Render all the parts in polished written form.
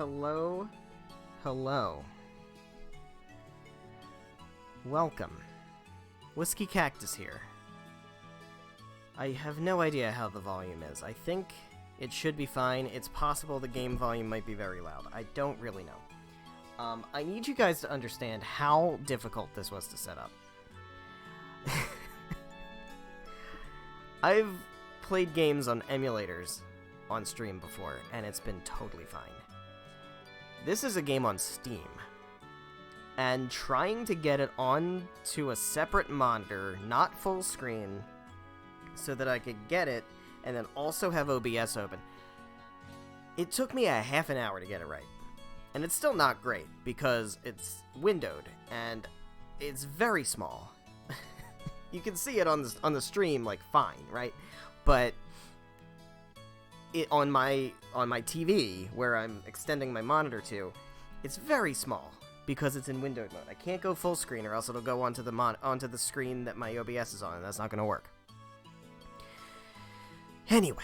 Hello. Hello. Welcome. Whiskey Cactus here. I have no idea how the volume is. I think it should be fine. It's possible the game volume might be very loud. I don't really know. I need you guys to understand how difficult this was to set up. I've played games on emulators on stream before, and it's been totally fine. This is a game on Steam, and trying to get it onto a separate monitor, not full screen, so that I could get it, and then also have OBS open, it took me a half an hour to get it right. And it's still not great, because it's windowed, and it's very small. You can see it on the stream, like, fine, right? But on my TV, where I'm extending my monitor to, it's very small because it's in windowed mode. I can't go full screen, or else it'll go onto the screen that my OBS is on, and that's not going to work. Anyway,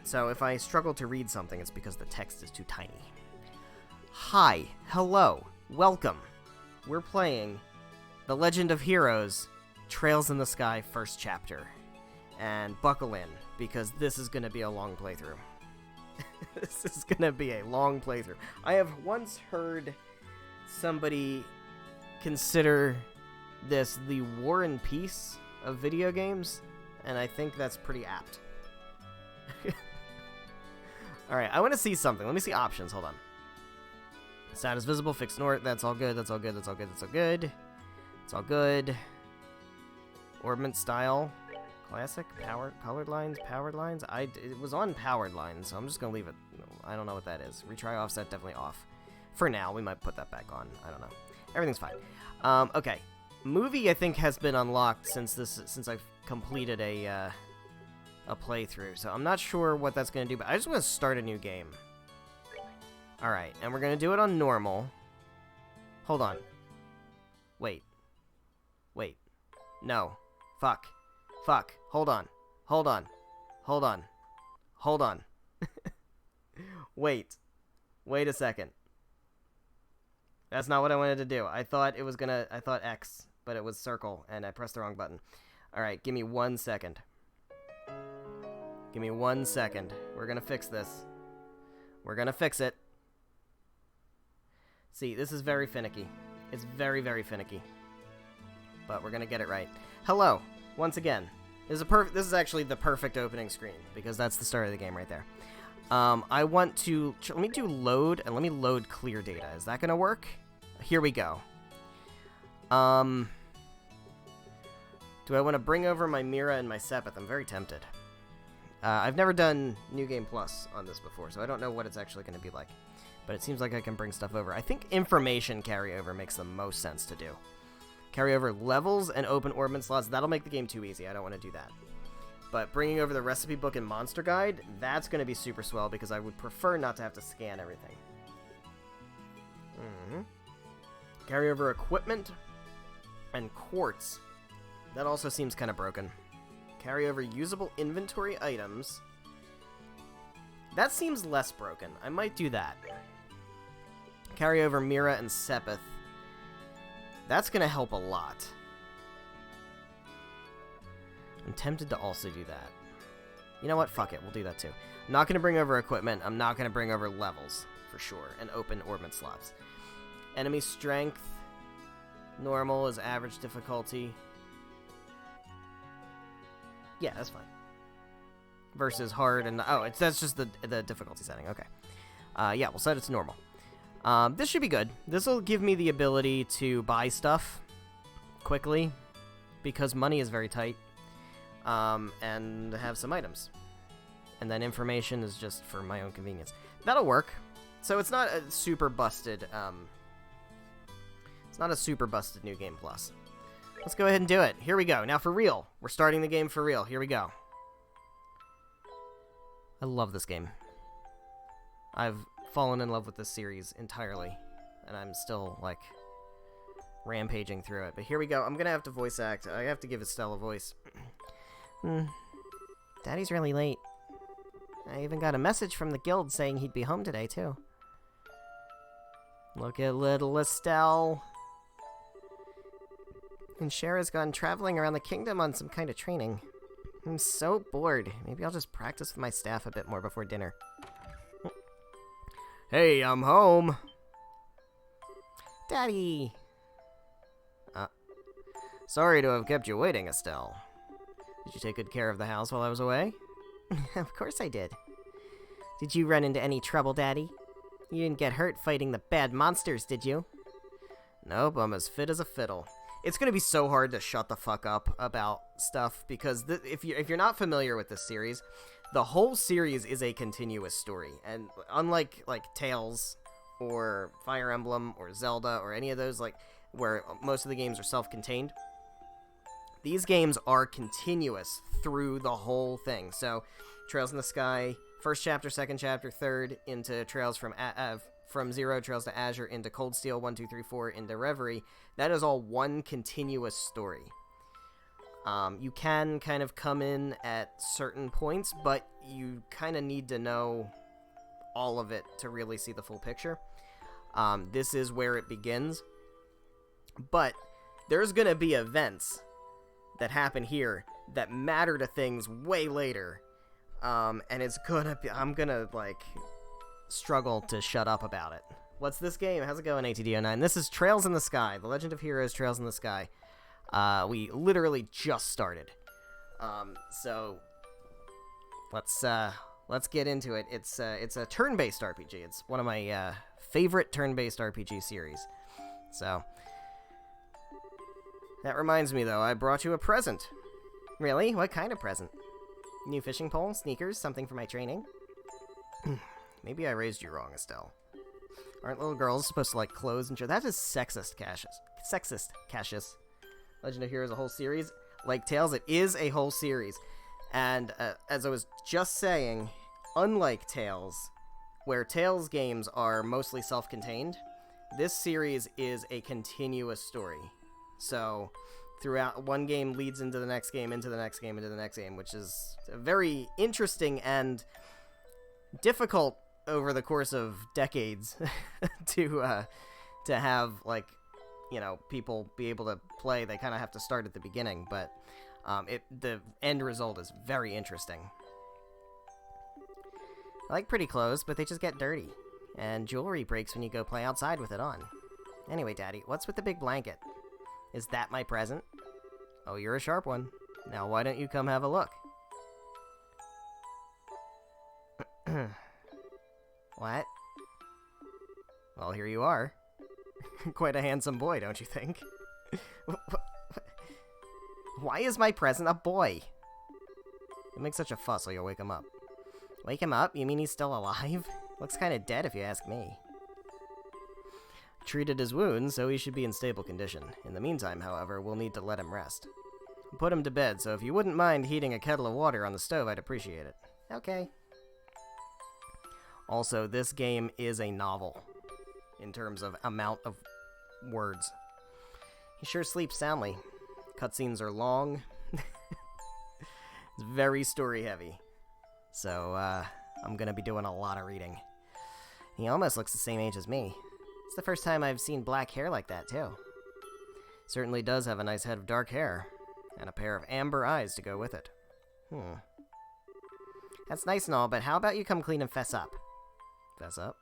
so if I struggle to read something, it's because the text is too tiny. Hi, hello, welcome. We're playing The Legend of Heroes: Trails in the Sky First Chapter. And buckle in, because this is going to be a long playthrough. This is going to be a long playthrough. I have once heard somebody consider this the War and Peace of video games, and I think that's pretty apt. Alright, I want to see something. Let me see options. Hold on. Sound is visible, fixed north. That's all good, that's all good, that's all good, that's all good. It's all good. Orbment style. Classic, colored lines, powered lines. It was on powered lines, so I'm just gonna leave it. I don't know what that is. Retry offset definitely off. For now, we might put that back on. I don't know. Everything's fine. Okay. Movie I think has been unlocked since I've completed a playthrough, so I'm not sure what that's gonna do. But I just want to start a new game. All right, and we're gonna do it on normal. Hold on. Wait. No. Fuck. Hold on. Wait a second. That's not what I wanted to do. I thought X, but it was circle, and I pressed the wrong button. Alright, give me 1 second. We're gonna fix this. We're gonna fix it. See, this is very finicky. It's very, very finicky. But we're gonna get it right. Hello, once again. This is actually the perfect opening screen, because that's the start of the game right there. I want to... Let me do load, and let me load clear data. Is that going to work? Here we go. Do I want to bring over my Mira and my Sepith? I'm very tempted. I've never done New Game Plus on this before, so I don't know what it's actually going to be like. But it seems like I can bring stuff over. I think information carryover makes the most sense to do. Carry over levels and open orbment slots. That'll make the game too easy. I don't want to do that. But bringing over the recipe book and monster guide, that's going to be super swell, because I would prefer not to have to scan everything. Carry over equipment and quartz. That also seems kind of broken. Carry over usable inventory items. That seems less broken. I might do that. Carry over Mira and Sepith. That's going to help a lot. I'm tempted to also do that. You know what? Fuck it. We'll do that too. I'm not going to bring over equipment. I'm not going to bring over levels, for sure. And open orbment slots. Enemy strength. Normal is average difficulty. Yeah, that's fine. Versus hard and... Oh, that's just the difficulty setting. Okay. Yeah, we'll set it to normal. This should be good. This will give me the ability to buy stuff quickly, because money is very tight, and have some items. And then information is just for my own convenience. That'll work. So it's not a super busted, it's not a super busted New Game Plus. Let's go ahead and do it. Here we go. Now for real. We're starting the game for real. Here we go. I love this game. I've fallen in love with this series entirely, and I'm still, like, rampaging through it. But here we go. I'm gonna have to voice act. I have to give Estelle a voice. Daddy's really late. I even got a message from the guild saying he'd be home today, too. Look at little Estelle. And Shara's gone traveling around the kingdom on some kind of training. I'm so bored. Maybe I'll just practice with my staff a bit more before dinner. Hey, I'm home. Daddy. Sorry to have kept you waiting, Estelle. Did you take good care of the house while I was away? Of course I did. Did you run into any trouble, Daddy? You didn't get hurt fighting the bad monsters, did you? Nope, I'm as fit as a fiddle. It's gonna be so hard to shut the fuck up about stuff, because if you're not familiar with this series, the whole series is a continuous story, and unlike like Tales or Fire Emblem or Zelda or any of those, like where most of the games are self-contained, these games are continuous through the whole thing. So, Trails in the Sky, first chapter, second chapter, third into Trails from Zero, Trails to Azure, into Cold Steel, 1, 2, 3, 4, into Reverie. That is all one continuous story. You can kind of come in at certain points, but you kind of need to know all of it to really see the full picture. This is where it begins. But there's going to be events that happen here that matter to things way later. And it's gonna be, I'm gonna, like, struggle to shut up about it. What's this game? How's it going, ATD09? This is Trails in the Sky, The Legend of Heroes Trails in the Sky. We literally just started. So let's get into it. It's a turn-based RPG. It's one of my favorite turn-based RPG series. So that reminds me, though, I brought you a present. Really? What kind of present? New fishing pole, sneakers, something for my training? Maybe I raised you wrong, Estelle. Aren't little girls supposed to like clothes and that is sexist, Cassius. Sexist, Cassius. Legend of Heroes, a whole series. Like Tales, it is a whole series. And as I was just saying, unlike Tales, where Tales games are mostly self-contained, this series is a continuous story. So, throughout, one game leads into the next game, into the next game, into the next game, which is very interesting and difficult over the course of decades to have, like, you know, people be able to play. They kind of have to start at the beginning, but the end result is very interesting. I like pretty clothes, but they just get dirty, and jewelry breaks when you go play outside with it on. Anyway, Daddy, what's with the big blanket? Is that my present? Oh, you're a sharp one. Now why don't you come have a look? What? Well, here you are. Quite a handsome boy, don't you think? Why is my present a boy? Don't make such a fuss or you'll wake him up. Wake him up? You mean he's still alive? Looks kind of dead if you ask me. Treated his wounds, so he should be in stable condition. In the meantime, however, we'll need to let him rest. Put him to bed, so if you wouldn't mind heating a kettle of water on the stove, I'd appreciate it. Okay. Also, this game is a novel, in terms of amount of words. He sure sleeps soundly. Cutscenes are long. It's very story-heavy. So, I'm gonna be doing a lot of reading. He almost looks the same age as me. It's the first time I've seen black hair like that, too. Certainly does have a nice head of dark hair, and a pair of amber eyes to go with it. That's nice and all, but how about you come clean and fess up? Fess up?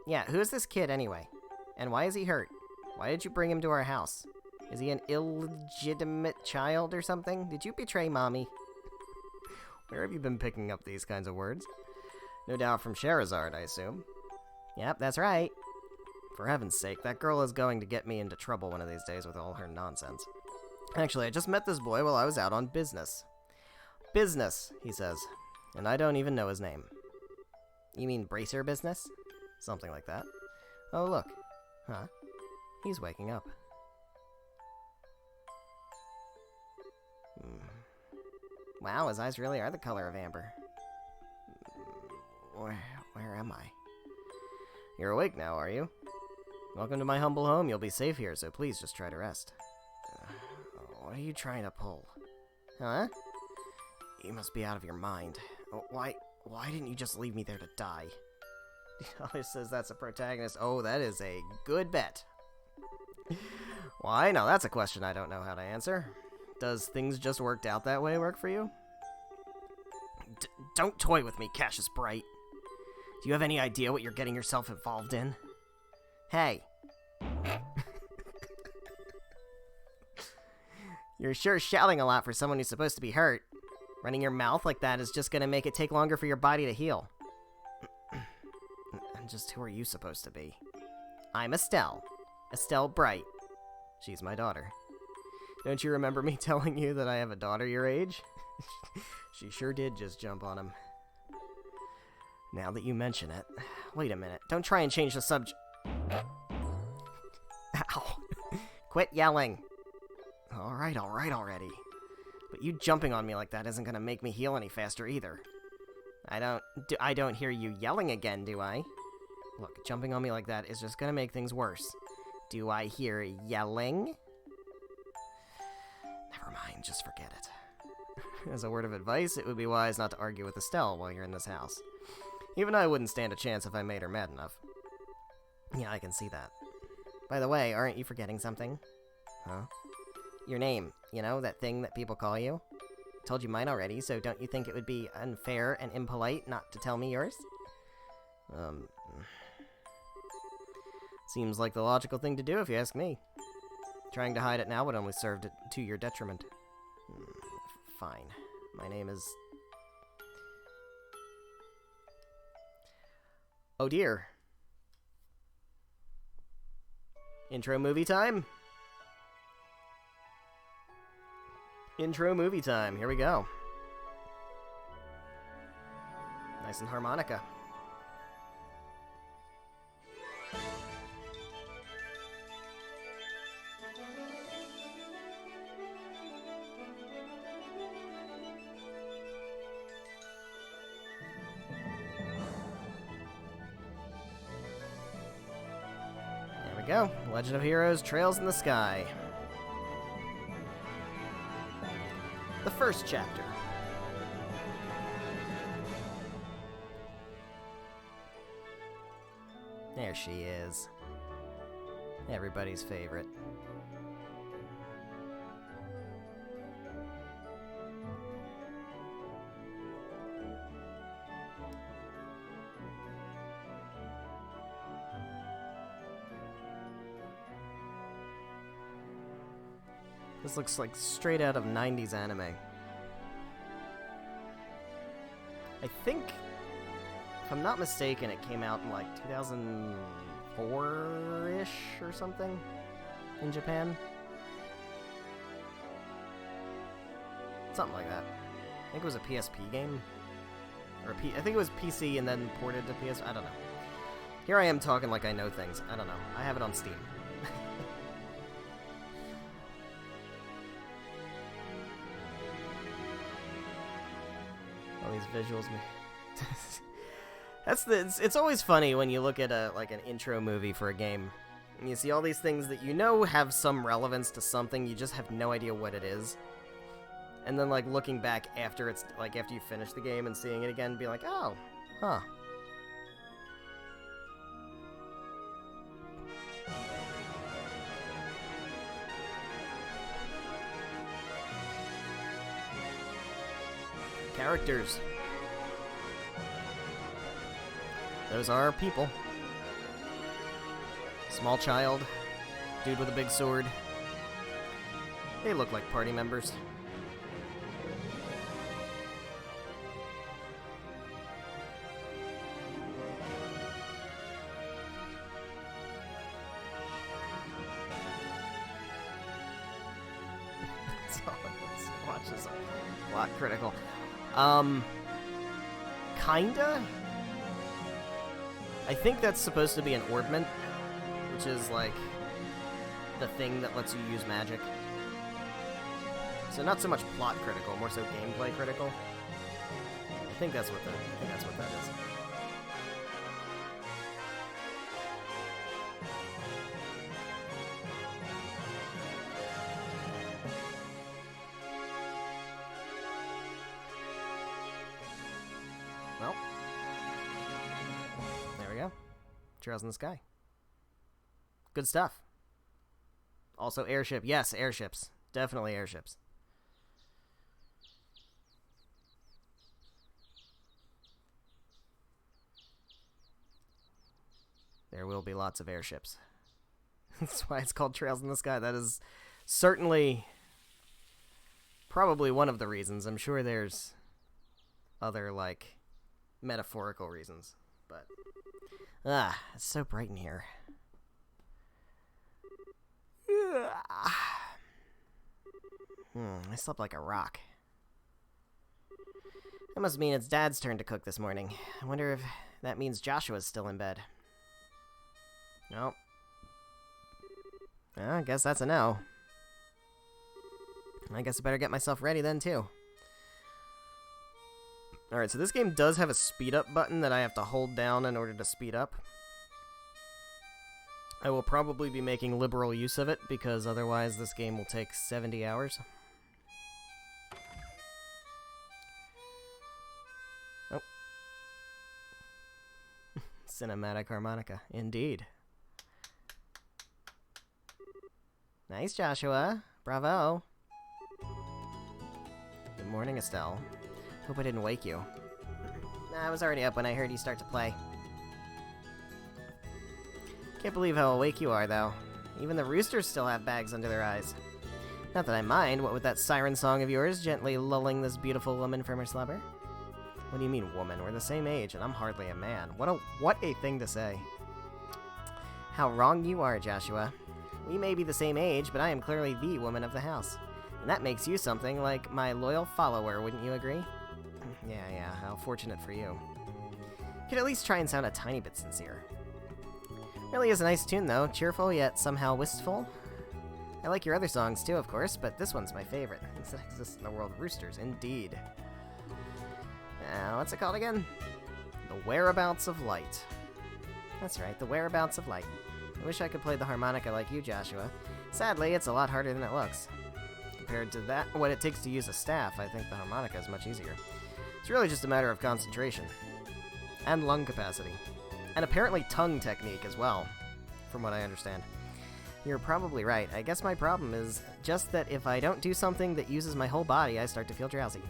Yeah, who's this kid anyway? And why is he hurt? Why did you bring him to our house? Is he an illegitimate child or something? Did you betray Mommy? Where have you been picking up these kinds of words? No doubt from Charizard, I assume. Yep, that's right. For heaven's sake, that girl is going to get me into trouble one of these days with all her nonsense. Actually, I just met this boy while I was out on business. Business, he says. And I don't even know his name. You mean bracer business? Something like that. Oh, look. Huh? He's waking up. Wow, his eyes really are the color of amber. Where am I? You're awake now, are you? Welcome to my humble home. You'll be safe here, so please just try to rest. What are you trying to pull? Huh? You must be out of your mind. Why didn't you just leave me there to die? $2 says that's a protagonist. Oh, that is a good bet. Why? No, that's a question I don't know how to answer. Does things just worked out that way work for you? Don't toy with me, Cassius Bright. Do you have any idea what you're getting yourself involved in? Hey. You're sure shouting a lot for someone who's supposed to be hurt. Running your mouth like that is just gonna make it take longer for your body to heal. And just who are you supposed to be? I'm Estelle. Estelle Bright. She's my daughter. Don't you remember me telling you that I have a daughter your age? She sure did just jump on him. Now that you mention it... Wait a minute. Don't try and change the subject. Ow. Quit yelling. Alright already. But you jumping on me like that isn't gonna make me heal any faster either. I don't hear you yelling again, do I? Look, jumping on me like that is just gonna make things worse. Do I hear yelling? Never mind, just forget it. As a word of advice, it would be wise not to argue with Estelle while you're in this house. Even I wouldn't stand a chance if I made her mad enough. Yeah, I can see that. By the way, aren't you forgetting something? Huh? Your name, you know, that thing that people call you? I told you mine already, so don't you think it would be unfair and impolite not to tell me yours? Seems like the logical thing to do if you ask me. Trying to hide it now would only serve to your detriment. Fine. My name is... Oh dear. Intro movie time? Intro movie time. Here we go. Nice and harmonica. There we go. Legend of Heroes, Trails in the Sky. The first chapter. There she is. Everybody's favorite. This looks like straight out of 90s anime. I think, if I'm not mistaken, it came out in like 2004-ish or something in Japan. Something like that. I think it was a PSP game. Or I think it was PC and then ported to PS. I don't know. Here I am talking like I know things. I don't know. I have it on Steam. All these visuals, it's always funny when you look at an intro movie for a game, and you see all these things that you know have some relevance to something, you just have no idea what it is. And then like looking back after it's like after you finish the game and seeing it again, be like, oh, huh. Characters. Those are people. Small child. Dude with a big sword. They look like party members. Let's watch this. Plot critical. Kinda? I think that's supposed to be an orbment, which is like the thing that lets you use magic. So not so much plot critical, more so gameplay critical. I think that's what that is. Well, there we go. Trails in the Sky. Good stuff. Also airship. Yes, airships. Definitely airships. There will be lots of airships. That's why it's called Trails in the Sky. That is certainly probably one of the reasons. I'm sure there's other, like, metaphorical reasons. But, it's so bright in here. I slept like a rock. That must mean it's Dad's turn to cook this morning. I wonder if that means Joshua's still in bed. Nope. Well, I guess that's a no. I guess I better get myself ready then, too. Alright, so this game does have a speed up button that I have to hold down in order to speed up. I will probably be making liberal use of it, because otherwise this game will take 70 hours. Oh. Cinematic harmonica, indeed. Nice, Joshua. Bravo. Good morning, Estelle. Hope I didn't wake you. Nah, I was already up when I heard you start to play. Can't believe how awake you are, though. Even the roosters still have bags under their eyes. Not that I mind, what with that siren song of yours gently lulling this beautiful woman from her slumber. What do you mean, woman? We're the same age, and I'm hardly a man. What a thing to say. How wrong you are, Joshua. We may be the same age, but I am clearly the woman of the house. And that makes you something like my loyal follower, wouldn't you agree? Yeah, how fortunate for you. You could at least try and sound a tiny bit sincere. Really is a nice tune, though. Cheerful, yet somehow wistful. I like your other songs, too, of course, but this one's my favorite. It exists in the world of roosters, indeed. What's it called again? The Whereabouts of Light. That's right, The Whereabouts of Light. I wish I could play the harmonica like you, Joshua. Sadly, it's a lot harder than it looks. Compared to what it takes to use a staff, I think the harmonica is much easier. It's really just a matter of concentration. And lung capacity. And apparently tongue technique as well, from what I understand. You're probably right. I guess my problem is just that if I don't do something that uses my whole body, I start to feel drowsy.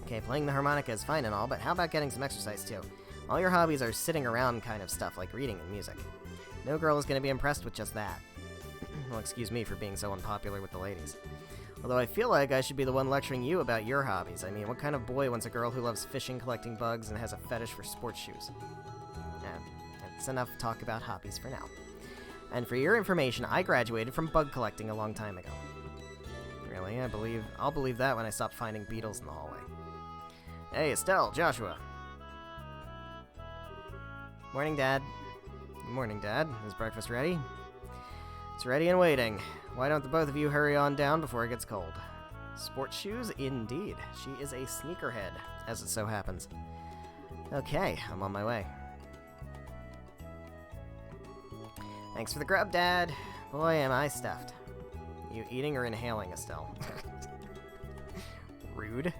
Okay, playing the harmonica is fine and all, but how about getting some exercise too? All your hobbies are sitting around kind of stuff, like reading and music. No girl is going to be impressed with just that. Well, excuse me for being so unpopular with the ladies. Although I feel like I should be the one lecturing you about your hobbies. I mean, what kind of boy wants a girl who loves fishing, collecting bugs, and has a fetish for sports shoes? That's enough talk about hobbies for now. And for your information, I graduated from bug collecting a long time ago. Really? I'll believe that when I stop finding beetles in the hallway. Hey, Estelle, Joshua. Morning, Dad. Morning, Dad. Is breakfast ready? It's ready and waiting. Why don't the both of you hurry on down before it gets cold? Sports shoes? Indeed. She is a sneakerhead, as it so happens. Okay, I'm on my way. Thanks for the grub, Dad. Boy, am I stuffed. You eating or inhaling, Estelle? Rude.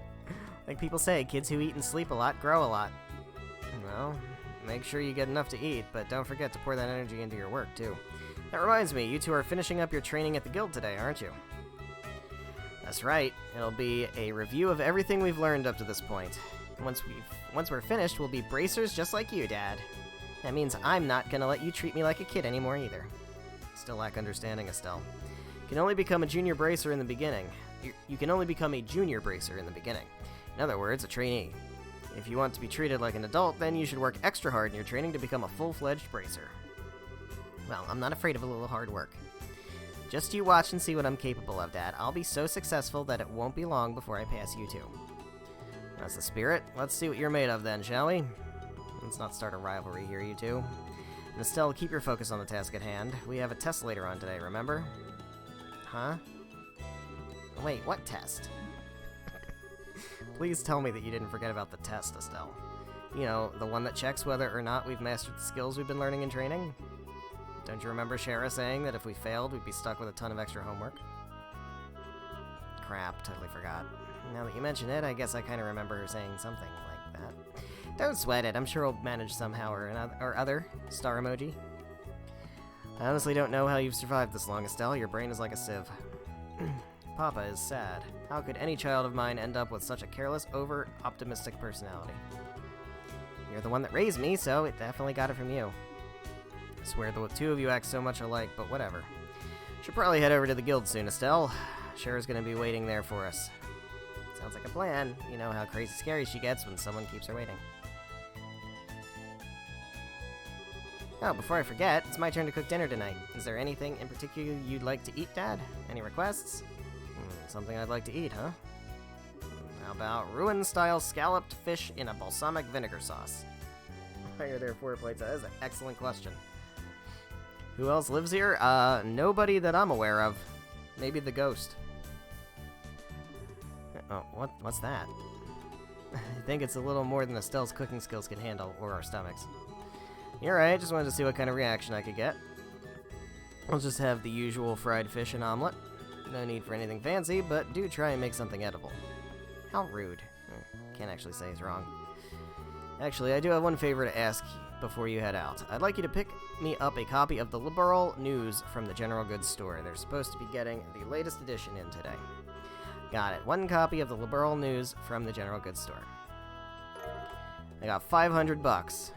Like people say, kids who eat and sleep a lot grow a lot. Well, make sure you get enough to eat, but don't forget to pour that energy into your work, too. That reminds me, you two are finishing up your training at the guild today, aren't you? That's right. It'll be a review of everything we've learned up to this point. Once we're finished, we'll be bracers just like you, Dad. That means I'm not gonna let you treat me like a kid anymore either. Still lack understanding, Estelle. You can only become a junior bracer in the beginning. You can only become a junior bracer in the beginning. In other words, a trainee. If you want to be treated like an adult, then you should work extra hard in your training to become a full-fledged bracer. Well, I'm not afraid of a little hard work. Just you watch and see what I'm capable of, Dad. I'll be so successful that it won't be long before I pass you two. That's the spirit. Let's see what you're made of then, shall we? Let's not start a rivalry here, you two. And Estelle, keep your focus on the task at hand. We have a test later on today, remember? Huh? Wait, what test? Please tell me that you didn't forget about the test, Estelle. You know, the one that checks whether or not we've mastered the skills we've been learning in training? Don't you remember Shara saying that if we failed, we'd be stuck with a ton of extra homework? Crap, totally forgot. Now that you mention it, I guess I kind of remember her saying something like that. Don't sweat it. I'm sure we'll manage somehow or other. Star emoji. I honestly don't know how you've survived this long, Estelle. Your brain is like a sieve. Papa is sad. How could any child of mine end up with such a careless, over-optimistic personality? You're the one that raised me, so it definitely got it from you. I swear the two of you act so much alike, but whatever. Should probably head over to the guild soon, Estelle. Shara's gonna be waiting there for us. Sounds like a plan. You know how crazy scary she gets when someone keeps her waiting. Oh, before I forget, it's my turn to cook dinner tonight. Is there anything in particular you'd like to eat, Dad? Any requests? Something I'd like to eat, huh? How about ruin-style scalloped fish in a balsamic vinegar sauce? Why are there 4 plates? That is an excellent question. Who else lives here? Nobody that I'm aware of. Maybe the ghost. Oh, what's that? I think it's a little more than Estelle's cooking skills can handle, or our stomachs. You're right, just wanted to see what kind of reaction I could get. I'll just have the usual fried fish and omelet. No need for anything fancy, but do try and make something edible. How rude. Can't actually say he's wrong. Actually, I do have one favor to ask before you head out. I'd like you to pick me up a copy of the Liberal News from the General Goods store. They're supposed to be getting the latest edition in today. Got it. 1 copy of the Liberal News from the General Goods store. I got $500.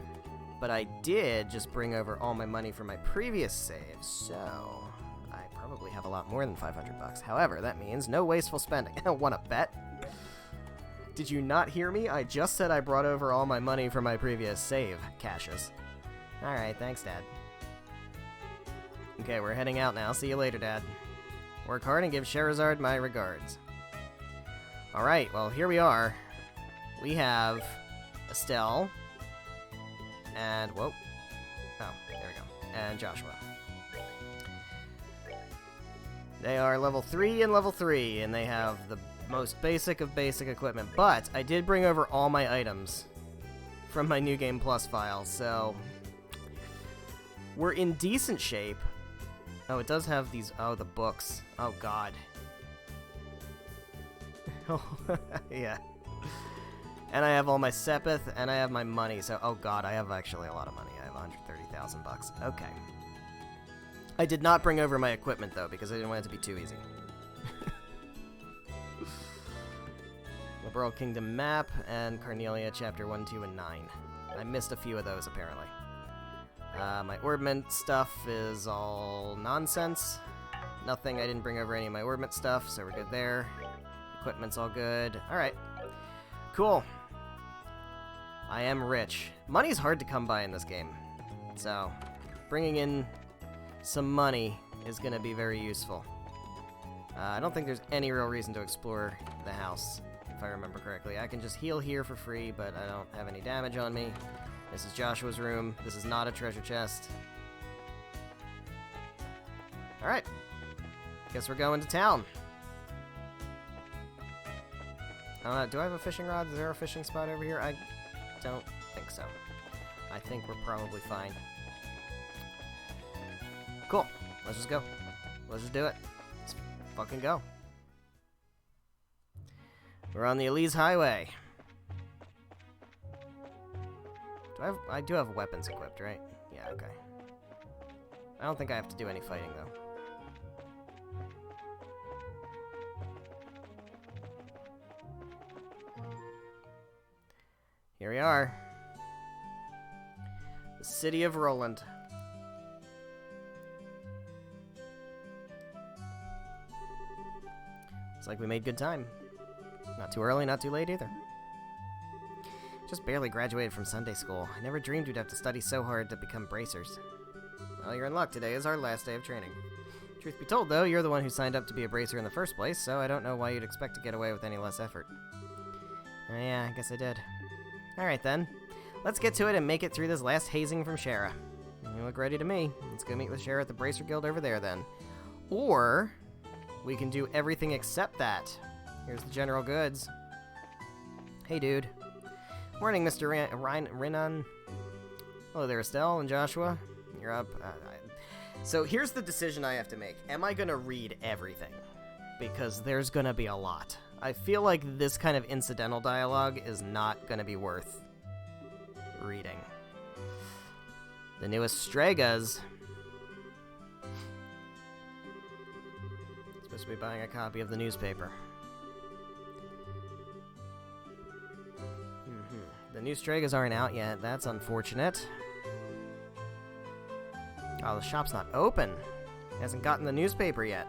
But I did just bring over all my money from my previous save, so I probably have a lot more than $500. However, that means no wasteful spending. Wanna bet? Did you not hear me? I just said I brought over all my money from my previous save, Cassius. Alright, thanks, Dad. Okay, we're heading out now. See you later, Dad. Work hard and give Sherazard my regards. Alright, well, here we are. We have Estelle. And, whoa. Oh, there we go. And Joshua. They are level 3 and level 3, and they have the most basic of basic equipment. But I did bring over all my items from my New Game Plus file, so we're in decent shape. Oh, it does have these, oh, the books. Oh, God. Oh, yeah. And I have all my Sepith, and I have my money, so, oh god, I have actually a lot of money. I have 130,000 bucks. Okay. I did not bring over my equipment, though, because I didn't want it to be too easy. Liberal Kingdom map, and Carnelia, chapter 1, 2, and 9. I missed a few of those, apparently. My orbment stuff is all nonsense. Nothing, I didn't bring over any of my orbment stuff, so we're good there. Equipment's all good. Alright. Cool. I am rich. Money's hard to come by in this game, so bringing in some money is going to be very useful. I don't think there's any real reason to explore the house, if I remember correctly. I can just heal here for free, but I don't have any damage on me. This is Joshua's room. This is not a treasure chest. Alright. Guess we're going to town. Do I have a fishing rod? Is there a fishing spot over here? I don't think so. I think we're probably fine. Cool. Let's just go. Let's just do it. Let's fucking go. We're on the Elise Highway. I do have weapons equipped, right? Yeah, okay. I don't think I have to do any fighting, though. Here we are. The city of Roland. Looks like we made good time. Not too early, not too late either. Just barely graduated from Sunday school. I never dreamed we'd have to study so hard to become bracers. Well, you're in luck. Today is our last day of training. Truth be told, though, you're the one who signed up to be a bracer in the first place, so I don't know why you'd expect to get away with any less effort. Oh, yeah, I guess I did. Alright then, let's get to it and make it through this last hazing from Shara. You look ready to me. Let's go meet with Shara at the Bracer Guild over there then. Or, we can do everything except that. Here's the general goods. Hey dude. Morning, Mr. Rinan. Hello there, Estelle and Joshua. You're up. So here's the decision I have to make. Am I going to read everything? Because there's going to be a lot. I feel like this kind of incidental dialogue is not going to be worth reading. The newest Stregas. Supposed to be buying a copy of the newspaper. The new Stregas aren't out yet. That's unfortunate. Oh, the shop's not open. He hasn't gotten the newspaper yet.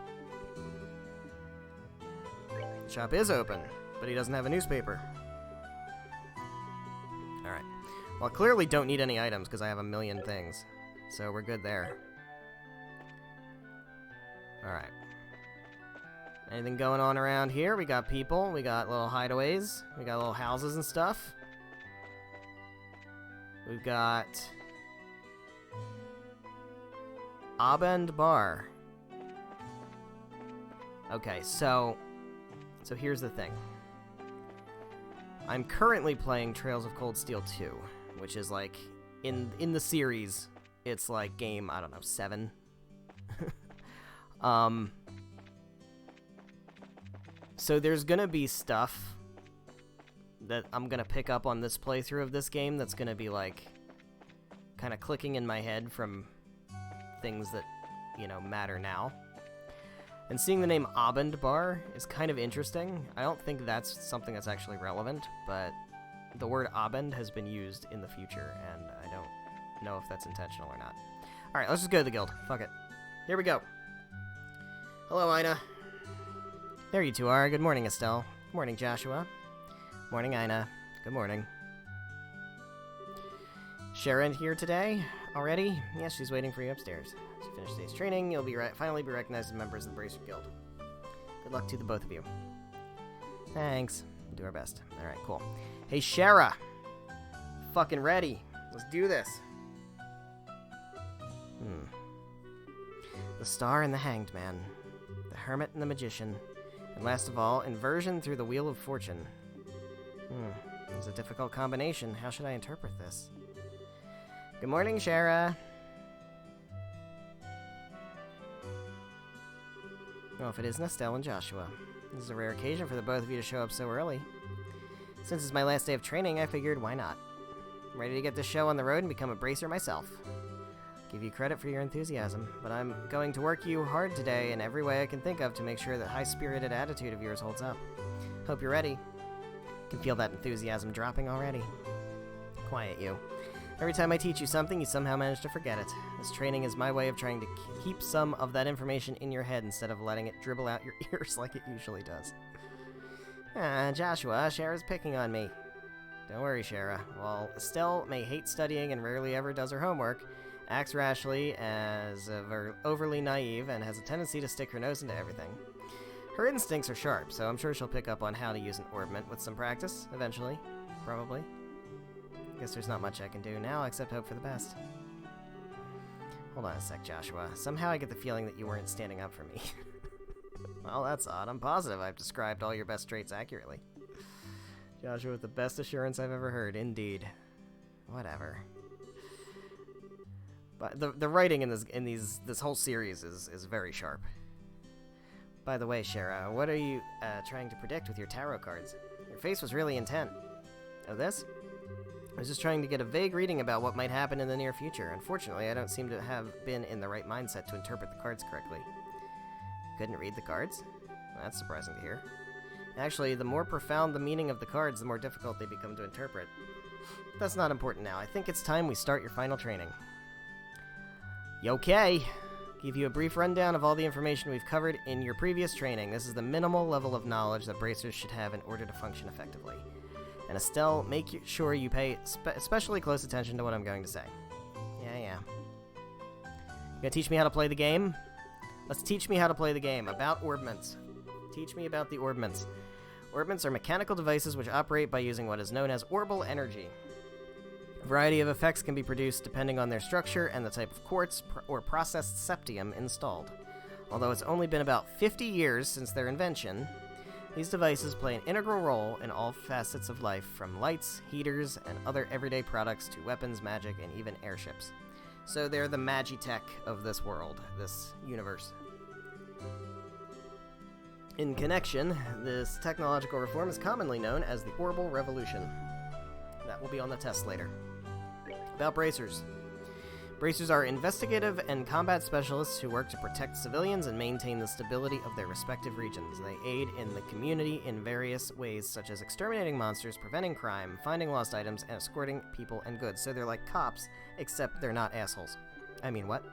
The shop is open, but he doesn't have a newspaper. Alright. Well, I clearly don't need any items because I have a million things. So we're good there. Alright. Anything going on around here? We got people. We got little hideaways. We got little houses and stuff. We've got Abend Bar. Okay, so here's the thing. I'm currently playing Trails of Cold Steel 2, which is like in the series, it's like game, I don't know, 7. So there's gonna be stuff that I'm gonna pick up on this playthrough of this game that's gonna be like kind of clicking in my head from things that, you know, matter now. And seeing the name Abend Bar is kind of interesting. I don't think that's something that's actually relevant, but the word Abend has been used in the future, and I don't know if that's intentional or not. Alright, let's just go to the guild. Fuck it. Here we go. Hello, Ina. There you two are. Good morning, Estelle. Good morning, Joshua. Morning, Ina. Good morning. Sharon here today? Already? Yes, she's waiting for you upstairs. As you finish today's training, you'll be finally be recognized as members of the Bracer Guild. Good luck to the both of you. Thanks. We'll do our best. Alright, cool. Hey, Shara! Fucking ready. Let's do this. The Star and the Hanged Man. The Hermit and the Magician. And last of all, Inversion through the Wheel of Fortune. It's a difficult combination. How should I interpret this? Good morning, Shara. Well, if it isn't Estelle and Joshua. This is a rare occasion for the both of you to show up so early. Since it's my last day of training, I figured, why not? I'm ready to get this show on the road and become a bracer myself. Give you credit for your enthusiasm, but I'm going to work you hard today in every way I can think of to make sure that high-spirited attitude of yours holds up. Hope you're ready. Can feel that enthusiasm dropping already. Quiet, you. Every time I teach you something, you somehow manage to forget it. This training is my way of trying to keep some of that information in your head instead of letting it dribble out your ears like it usually does. Joshua, Shara's picking on me. Don't worry, Shara. While Estelle may hate studying and rarely ever does her homework, acts rashly, as overly naive, and has a tendency to stick her nose into everything. Her instincts are sharp, so I'm sure she'll pick up on how to use an orbment with some practice, eventually. Probably. Guess there's not much I can do now except hope for the best. Hold on a sec, Joshua. Somehow I get the feeling that you weren't standing up for me. Well, that's odd. I'm positive I've described all your best traits accurately. Joshua with the best assurance I've ever heard, indeed. Whatever. But the writing in this whole series is very sharp. By the way, Shara, what are you trying to predict with your tarot cards? Your face was really intent. Oh, this? I was just trying to get a vague reading about what might happen in the near future. Unfortunately, I don't seem to have been in the right mindset to interpret the cards correctly. Couldn't read the cards? That's surprising to hear. Actually, the more profound the meaning of the cards, the more difficult they become to interpret. That's not important now. I think it's time we start your final training. Okay. Give you a brief rundown of all the information we've covered in your previous training. This is the minimal level of knowledge that bracers should have in order to function effectively. And Estelle, make sure you pay especially close attention to what I'm going to say. Yeah. You gonna teach me how to play the game? Let's teach me how to play the game. About orbments. Teach me about the orbments. Orbments are mechanical devices which operate by using what is known as orbal energy. A variety of effects can be produced depending on their structure and the type of quartz or processed septium installed. Although it's only been about 50 years since their invention, these devices play an integral role in all facets of life, from lights, heaters, and other everyday products to weapons, magic, and even airships. So they're the magitech of this world, this universe. In connection, this technological reform is commonly known as the Orbal Revolution. That will be on the test later. About bracers. Bracers are investigative and combat specialists who work to protect civilians and maintain the stability of their respective regions. They aid in the community in various ways, such as exterminating monsters, preventing crime, finding lost items, and escorting people and goods. So they're like cops, except they're not assholes. I mean, what?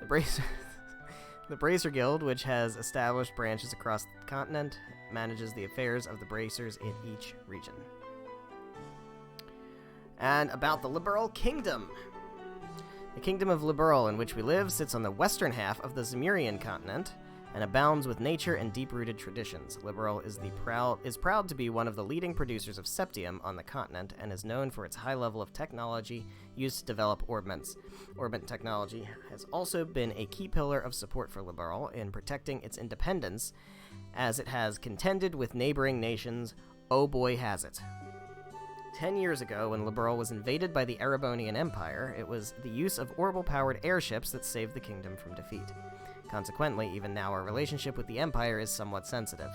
The Bracer Guild, which has established branches across the continent, manages the affairs of the bracers in each region. And about the Liberal Kingdom. The Kingdom of Liberal, in which we live, sits on the western half of the Zemurian continent and abounds with nature and deep-rooted traditions. Liberal is proud to be one of the leading producers of septium on the continent and is known for its high level of technology used to develop orbments. Orbment technology has also been a key pillar of support for Liberal in protecting its independence, as it has contended with neighboring nations. Oh boy, has it. 10 years ago, when Liberal was invaded by the Erebonian Empire, it was the use of orbital-powered airships that saved the kingdom from defeat. Consequently, even now our relationship with the Empire is somewhat sensitive,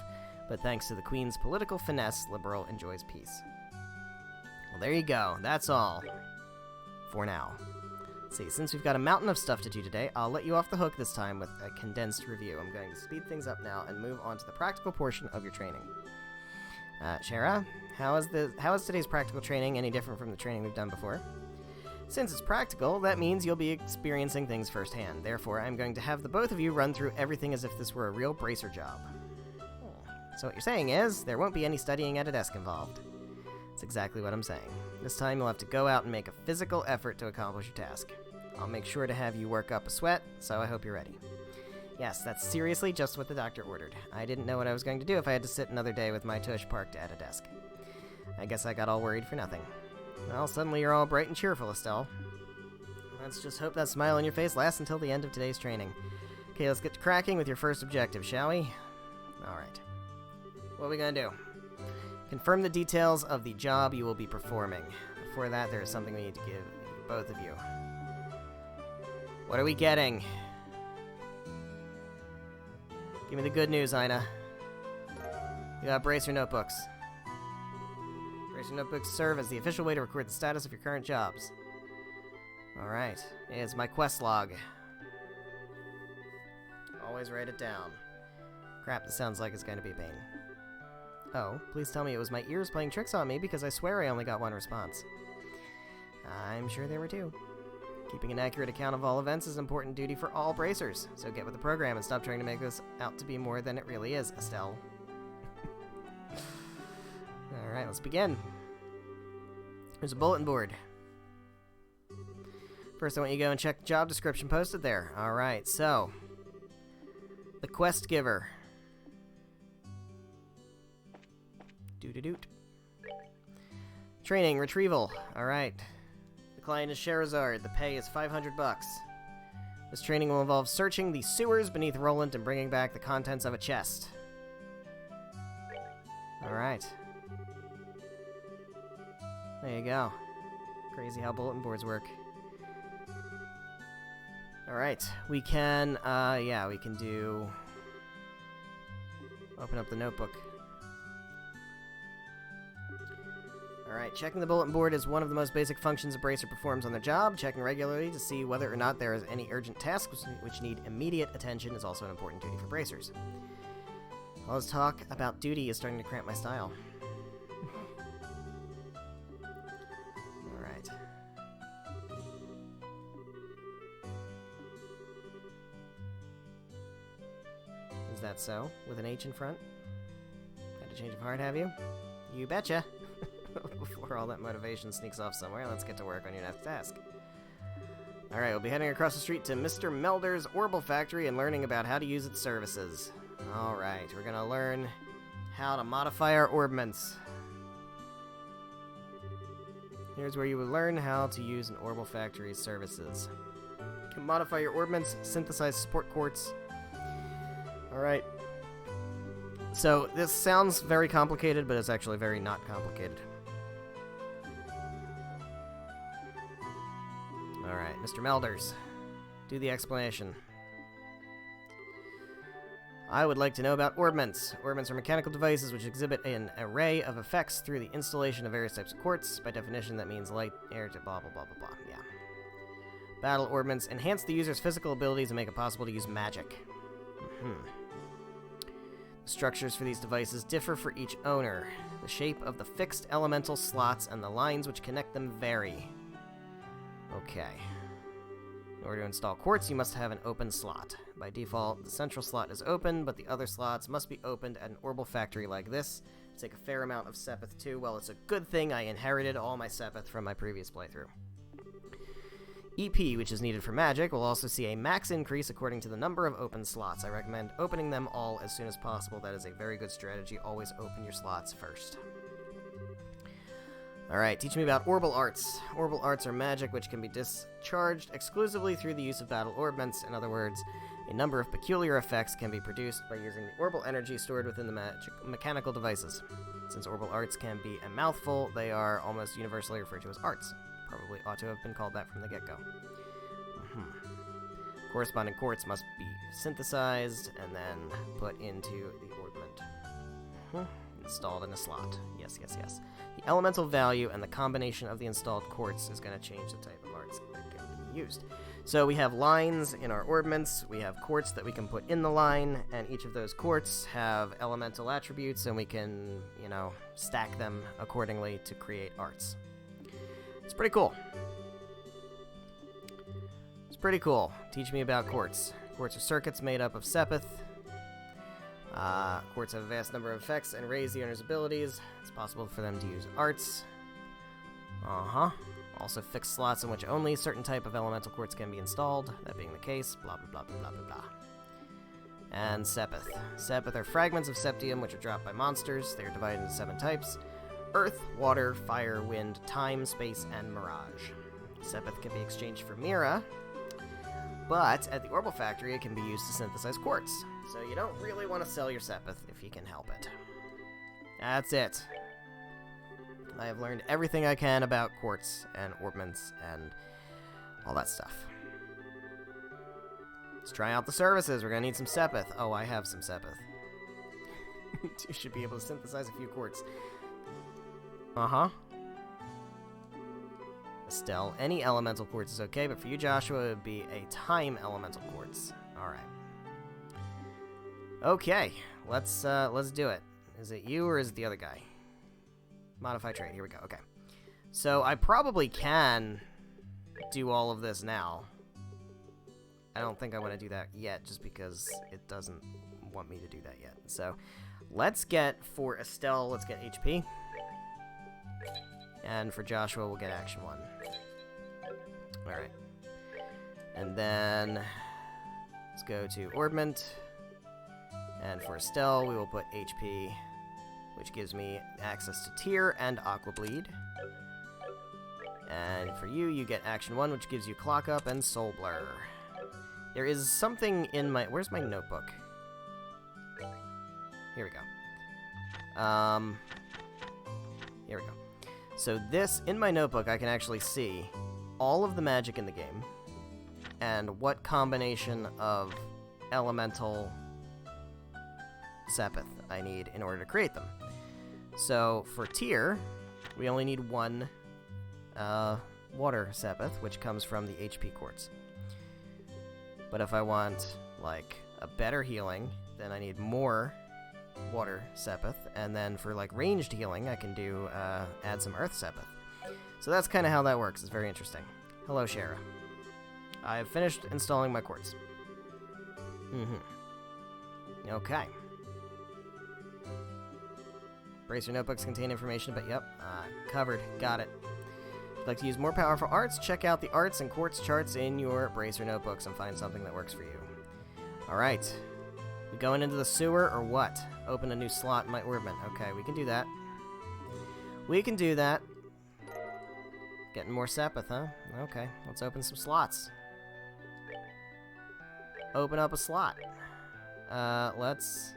but thanks to the Queen's political finesse, Liberal enjoys peace. Well, there you go. That's all. For now. Let's see, since we've got a mountain of stuff to do today, I'll let you off the hook this time with a condensed review. I'm going to speed things up now and move on to the practical portion of your training. Shara, how is today's practical training any different from the training we've done before? Since it's practical, that means you'll be experiencing things firsthand. Therefore, I'm going to have the both of you run through everything as if this were a real bracer job. So what you're saying is, there won't be any studying at a desk involved. That's exactly what I'm saying. This time you'll have to go out and make a physical effort to accomplish your task. I'll make sure to have you work up a sweat, so I hope you're ready. Yes, that's seriously just what the doctor ordered. I didn't know what I was going to do if I had to sit another day with my tush parked at a desk. I guess I got all worried for nothing. Well, suddenly you're all bright and cheerful, Estelle. Let's just hope that smile on your face lasts until the end of today's training. Okay, let's get to cracking with your first objective, shall we? Alright. What are we gonna do? Confirm the details of the job you will be performing. Before that, there is something we need to give both of you. What are we getting? Give me the good news, Ina. You got bracer notebooks. Bracer notebooks serve as the official way to record the status of your current jobs. Alright, it's my quest log. Always write it down. Crap, this sounds like it's going to be a pain. Oh, please tell me it was my ears playing tricks on me, because I swear I only got one response. I'm sure there were two. Keeping an accurate account of all events is an important duty for all bracers, so get with the program and stop trying to make this out to be more than it really is, Estelle. Alright, let's begin. There's a bulletin board. First, I want you to go and check the job description posted there. Alright, so. The quest giver. Doot-a-doot. Training, retrieval. Alright. The client is Sherazard. The pay is $500. This training will involve searching the sewers beneath Roland and bringing back the contents of a chest. Alright. There you go. Crazy how bulletin boards work. Alright, we can, we can do... Open up the notebook. Alright, checking the bulletin board is one of the most basic functions a bracer performs on their job. Checking regularly to see whether or not there is any urgent tasks which need immediate attention is also an important duty for bracers. All this talk about duty is starting to cramp my style. Alright. Is that so? With an H in front? Had a change of heart, have you? You betcha! Before all that motivation sneaks off somewhere, let's get to work on your next task. Alright, we'll be heading across the street to Mr. Melder's Orbital Factory and learning about how to use its services. Alright, we're gonna learn how to modify our orbments. Here's where you will learn how to use an Orbital Factory's services. You can modify your orbments, synthesize support quartz. Alright. So, this sounds very complicated, but it's actually very not complicated. Alright, Mr. Melders. Do the explanation. I would like to know about orbments. Orbments are mechanical devices which exhibit an array of effects through the installation of various types of quartz. By definition, that means light, air, blah, blah, blah, blah, blah. Yeah. Battle orbments enhance the user's physical abilities and make it possible to use magic. The structures for these devices differ for each owner. The shape of the fixed elemental slots and the lines which connect them vary. Okay. In order to install quartz, you must have an open slot. By default, the central slot is open, but the other slots must be opened at an Orbital factory like this. It'll take a fair amount of Sepith too. Well, it's a good thing I inherited all my Sepith from my previous playthrough. EP, which is needed for magic, will also see a max increase according to the number of open slots. I recommend opening them all as soon as possible. That is a very good strategy. Always open your slots first. Alright, teach me about Orbital Arts. Orbital Arts are magic which can be discharged exclusively through the use of battle orbments. In other words, a number of peculiar effects can be produced by using the orbital energy stored within the mechanical devices. Since Orbital Arts can be a mouthful, they are almost universally referred to as arts. Probably ought to have been called that from the get-go. Corresponding quartz must be synthesized and then put into the orbment. Installed in a slot. Yes, yes, yes. The elemental value and the combination of the installed quartz is going to change the type of arts that can be used. So we have lines in our orbments, we have quartz that we can put in the line, and each of those quartz have elemental attributes, and we can, you know, stack them accordingly to create arts. It's pretty cool. It's pretty cool. Teach me about quartz. Quartz are circuits made up of Sepith. Quartz have a vast number of effects and raise the owner's abilities. It's possible for them to use arts. Also fixed slots in which only a certain type of elemental quartz can be installed. That being the case, blah blah blah blah blah blah. And Sepith. Sepith are fragments of septium which are dropped by monsters. They are divided into 7 types. Earth, water, fire, wind, time, space, and mirage. Sepith can be exchanged for Mira, but at the Orbital factory it can be used to synthesize quartz. So you don't really want to sell your Sepith if you can help it. That's it. I have learned everything I can about quartz and orbments and all that stuff. Let's try out the services. We're going to need some Sepith. Oh, I have some Sepith. You should be able to synthesize a few quartz. Estelle, any elemental quartz is okay, but for you, Joshua, it would be a time elemental quartz. Alright. Okay, let's do it. Is it you or is it the other guy? Modify trade, here we go, okay. So I probably can do all of this now. I don't think I want to do that yet, just because it doesn't want me to do that yet. So let's get, for Estelle, let's get HP. And for Joshua, we'll get Action 1. Alright. And then let's go to Orbment. And for Estelle, we will put HP, which gives me access to Tear and Aqua Bleed. And for you, you get Action 1, which gives you Clock Up and Soul Blur. There is something in my... Where's my notebook? Here we go. Here we go. So this, in my notebook, I can actually see all of the magic in the game and what combination of elemental Sepith I need in order to create them. So for Tear, we only need 1 water Sepith, which comes from the HP quartz. But if I want, like, a better healing, then I need more water Sepith, and then for like ranged healing I can do add some earth Sepith. So that's kind of how that works. It's very interesting. Hello, Shara. I have finished installing my quartz. Okay. Bracer notebooks contain information, but yep, covered. Got it. If you'd like to use more powerful arts, check out the arts and quartz charts in your Bracer notebooks and find something that works for you. Alright. We going into the sewer or what? Open a new slot in my orbment. Okay, we can do that. We can do that. Getting more Sepith, huh? Okay, let's open some slots. Open up a slot. Let's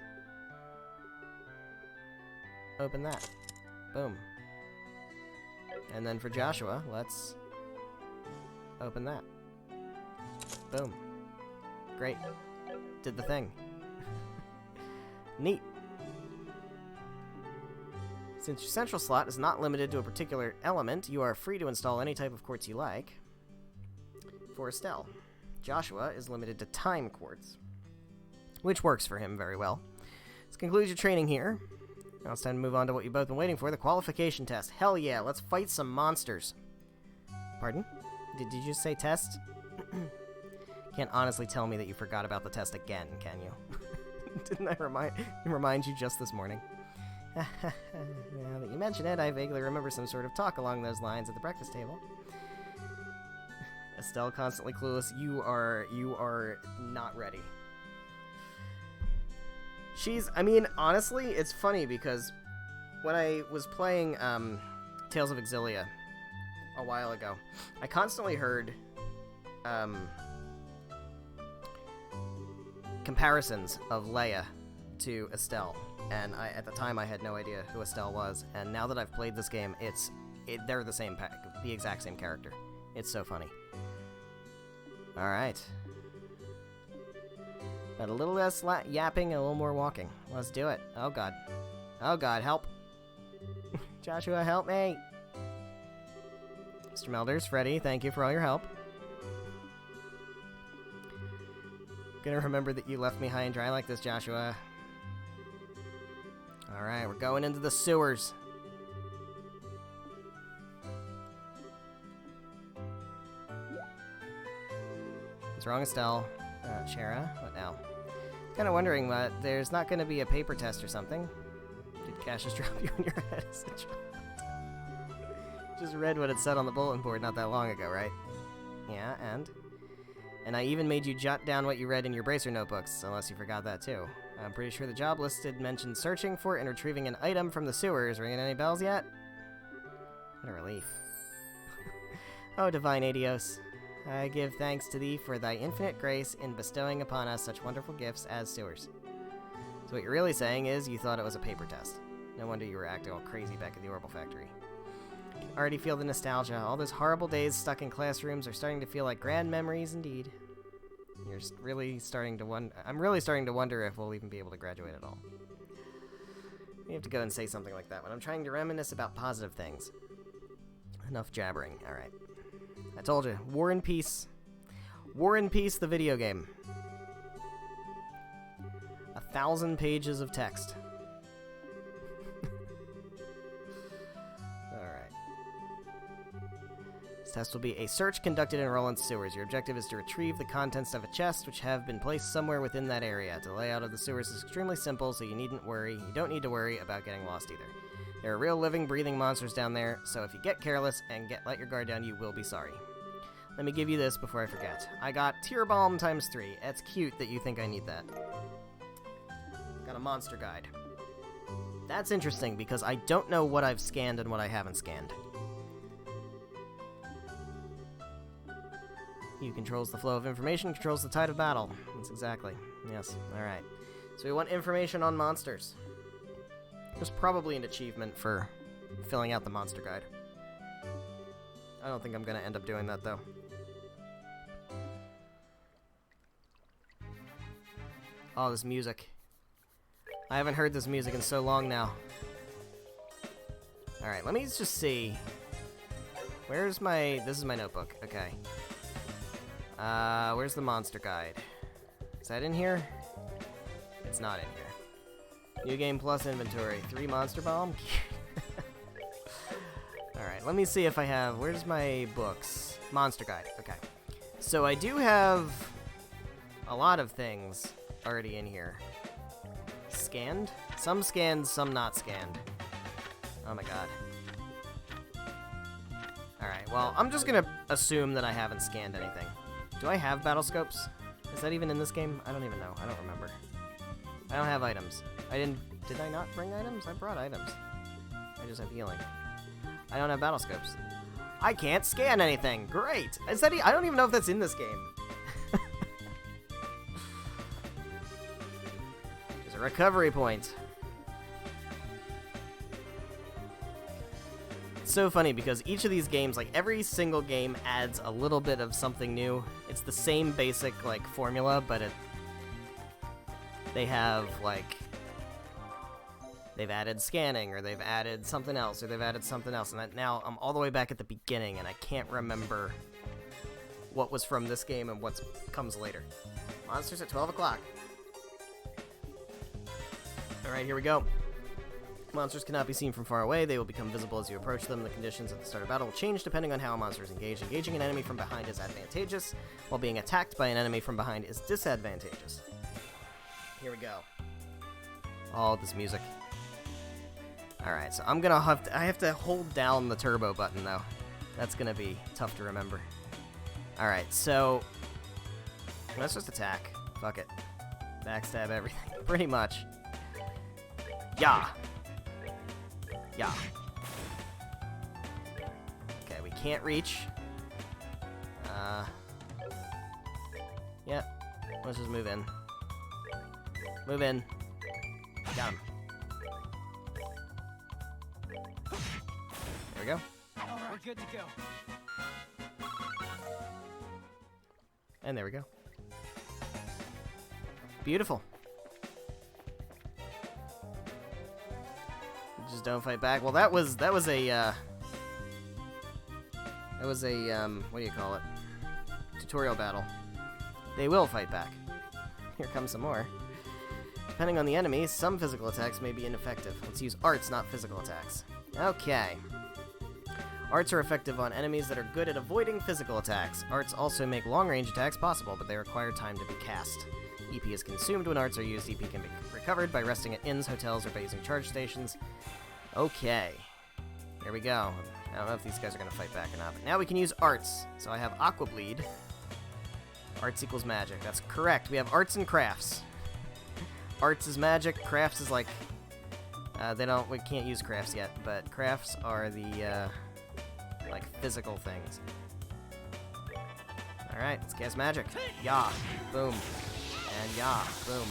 open that. Boom. And then for Joshua, let's open that. Boom. Great. Did the thing. Neat. Since your central slot is not limited to a particular element, you are free to install any type of quartz you like. For Estelle, Joshua is limited to time quartz, which works for him very well. This concludes your training here. Now it's time to move on to what you've both been waiting for, the qualification test. Hell yeah, let's fight some monsters. Pardon? Did you just say test? Can't honestly tell me that you forgot about the test again, can you? Didn't I remind you just this morning? Now that you mention it, I vaguely remember some sort of talk along those lines at the breakfast table. Estelle, constantly clueless, you are not ready. I mean, honestly, it's funny because when I was playing Tales of Exilia a while ago, I constantly heard comparisons of Leia to Estelle, and at the time I had no idea who Estelle was, and now that I've played this game, they're the exact same character. It's so funny. Alright. But a little less yapping and a little more walking. Let's do it. Oh god. Oh god, help. Joshua, help me. Mr. Melders, Freddy, thank you for all your help. Gonna remember that you left me high and dry like this, Joshua. Alright, we're going into the sewers. What's wrong, Estelle? Shara, what now? Kind of wondering, but there's not going to be a paper test or something. Did Cassius drop you in your head as a child? Just read what it said on the bulletin board not that long ago, right? Yeah, and I even made you jot down what you read in your bracer notebooks, unless you forgot that too. I'm pretty sure the job listed mentioned searching for and retrieving an item from the sewers. Ringing any bells yet? What a relief. Oh, divine Adios. I give thanks to thee for thy infinite grace in bestowing upon us such wonderful gifts as sewers. So what you're really saying is you thought it was a paper test. No wonder you were acting all crazy back at the Orbital Factory. I can already feel the nostalgia. All those horrible days stuck in classrooms are starting to feel like grand memories indeed. You're really starting to wonder. I'm really starting to wonder if we'll even be able to graduate at all. You have to go and say something like that when I'm trying to reminisce about positive things. Enough jabbering. All right. I told you. War and Peace. War and Peace, the video game. 1,000 pages of text. Alright. This test will be a search conducted in Roland's sewers. Your objective is to retrieve the contents of a chest which have been placed somewhere within that area. The layout of the sewers is extremely simple, so you don't need to worry about getting lost either. There are real living, breathing monsters down there, so if you get careless and let your guard down, you will be sorry. Let me give you this before I forget. I got Tear Balm ×3. It's cute that you think I need that. Got a monster guide. That's interesting, because I don't know what I've scanned and what I haven't scanned. You controls the flow of information, controls the tide of battle. That's exactly. Yes, alright. So we want information on monsters. There's probably an achievement for filling out the monster guide. I don't think I'm going to end up doing that, though. Oh, this music. I haven't heard this music in so long now. Alright, let me just see. Where's my... This is my notebook. Okay. Where's the monster guide? Is that in here? It's not in here. New game plus inventory. 3 monster bomb? Alright, let me see if I have... Where's my books? Monster guide. Okay. So I do have a lot of things already in here. Scanned? Some scanned, some not scanned. Oh my god. Alright, well, I'm just gonna assume that I haven't scanned anything. Do I have battle scopes? Is that even in this game? I don't even know. I don't remember. I don't have items. Did I not bring items? I brought items. I just have healing. I don't have battle scopes. I can't scan anything. Great. Is that I don't even know if that's in this game. There's a recovery point. It's so funny because each of these games, like every single game adds a little bit of something new. It's the same basic like formula, but they have like they've added scanning, or they've added something else, or they've added something else, and now I'm all the way back at the beginning, and I can't remember what was from this game and what comes later. Monsters at 12 o'clock. Alright, here we go. Monsters cannot be seen from far away. They will become visible as you approach them. The conditions at the start of battle will change depending on how a monster is engaged. Engaging an enemy from behind is advantageous, while being attacked by an enemy from behind is disadvantageous. Here we go. Oh, this music. Alright, so I have to hold down the turbo button, though. That's gonna be tough to remember. Alright, so let's just attack. Fuck it. Backstab everything. Pretty much. Yeah. Yeah. Okay, we can't reach. Yeah. Let's just move in. Move in. Got him. There we go. All right, we're good to go. And there we go. Beautiful. Just don't fight back. Well, that was a what do you call it? Tutorial battle. They will fight back. Here comes some more. Depending on the enemy, some physical attacks may be ineffective. Let's use arts, not physical attacks. Okay. Arts are effective on enemies that are good at avoiding physical attacks. Arts also make long-range attacks possible, but they require time to be cast. EP is consumed when arts are used. EP can be recovered by resting at inns, hotels, or by using charge stations. Okay. Here we go. I don't know if these guys are going to fight back or not, but now we can use arts. So I have Aqua Bleed. Arts equals magic. That's correct. We have arts and crafts. Arts is magic. Crafts is like... we can't use crafts yet, but crafts are the, like, physical things. Alright, let's cast magic. Yah. Boom. And yah. Boom.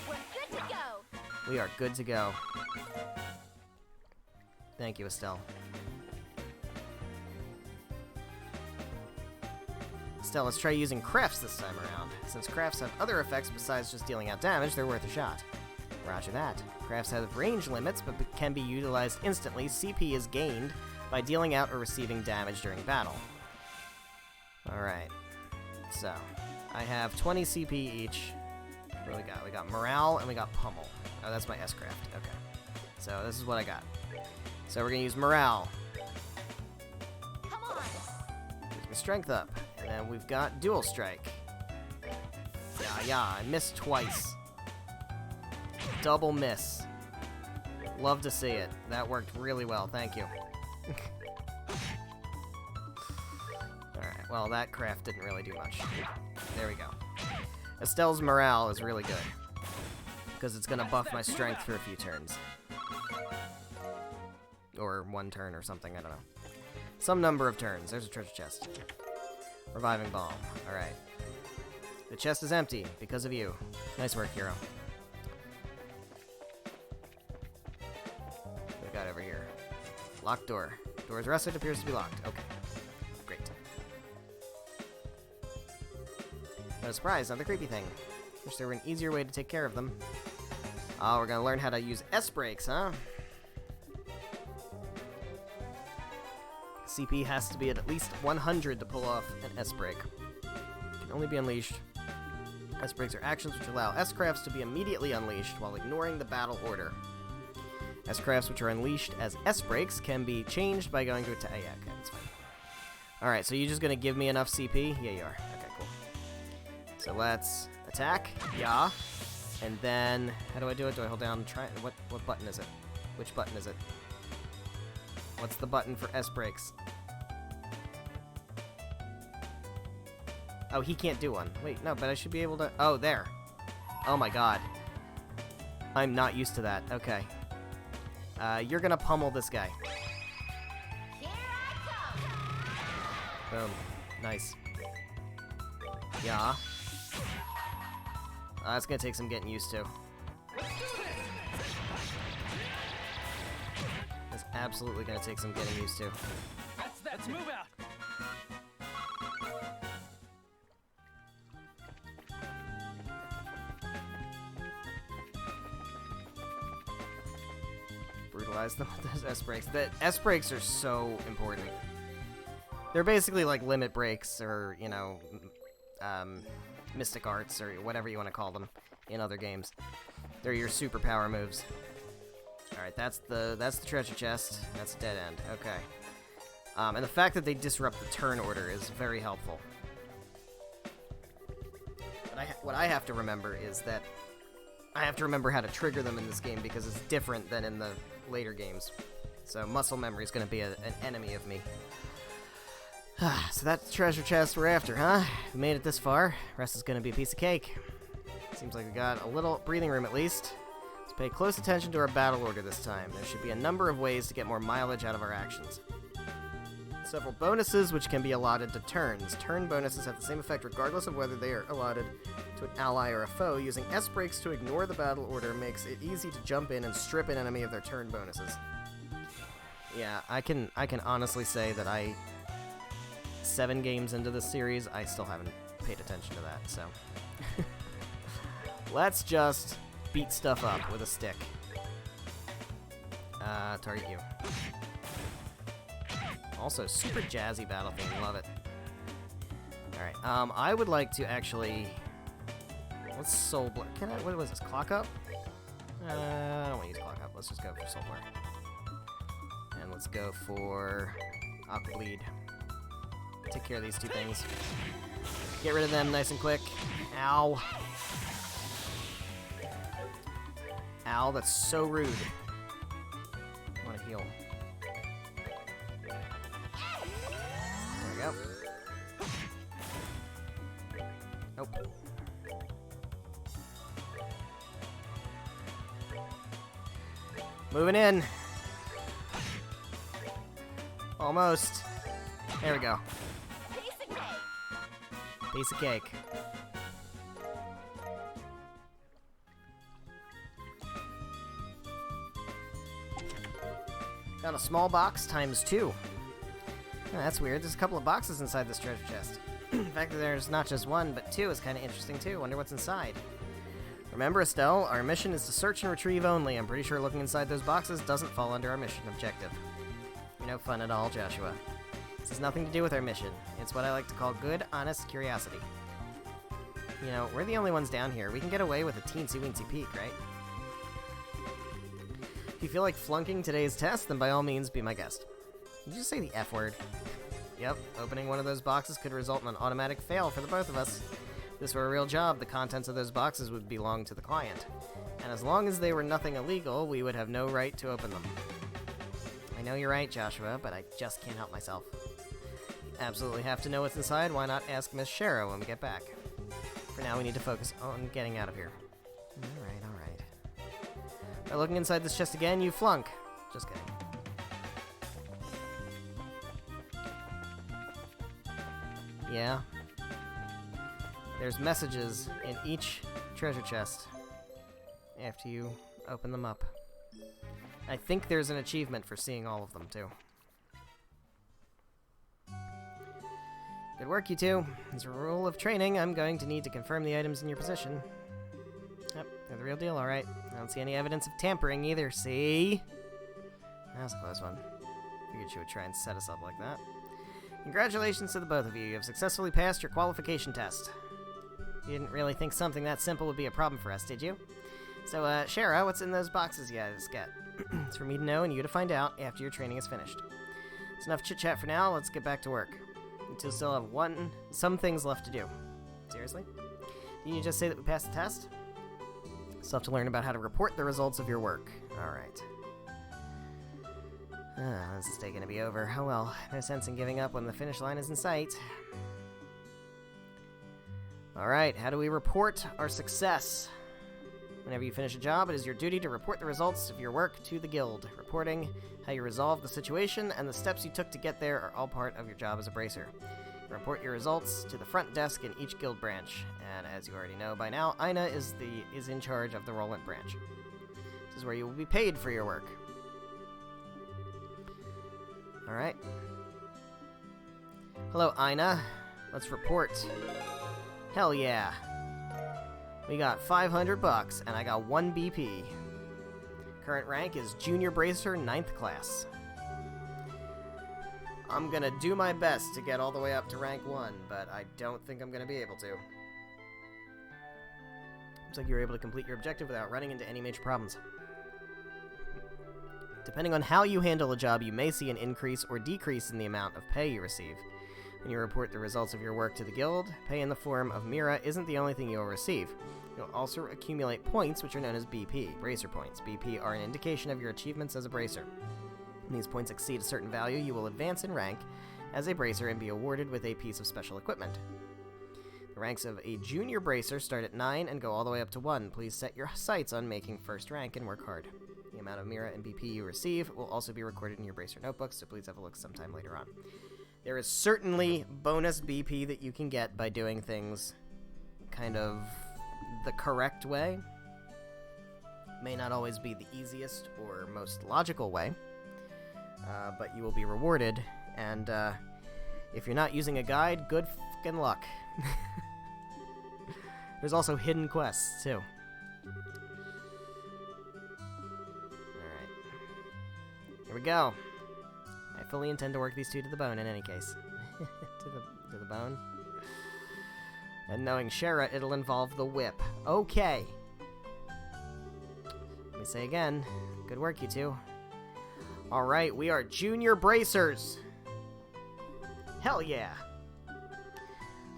We're good to go. We are good to go. Thank you, Estelle. Estelle, let's try using crafts this time around. Since crafts have other effects besides just dealing out damage, they're worth a shot. Roger that. Crafts have range limits, but can be utilized instantly. CP is gained by dealing out or receiving damage during battle. Alright. So, I have 20 CP each. What do we got? We got Morale and we got Pummel. Oh, that's my S-Craft. Okay. So, this is what I got. So, we're gonna use Morale. Come on. Gives me Strength up. And then we've got Dual Strike. Yeah, I missed twice. Double miss. Love to see it. That worked really well. Thank you. Alright, well, that craft didn't really do much. There we go. Estelle's morale is really good, because it's going to buff my strength for a few turns. Or one turn or something, I don't know. Some number of turns. There's a treasure chest. Reviving Balm. Alright. The chest is empty, because of you. Nice work, hero. What we got over here? Locked door. Door is rested, appears to be locked. Okay. Great. No surprise, not the creepy thing. Wish there were an easier way to take care of them. Oh, we're gonna learn how to use S-brakes, huh? CP has to be at least 100 to pull off an S-brake. Can only be unleashed. S-brakes are actions which allow S-crafts to be immediately unleashed while ignoring the battle order. S-crafts which are unleashed as S-brakes can be changed by going to attack. Yeah, okay, that's fine. Alright, so you're just gonna give me enough CP? Yeah, you are. Okay, cool. So let's attack. Yeah. And then, how do I do it? Do I hold down what button is it? Which button is it? What's the button for S-brakes? Oh, he can't do one. Wait, no, but I should be able to... Oh, there. Oh my god. I'm not used to that. Okay. You're gonna pummel this guy. Here I come. Boom. Nice. Yeah. That's gonna take some getting used to. That's absolutely gonna take some getting used to. Let's move out. utilize them with those S-Breaks. The S-Breaks are so important. They're basically like limit breaks or, you know, mystic arts or whatever you want to call them in other games. They're your superpower moves. Alright, that's the treasure chest. That's a dead end. Okay. And the fact that they disrupt the turn order is very helpful. But what I have to remember is that I have to remember how to trigger them in this game because it's different than in the later games. So muscle memory is going to be an enemy of me. So that's the treasure chest we're after, huh? We made it this far. Rest is going to be a piece of cake. Seems like we got a little breathing room at least. Let's pay close attention to our battle order this time. There should be a number of ways to get more mileage out of our actions. Several bonuses which can be allotted to turns. Turn bonuses have the same effect regardless of whether they are allotted to an ally or a foe. Using S-Breaks to ignore the battle order makes it easy to jump in and strip an enemy of their turn bonuses. Yeah, I can honestly say that 7 games into this series, I still haven't paid attention to that, so. Let's just beat stuff up with a stick. Target you. Also, super jazzy battle theme, love it. Alright, I would like to actually... Let's Soul Blur. What was this, Clock Up? I don't want to use Clock Up, let's just go for Soul Blur. And let's go for Aqua Bleed. Take care of these two things. Get rid of them nice and quick. Ow. Ow, that's so rude. I want to heal. There we go. Nope. Moving in. Almost. There we go. Piece of cake. Got a small box times 2. Oh, that's weird. There's a couple of boxes inside this treasure chest. The fact that there's not just one, but 2 is kind of interesting too. Wonder what's inside. Remember, Estelle, our mission is to search and retrieve only. I'm pretty sure looking inside those boxes doesn't fall under our mission objective. You're no fun at all, Joshua. This has nothing to do with our mission. It's what I like to call good, honest curiosity. You know, we're the only ones down here. We can get away with a teensy-weensy peek, right? If you feel like flunking today's test, then by all means, be my guest. Did you just say the F word? Yep, opening one of those boxes could result in an automatic fail for the both of us. If this were a real job, the contents of those boxes would belong to the client. And as long as they were nothing illegal, we would have no right to open them. I know you're right, Joshua, but I just can't help myself. Absolutely have to know what's inside. Why not ask Miss Shara when we get back? For now, we need to focus on getting out of here. Alright, alright. By looking inside this chest again, you flunk. Just kidding. Yeah. There's messages in each treasure chest after you open them up. I think there's an achievement for seeing all of them, too. Good work, you two. As a rule of training, I'm going to need to confirm the items in your possession. Yep, they're the real deal, alright. I don't see any evidence of tampering either, see? That was a close one. Figured she would try and set us up like that. Congratulations to the both of you. You have successfully passed your qualification test. You didn't really think something that simple would be a problem for us, did you? So, Shara, what's in those boxes you guys get? It's for me to know and you to find out after your training is finished. It's enough chit-chat for now. Let's get back to work. You still have some things left to do. Seriously? Didn't you just say that we passed the test? Still have to learn about how to report the results of your work. Alright. This is taking to be over. Oh well, no sense in giving up when the finish line is in sight. Alright, how do we report our success? Whenever you finish a job, it is your duty to report the results of your work to the guild. Reporting how you resolved the situation and the steps you took to get there are all part of your job as a bracer. Report your results to the front desk in each guild branch. And as you already know by now, Aina is in charge of the Roland branch. This is where you will be paid for your work. Alright. Hello, Aina. Let's report. Hell yeah. We got 500 bucks, and I got 1 BP. Current rank is Junior Bracer 9th class. I'm gonna do my best to get all the way up to rank 1, but I don't think I'm gonna be able to. Looks like you were able to complete your objective without running into any major problems. Depending on how you handle a job, you may see an increase or decrease in the amount of pay you receive. When you report the results of your work to the guild, pay in the form of Mira isn't the only thing you'll receive. You'll also accumulate points, which are known as BP, Bracer Points. BP are an indication of your achievements as a Bracer. When these points exceed a certain value, you will advance in rank as a Bracer and be awarded with a piece of special equipment. The ranks of a Junior Bracer start at 9 and go all the way up to 1. Please set your sights on making first rank and work hard. The amount of Mira and BP you receive will also be recorded in your Bracer notebooks, so please have a look sometime later on. There is certainly bonus BP that you can get by doing things kind of the correct way. May not always be the easiest or most logical way, but you will be rewarded, and if you're not using a guide, good fucking luck. There's also hidden quests, too. Here we go. I fully intend to work these two to the bone in any case. to the bone. And knowing Shara, it'll involve the whip. Okay. Let me say again. Good work, you two. Alright, we are Junior Bracers. Hell yeah.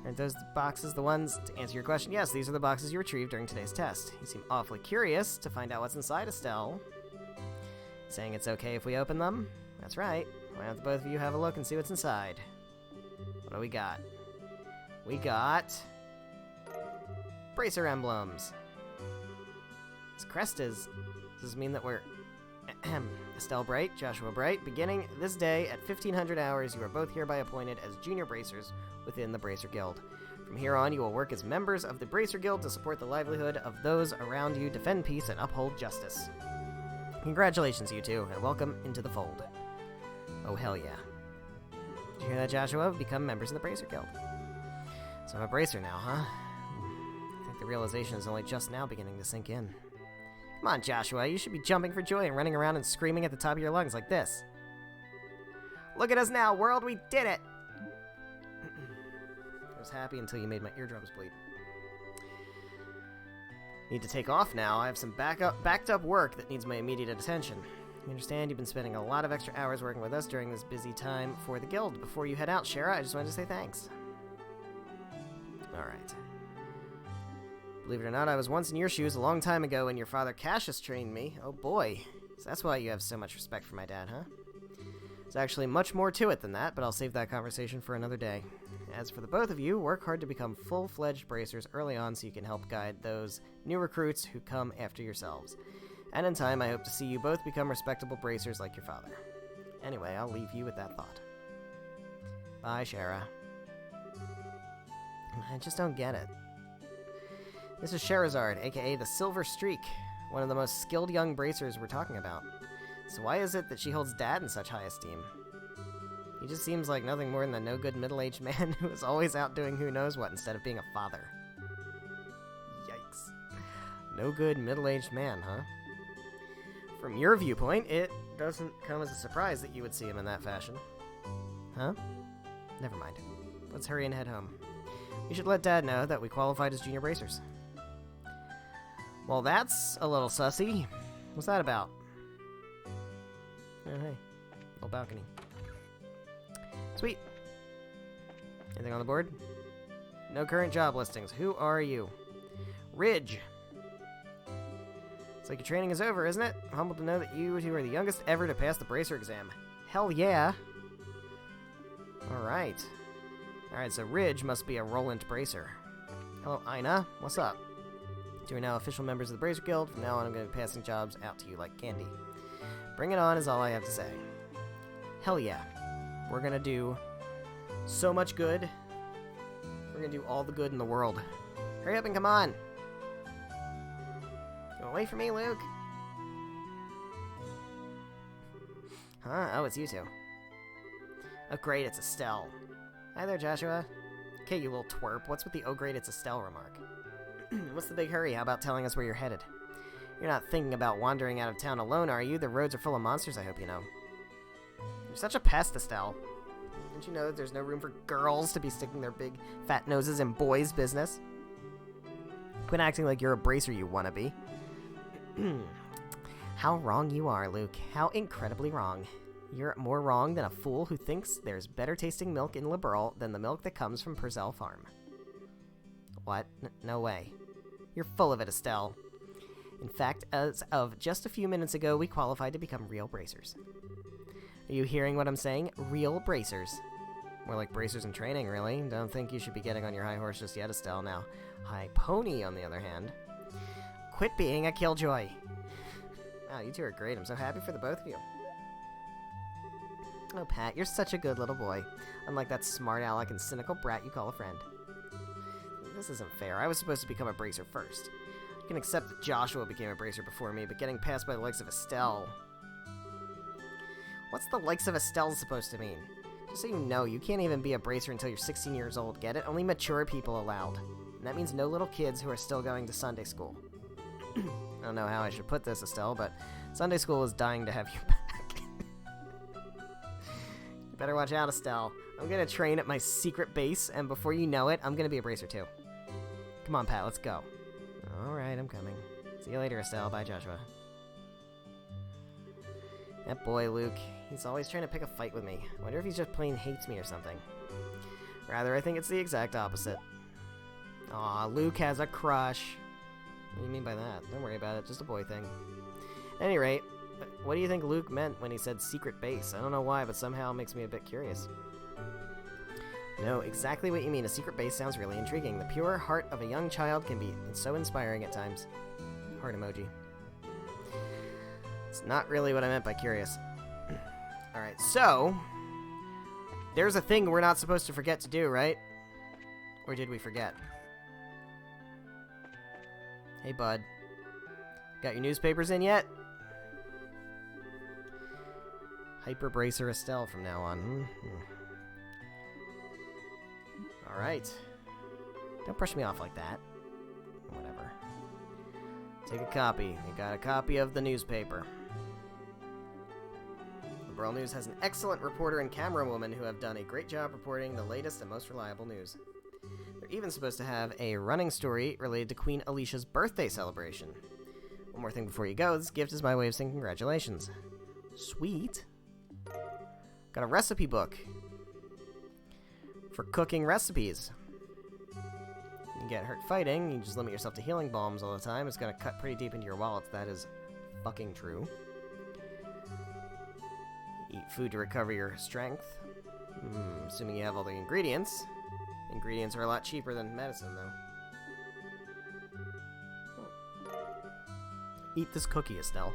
Aren't those boxes the ones to answer your question? Yes, these are the boxes you retrieved during today's test. You seem awfully curious to find out what's inside, Estelle. Saying it's okay if we open them? That's right. Why don't the both of you have a look and see what's inside? What do we got? We got Bracer emblems. This crest is... Does this mean that we're... Estelle Bright, Joshua Bright, beginning this day at 1500 hours, you are both hereby appointed as Junior Bracers within the Bracer Guild. From here on, you will work as members of the Bracer Guild to support the livelihood of those around you, defend peace, and uphold justice. Congratulations, you two, and welcome into the fold. Oh, hell yeah. Did you hear that, Joshua? Become members of the Bracer Guild. So I'm a Bracer now, huh? I think the realization is only just now beginning to sink in. Come on, Joshua, you should be jumping for joy and running around and screaming at the top of your lungs like this. Look at us now, world, we did it! I was happy until you made my eardrums bleed. Need to take off now. I have some backed up work that needs my immediate attention. You understand you've been spending a lot of extra hours working with us during this busy time for the guild. Before you head out, Shara, I just wanted to say thanks. Alright. Believe it or not, I was once in your shoes a long time ago when your father Cassius trained me. Oh boy. So that's why you have so much respect for my dad, huh? There's actually much more to it than that, but I'll save that conversation for another day. As for the both of you, work hard to become full-fledged Bracers early on so you can help guide those new recruits who come after yourselves. And in time, I hope to see you both become respectable Bracers like your father. Anyway, I'll leave you with that thought. Bye, Shara. I just don't get it. This is Charizard, aka the Silver Streak, one of the most skilled young Bracers we're talking about. So why is it that she holds Dad in such high esteem? He just seems like nothing more than a no-good middle-aged man who is always out doing who knows what instead of being a father. Yikes. No-good middle-aged man, huh? From your viewpoint, it doesn't come as a surprise that you would see him in that fashion. Huh? Never mind. Let's hurry and head home. You should let Dad know that we qualified as Junior Bracers. Well, that's a little sussy. What's that about? Oh, hey. Little balcony. Sweet. Anything on the board? No current job listings. Who are you? Ridge. It's like your training is over, isn't it? I'm humbled to know that you two are the youngest ever to pass the Bracer exam. Hell yeah. Alright. Alright, so Ridge must be a Roland Bracer. Hello, Ina. What's up? You are now official members of the Bracer Guild. From now on, I'm going to be passing jobs out to you like candy. Bring it on is all I have to say. Hell yeah. We're going to do so much good. We're going to do all the good in the world. Hurry up and come on. Don't wait for me, Luke. Huh? Oh, it's you two. Oh, great, it's Estelle. Hi there, Joshua. Okay, you little twerp. What's with the oh, great, it's Estelle remark? What's the big hurry? How about telling us where you're headed? You're not thinking about wandering out of town alone, are you? The roads are full of monsters, I hope you know. You're such a pest, Estelle. Don't you know that there's no room for girls to be sticking their big fat noses in boys' business? Quit acting like you're a bracer, you wannabe. How wrong you are, Luke. How incredibly wrong. You're more wrong than a fool who thinks there's better tasting milk in Liberal than the milk that comes from Purcell Farm. What? No way. You're full of it, Estelle. In fact, as of just a few minutes ago, we qualified to become real bracers. Are you hearing what I'm saying? Real bracers. More like bracers in training, really. Don't think you should be getting on your high horse just yet, Estelle. Now, High Pony, on the other hand. Quit being a killjoy. Wow, you two are great. I'm so happy for the both of you. Oh, Pat, you're such a good little boy. Unlike that smart aleck and cynical brat you call a friend. This isn't fair. I was supposed to become a bracer first. I can accept that Joshua became a bracer before me, but getting passed by the likes of Estelle... What's the likes of Estelle supposed to mean? Just so you know, you can't even be a bracer until you're 16 years old, get it? Only mature people allowed. And that means no little kids who are still going to Sunday school. I don't know how I should put this, Estelle, but Sunday school is dying to have you back. You better watch out, Estelle. I'm gonna train at my secret base, and before you know it, I'm gonna be a bracer too. Come on, Pat, let's go. Alright, I'm coming. See you later, Estelle. Bye, Joshua. That boy, Luke. He's always trying to pick a fight with me. Wonder if he just plain hates me or something. Rather, I think it's the exact opposite. Aw, Luke has a crush. What do you mean by that? Don't worry about it. Just a boy thing. At any rate, what do you think Luke meant when he said secret base? I don't know why, but somehow it makes me a bit curious. No, exactly what you mean. A secret base sounds really intriguing. The pure heart of a young child can be so inspiring at times. Heart emoji. It's not really what I meant by curious. Alright, so... There's a thing we're not supposed to forget to do, right? Or did we forget? Hey, bud. Got your newspapers in yet? Hyper Bracer Estelle from now on. Alright. Don't brush me off like that. Whatever. Take a copy. We got a copy of the newspaper. Liberal News has an excellent reporter and camerawoman who have done a great job reporting the latest and most reliable news. They're even supposed to have a running story related to Queen Alicia's birthday celebration. One more thing before you go, this gift is my way of saying congratulations. Sweet. Got a recipe book for cooking recipes. You get hurt fighting, you just limit yourself to healing bombs all the time. It's gonna cut pretty deep into your wallets. That is fucking true. Eat food to recover your strength. Assuming you have all the ingredients. Ingredients are a lot cheaper than medicine, though. Eat this cookie, Estelle.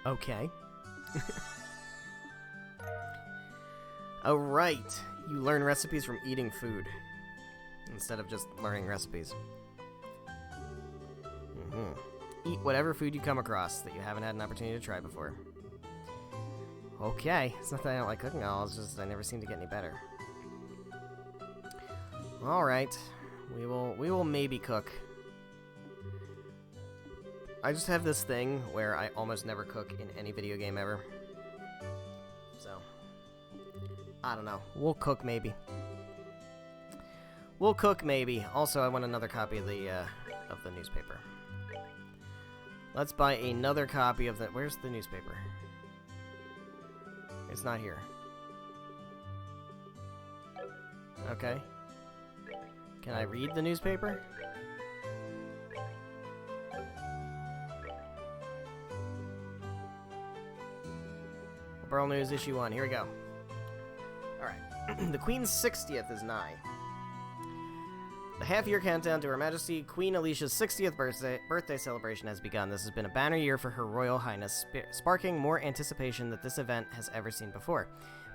Okay. Oh, right. You learn recipes from eating food. Instead of just learning recipes. Eat whatever food you come across that you haven't had an opportunity to try before. Okay. It's not that I don't like cooking at all, it's just I never seem to get any better. Alright. We will maybe cook. I just have this thing where I almost never cook in any video game ever. So, I don't know. We'll cook maybe. We'll cook maybe. Also, I want another copy of the newspaper. Let's buy another copy of the... Where's the newspaper? It's not here. Okay. Can I read the newspaper? Liberal News issue 1. Here we go. Alright. The Queen's 60th is nigh. The half-year countdown to Her Majesty Queen Alicia's 60th birthday celebration has begun. This has been a banner year for Her Royal Highness, sparking more anticipation than this event has ever seen before.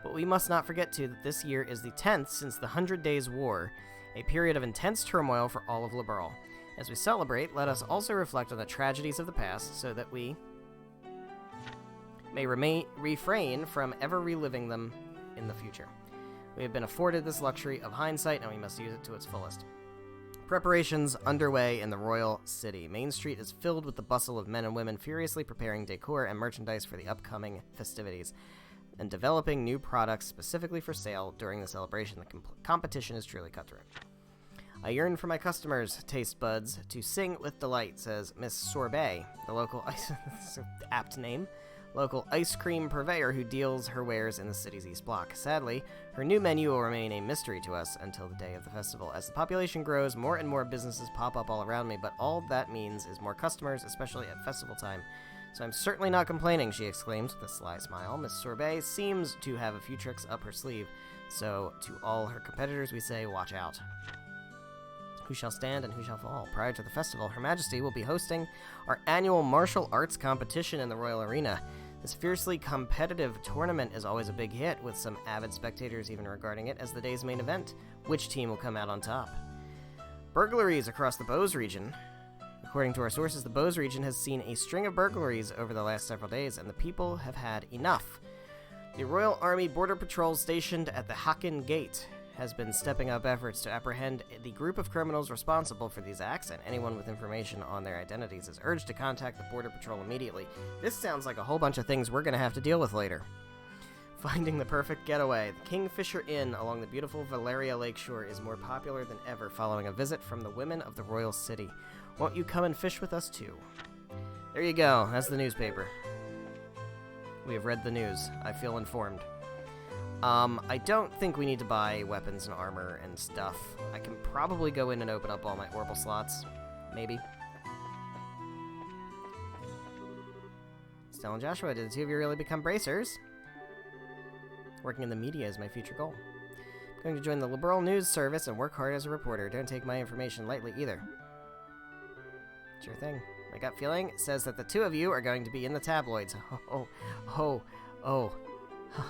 But we must not forget, too, that this year is the 10th since the 100 Days' War, a period of intense turmoil for all of Liberal. As we celebrate, let us also reflect on the tragedies of the past so that we may refrain from ever reliving them in the future. We have been afforded this luxury of hindsight, and we must use it to its fullest. Preparations underway in the royal city. Main Street is filled with the bustle of men and women furiously preparing decor and merchandise for the upcoming festivities and developing new products specifically for sale during the celebration. The competition is truly cutthroat. I yearn for my customers' taste buds to sing with delight, says Miss Sorbet, the local apt name, local ice cream purveyor who deals her wares in the city's East Block. Sadly, her new menu will remain a mystery to us until the day of the festival. As the population grows, more and more businesses pop up all around me, but all that means is more customers, especially at festival time. So I'm certainly not complaining, she exclaims with a sly smile. Miss Sorbet seems to have a few tricks up her sleeve, so to all her competitors we say, watch out. Who shall stand and who shall fall? Prior to the festival, Her Majesty will be hosting our annual martial arts competition in the Royal Arena. This fiercely competitive tournament is always a big hit, with some avid spectators even regarding it as the day's main event. Which team will come out on top? Burglaries across the Bose region. According to our sources, the Bose region has seen a string of burglaries over the last several days, and the people have had enough. The Royal Army Border Patrol stationed at the Haken Gate has been stepping up efforts to apprehend the group of criminals responsible for these acts, and anyone with information on their identities is urged to contact the Border Patrol immediately. This sounds like a whole bunch of things we're going to have to deal with later. Finding the perfect getaway. The Kingfisher Inn along the beautiful Valeria Lakeshore is more popular than ever following a visit from the women of the royal city. Won't you come and fish with us too? There you go. That's the newspaper. We have read the news. I feel informed. I don't think we need to buy weapons and armor and stuff. I can probably go in and open up all my orbital slots. Maybe. Stella and Joshua, did the two of you really become bracers? Working in the media is my future goal. I'm going to join the Liberal News Service and work hard as a reporter. Don't take my information lightly either. Sure thing. My gut feeling says that the two of you are going to be in the tabloids.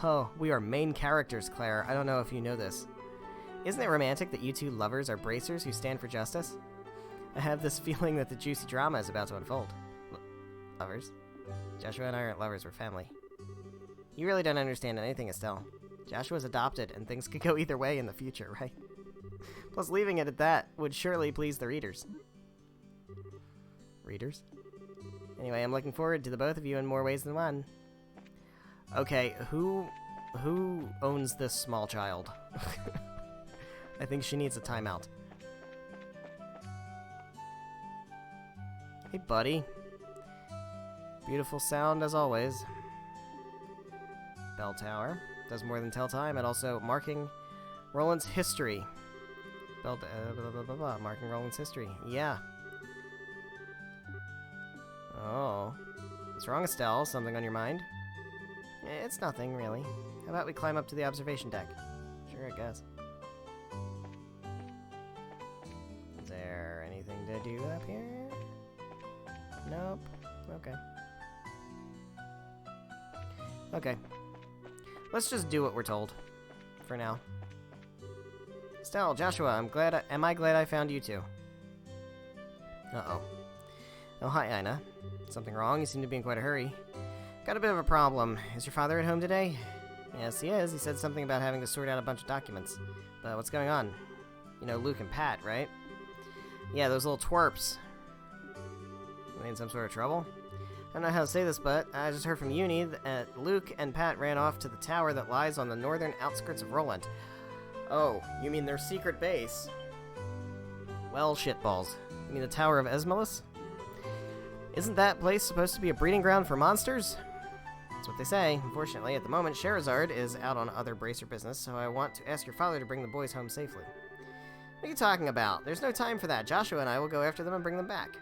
Oh, we are main characters, Claire. I don't know if you know this. Isn't it romantic that you two lovers are bracers who stand for justice? I have this feeling that the juicy drama is about to unfold. Lovers? Joshua and I aren't lovers, we're family. You really don't understand anything, Estelle. Joshua's adopted, and things could go either way in the future, right? Plus, leaving it at that would surely please the readers. Readers? Anyway, I'm looking forward to the both of you in more ways than one. Okay, who owns this small child? I think she needs a timeout. Hey, buddy. Beautiful sound as always. Bell tower. Does more than tell time, and also marking Roland's history. Marking Roland's history. Yeah. Oh. What's wrong, Estelle? Something on your mind? It's nothing, really. How about we climb up to the observation deck? Sure, I guess. Is there anything to do up here? Nope. Okay. Okay. Let's just do what we're told. For now. Estelle, Joshua, am I glad I found you two? Uh-oh. Oh, hi, Ina. Something wrong? You seem to be in quite a hurry. Got a bit of a problem. Is your father at home today? Yes, he is. He said something about having to sort out a bunch of documents. But what's going on? You know Luke and Pat, right? Yeah, those little twerps. Are they in some sort of trouble? I don't know how to say this, but I just heard from Uni that Luke and Pat ran off to the tower that lies on the northern outskirts of Roland. Oh, you mean their secret base? Well, shitballs. You mean the Tower of Esmalus? Isn't that place supposed to be a breeding ground for monsters? That's what they say. Unfortunately, at the moment, Sherazard is out on other bracer business, so I want to ask your father to bring the boys home safely. What are you talking about? There's no time for that. Joshua and I will go after them and bring them back.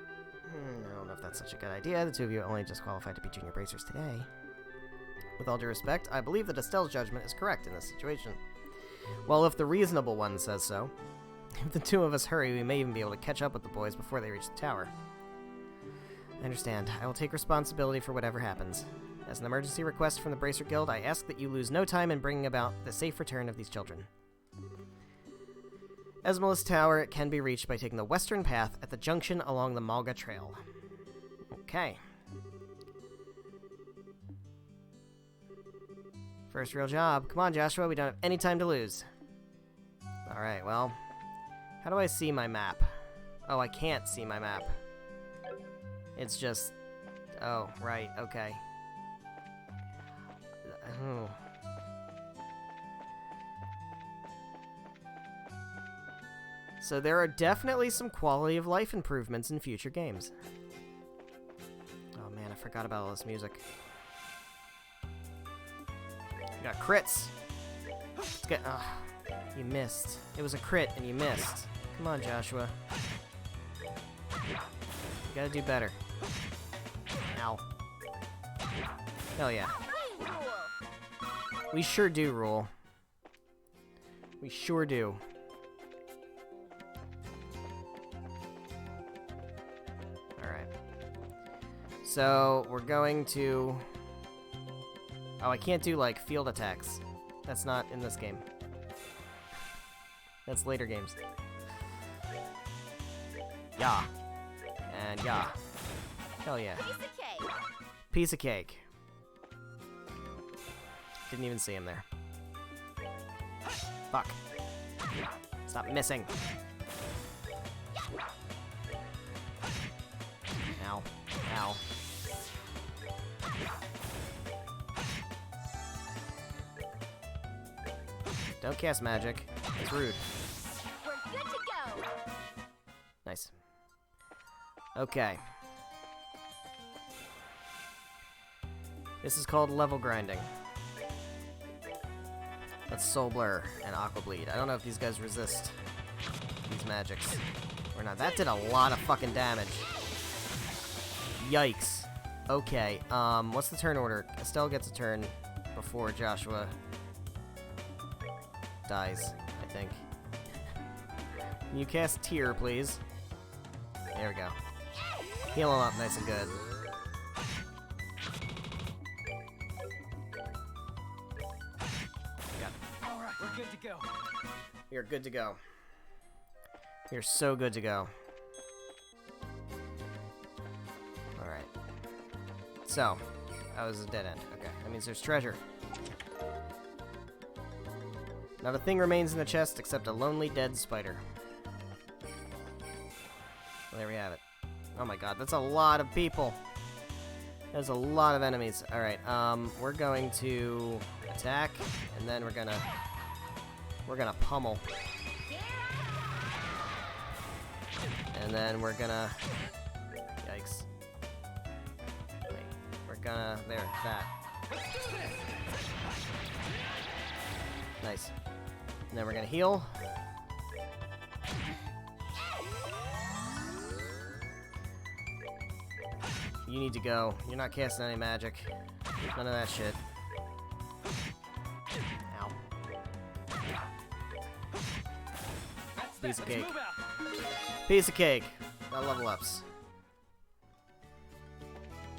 I don't know if that's such a good idea. The two of you are only just qualified to be junior bracers today. With all due respect, I believe that Estelle's judgment is correct in this situation. Well, if the reasonable one says so. If the two of us hurry, we may even be able to catch up with the boys before they reach the tower. I understand. I will take responsibility for whatever happens. As an emergency request from the Bracer Guild, I ask that you lose no time in bringing about the safe return of these children. Esmalus Tower can be reached by taking the western path at the junction along the Malga Trail. Okay. First real job. Come on, Joshua, we don't have any time to lose. Alright, well, how do I see my map? Oh, I can't see my map. It's just... Oh, right, okay. Oh. So there are definitely some quality of life improvements in future games. Oh man, I forgot about all this music. You got crits! Let's get... you missed. It was a crit and you missed. Come on, Joshua. You gotta do better. Ow. Hell yeah. We rule. We sure do rule. We sure do. Alright. So, we're going to... Oh, I can't do, like, field attacks. That's not in this game. That's later games. Yeah. And yeah. Hell yeah. Piece of cake. Piece of cake. Didn't even see him there. Fuck. Stop missing. Ow. Ow. Don't cast magic. It's rude. We're good to go. Nice. Okay. This is called level grinding. That's Soul Blur and Aqua Bleed. I don't know if these guys resist these magics or not. That did a lot of fucking damage. Yikes. Okay, what's the turn order? Estelle gets a turn before Joshua dies, I think. Can you cast Tear, please? There we go. Heal him up nice and good. All right, we're good to go. You're good to go. You're so good to go. Alright. So, that was a dead end. Okay, that means there's treasure. Not a thing remains in the chest except a lonely dead spider. Well, there we have it. Oh my god, that's a lot of people. There's a lot of enemies. Alright, we're going to attack, and then we're gonna pummel. And then we're gonna... Yikes. Wait, we're gonna... There, that. Nice. And then we're gonna heal. You need to go. You're not casting any magic. None of that shit. Ow. Piece of cake. Move out. Piece of cake. Got level ups.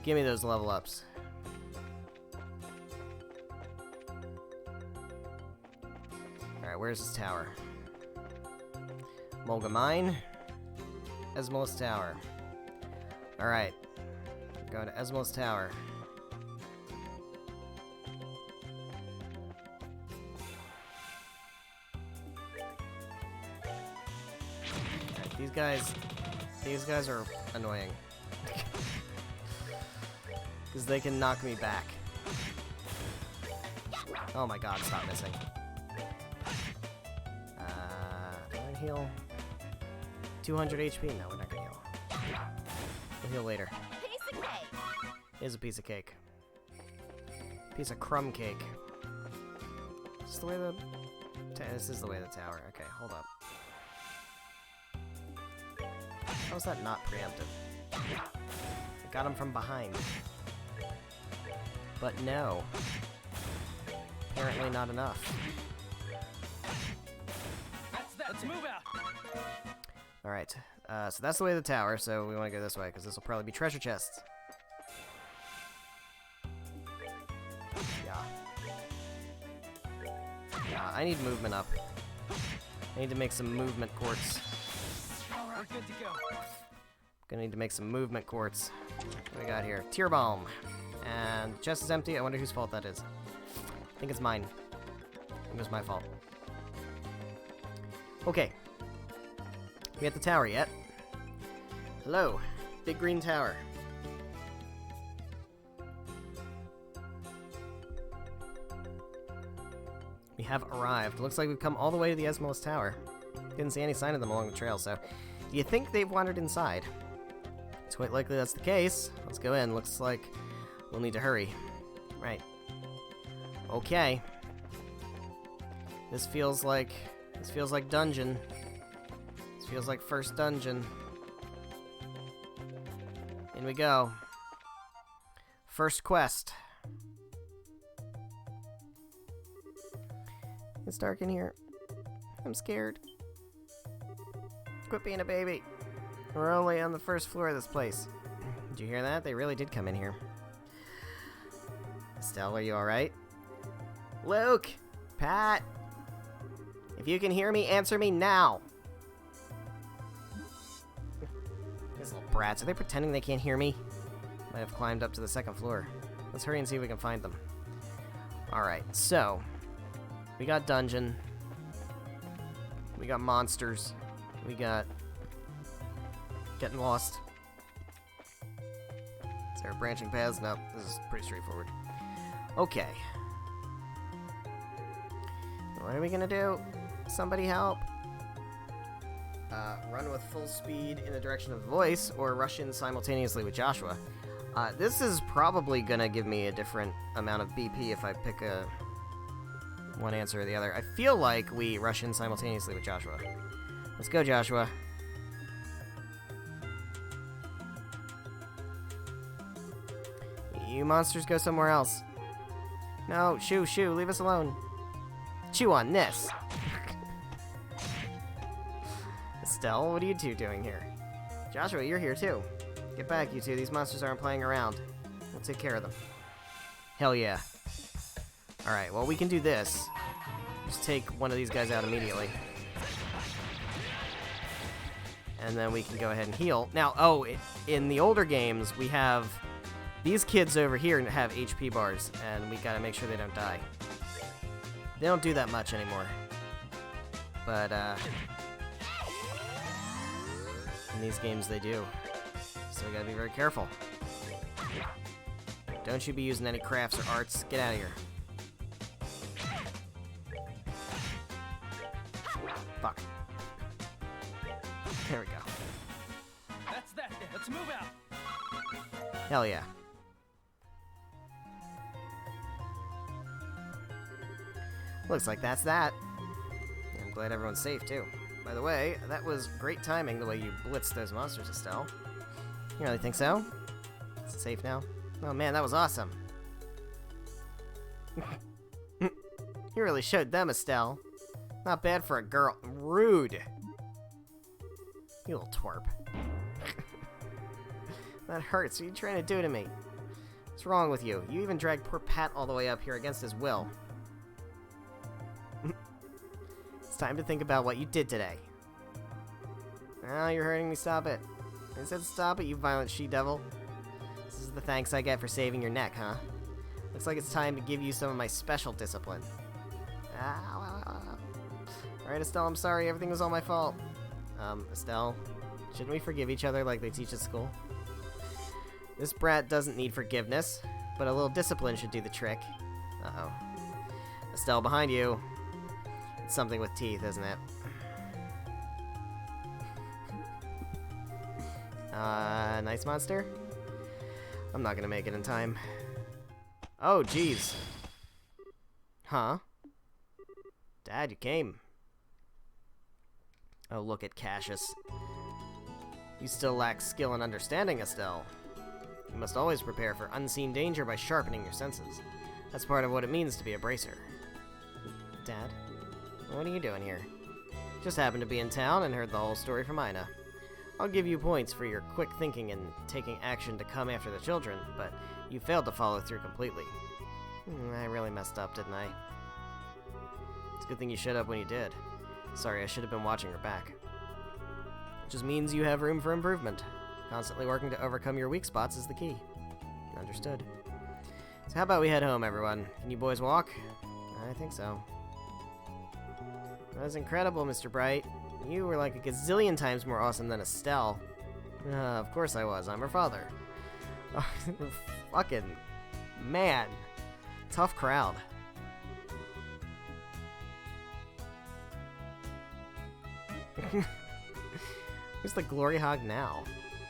Give me those level ups. Alright, where's this tower? Mulga Mine. Esmos Tower. Alright. Going to Esmos Tower. Alright, these guys are annoying. Because they can knock me back. Oh my god, stop missing. I'm gonna heal 200 HP. No, we're not gonna heal. We'll heal later. Piece of cake. Here's a piece of cake. Piece of crumb cake. Is this the way this is the way the tower. Okay, hold up. How is that not preemptive? I got him from behind. But no. Apparently not enough. Let's move out. Alright, so that's the way of the tower, so we want to go this way, because this will probably be treasure chests. Yeah. Yeah, I need movement up. I need to make some movement quartz. All right, we're good to go. Gonna need to make some movement quartz. What do we got here? Tear Balm. And the chest is empty. I wonder whose fault that is. I think it's mine. I think it was my fault. Okay. We at the tower yet? Hello, Big Green Tower. We have arrived. Looks like we've come all the way to the Esmolus Tower. Didn't see any sign of them along the trail, so... Do you think they've wandered inside? It's quite likely that's the case. Let's go in. Looks like we'll need to hurry. Right. Okay. This feels like dungeon. This feels like first dungeon. In we go. First quest. It's dark in here. I'm scared. Quit being a baby. We're only on the first floor of this place. Did you hear that? They really did come in here. Estelle, are you alright? Luke! Pat! If you can hear me, answer me now! These little brats, are they pretending they can't hear me? Might have climbed up to the second floor. Let's hurry and see if we can find them. Alright, so... We got dungeon. We got monsters. We got... Getting lost. Is there branching paths? No, this is pretty straightforward. Okay. What are we gonna do? Somebody help. Run with full speed in the direction of the voice, or rush in simultaneously with Joshua. This is probably gonna give me a different amount of BP if I pick one answer or the other. I feel like we rush in simultaneously with Joshua. Let's go, Joshua. You monsters go somewhere else. No, Shoo, leave us alone. Chew on this. Estelle, what are you two doing here? Joshua, you're here too. Get back, you two. These monsters aren't playing around. We'll take care of them. Hell yeah. Alright, well, we can do this. Just take one of these guys out immediately. And then we can go ahead and heal. Now, in the older games, we have... These kids over here have HP bars, and we gotta make sure they don't die. They don't do that much anymore. But, in these games they do. So we gotta be very careful. Don't you be using any crafts or arts. Get out of here. Fuck. There we go. That's that. Let's move out. Hell yeah. Looks like that's that. I'm glad everyone's safe, too. By the way, that was great timing, the way you blitzed those monsters, Estelle. You really think so? Is it safe now? Oh man, that was awesome. You really showed them, Estelle. Not bad for a girl. Rude. You little twerp. That hurts. What are you trying to do to me? What's wrong with you? You even dragged poor Pat all the way up here against his will. It's time to think about what you did today. Oh, you're hurting me. Stop it. I said stop it, you violent she-devil. This is the thanks I get for saving your neck, huh? Looks like it's time to give you some of my special discipline. Alright, Estelle, I'm sorry. Everything was all my fault. Estelle, shouldn't we forgive each other like they teach at school? This brat doesn't need forgiveness, but a little discipline should do the trick. Uh-oh. Estelle, behind you. It's something with teeth, isn't it? Nice monster? I'm not gonna make it in time. Oh, jeez. Huh? Dad, you came. Oh, look at Cassius. You still lack skill and understanding, Estelle. You must always prepare for unseen danger by sharpening your senses. That's part of what it means to be a bracer. Dad? What are you doing here? Just happened to be in town and heard the whole story from Ina. I'll give you points for your quick thinking and taking action to come after the children, but you failed to follow through completely. I really messed up, didn't I? It's a good thing you showed up when you did. Sorry, I should have been watching your back. It just means you have room for improvement. Constantly working to overcome your weak spots is the key. Understood. So how about we head home, everyone? Can you boys walk? I think so. That was incredible, Mr. Bright. You were like a gazillion times more awesome than Estelle. Of course I was. I'm her father. Fucking man. Tough crowd. Who's the glory hog now?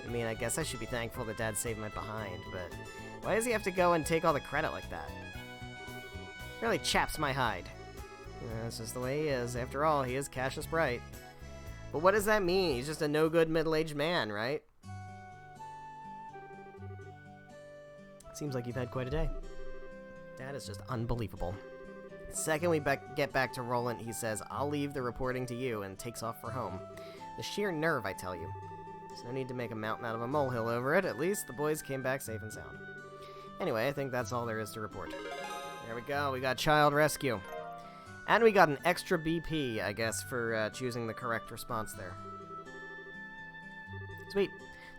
I mean, I guess I should be thankful that Dad saved my behind, but why does he have to go and take all the credit like that? Really chaps my hide. That's just the way he is. After all, he is Cassius Bright. But what does that mean? He's just a no-good middle-aged man, right? Seems like you've had quite a day. That is just unbelievable. Second we get back to Roland, he says, I'll leave the reporting to you, and takes off for home. The sheer nerve, I tell you. There's no need to make a mountain out of a molehill over it. At least the boys came back safe and sound. Anyway, I think that's all there is to report. There we go. We got child rescue. And we got an extra BP, I guess, for choosing the correct response there. Sweet.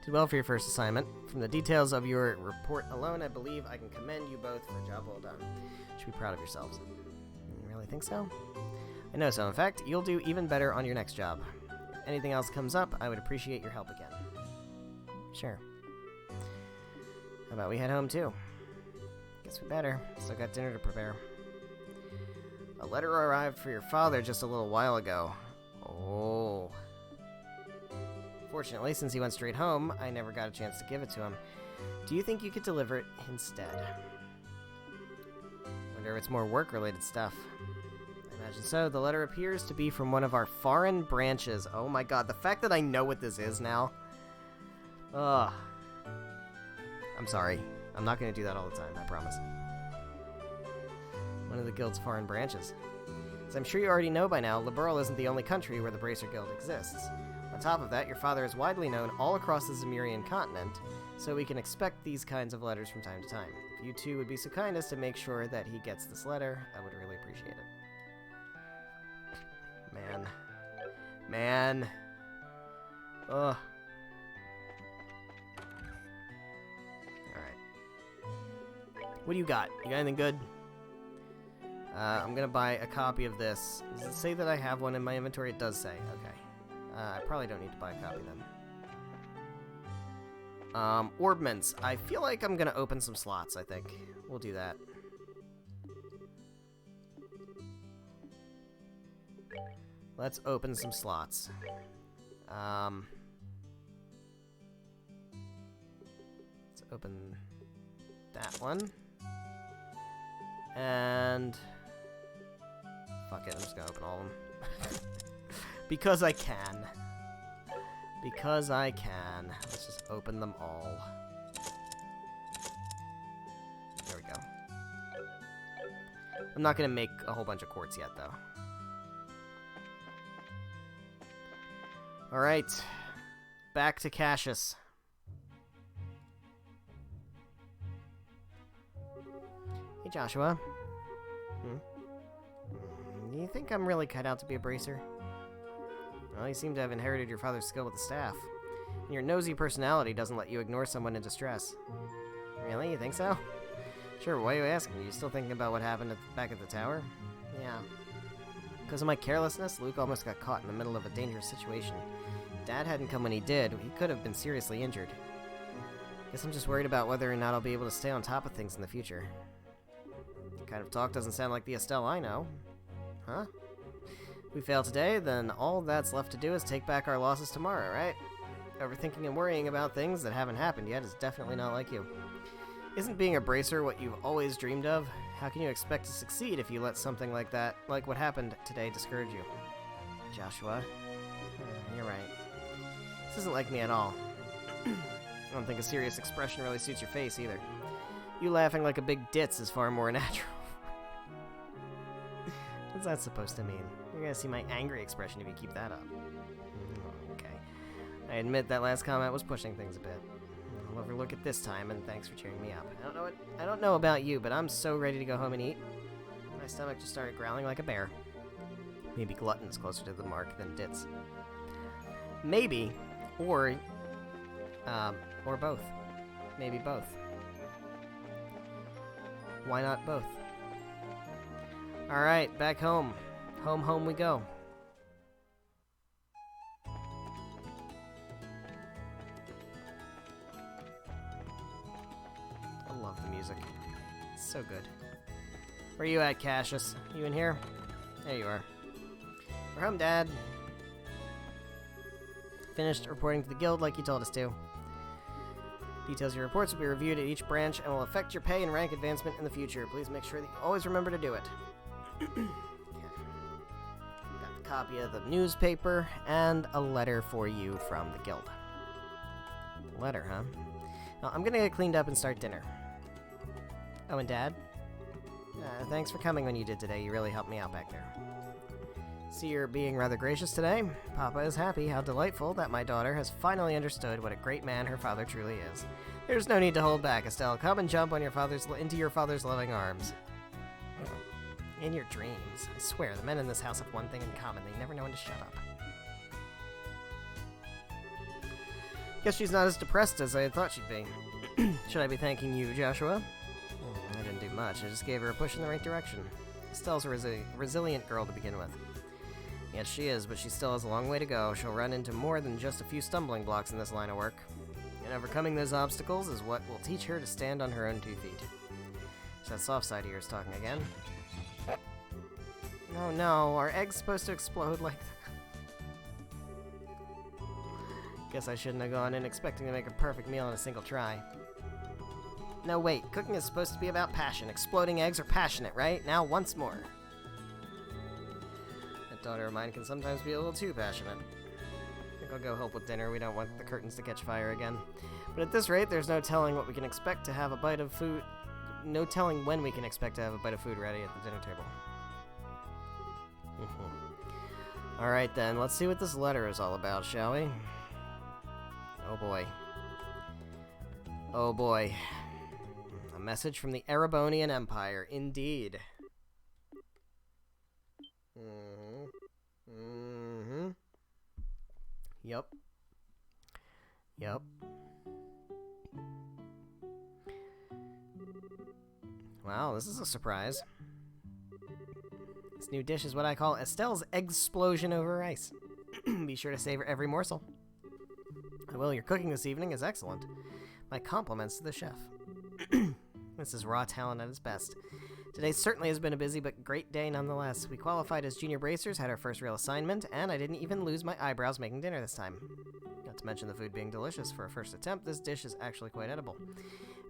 Did well for your first assignment. From the details of your report alone, I believe I can commend you both for a job well done. You should be proud of yourselves. You really think so? I know so. In fact, you'll do even better on your next job. If anything else comes up, I would appreciate your help again. Sure. How about we head home, too? Guess we better. Still got dinner to prepare. A letter arrived for your father just a little while ago. Oh. Fortunately, since he went straight home, I never got a chance to give it to him. Do you think you could deliver it instead? Wonder if it's more work-related stuff. I imagine so. The letter appears to be from one of our foreign branches. Oh my god, the fact that I know what this is now. Ugh. I'm sorry. I'm not going to do that all the time, I promise. One of the Guild's foreign branches. As I'm sure you already know by now, Liberl isn't the only country where the Bracer Guild exists. On top of that, your father is widely known all across the Zemurian continent, so we can expect these kinds of letters from time to time. If you two would be so kind as to make sure that he gets this letter, I would really appreciate it. Man. Man. Ugh. Alright. What do you got? You got anything good? I'm gonna buy a copy of this. Does it say that I have one in my inventory? It does say. Okay. I probably don't need to buy a copy then. Orb mints. I feel like I'm gonna open some slots, I think. We'll do that. Let's open some slots. Let's open that one. And fuck it, I'm just gonna open all of them. Because I can. Because I can. Let's just open them all. There we go. I'm not gonna make a whole bunch of quartz yet, though. Alright. Back to Cassius. Hey, Joshua. Do you think I'm really cut out to be a bracer? Well, you seem to have inherited your father's skill with the staff. And your nosy personality doesn't let you ignore someone in distress. Really? You think so? Sure, why are you asking? Are you still thinking about what happened back at the tower? Yeah. Because of my carelessness, Luke almost got caught in the middle of a dangerous situation. Dad hadn't come when he did. He could have been seriously injured. Guess I'm just worried about whether or not I'll be able to stay on top of things in the future. That kind of talk doesn't sound like the Estelle I know. Huh? If we fail today, then all that's left to do is take back our losses tomorrow, right? Overthinking and worrying about things that haven't happened yet is definitely not like you. Isn't being a bracer what you've always dreamed of? How can you expect to succeed if you let something like that, like what happened today, discourage you? Joshua. You're right. This isn't like me at all. I don't think a serious expression really suits your face, either. You laughing like a big ditz is far more natural. What's that supposed to mean? You're gonna see my angry expression if you keep that up. Okay. I admit that last comment was pushing things a bit. I'll overlook it this time, and thanks for cheering me up. I don't know about you, but I'm so ready to go home and eat. My stomach just started growling like a bear. Maybe glutton's closer to the mark than ditz. Maybe, or both. Maybe both. Why not both? Alright, back home. Home we go. music. It's so good. Where you at, Cassius? You in here? There you are. We're home, Dad. Finished reporting to the guild like you told us to. Details of your reports will be reviewed at each branch and will affect your pay and rank advancement in the future. Please make sure that you always remember to do it. Got a copy of the newspaper and a letter for you from the guild. Letter, huh? Now, I'm gonna get cleaned up and start dinner. Oh, and Dad? Thanks for coming when you did today. You really helped me out back there. See, you're being rather gracious today. Papa is happy. How delightful that my daughter has finally understood what a great man her father truly is. There's no need to hold back, Estelle. Come and jump on into your father's loving arms. In your dreams. I swear, the men in this house have one thing in common. They never know when to shut up. Guess she's not as depressed as I had thought she'd be. Should I be thanking you, Joshua? I didn't do much. I just gave her a push in the right direction. Estelle's a resilient girl to begin with. Yes, she is, but she still has a long way to go. She'll run into more than just a few stumbling blocks in this line of work. And overcoming those obstacles is what will teach her to stand on her own 2 feet. It's that soft side of yours talking again. Oh no, are eggs supposed to explode like that? Guess I shouldn't have gone in expecting to make a perfect meal in a single try. No, wait, cooking is supposed to be about passion. Exploding eggs are passionate, right? Now, once more. That daughter of mine can sometimes be a little too passionate. I think I'll go help with dinner. We don't want the curtains to catch fire again. But at this rate, there's no telling what we can expect to have a bite of food. No telling when we can expect to have a bite of food ready at the dinner table. Alright then, let's see what this letter is all about, shall we? Oh boy. Oh boy. A message from the Erebonian Empire, indeed. Yep. Yep. Wow, this is a surprise. This new dish is what I call Estelle's Eggsplosion over rice. Be sure to savor every morsel. I will. Your cooking this evening is excellent. My compliments to the chef. This is raw talent at its best. Today certainly has been a busy but great day nonetheless. We qualified as junior bracers, had our first real assignment, and I didn't even lose my eyebrows making dinner this time. Not to mention the food being delicious. For a first attempt, this dish is actually quite edible.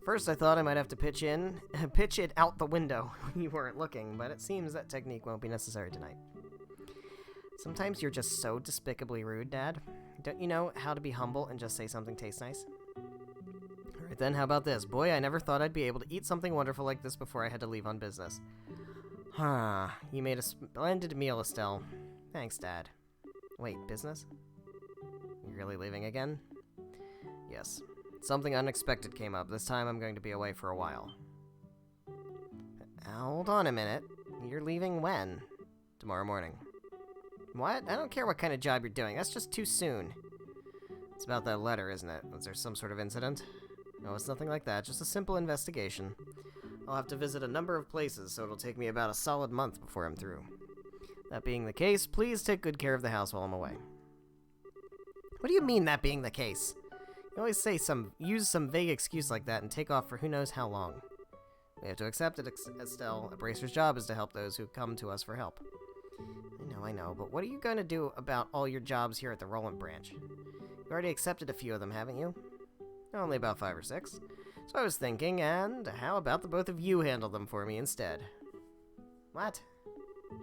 First, I thought I might have to pitch it out the window when you weren't looking, but it seems that technique won't be necessary tonight. Sometimes you're just so despicably rude, Dad. Don't you know how to be humble and just say something tastes nice? Alright then, how about this? Boy, I never thought I'd be able to eat something wonderful like this before I had to leave on business. You made a splendid meal, Estelle. Thanks, Dad. Wait, business? You really leaving again? Yes. Something unexpected came up. This time I'm going to be away for a while. Hold on a minute. You're leaving when? Tomorrow morning. What? I don't care what kind of job you're doing. That's just too soon. It's about that letter, isn't it? Was there some sort of incident? No, it's nothing like that. Just a simple investigation. I'll have to visit a number of places, so it'll take me about a solid month before I'm through. That being the case, please take good care of the house while I'm away. What do you mean, that being the case? You always use some vague excuse like that and take off for who knows how long. We have to accept it, Estelle. A bracer's job is to help those who come to us for help. I know, but what are you going to do about all your jobs here at the Roland branch? You've already accepted a few of them, haven't you? Only about 5 or 6. So I was thinking, and how about the both of you handle them for me instead? What?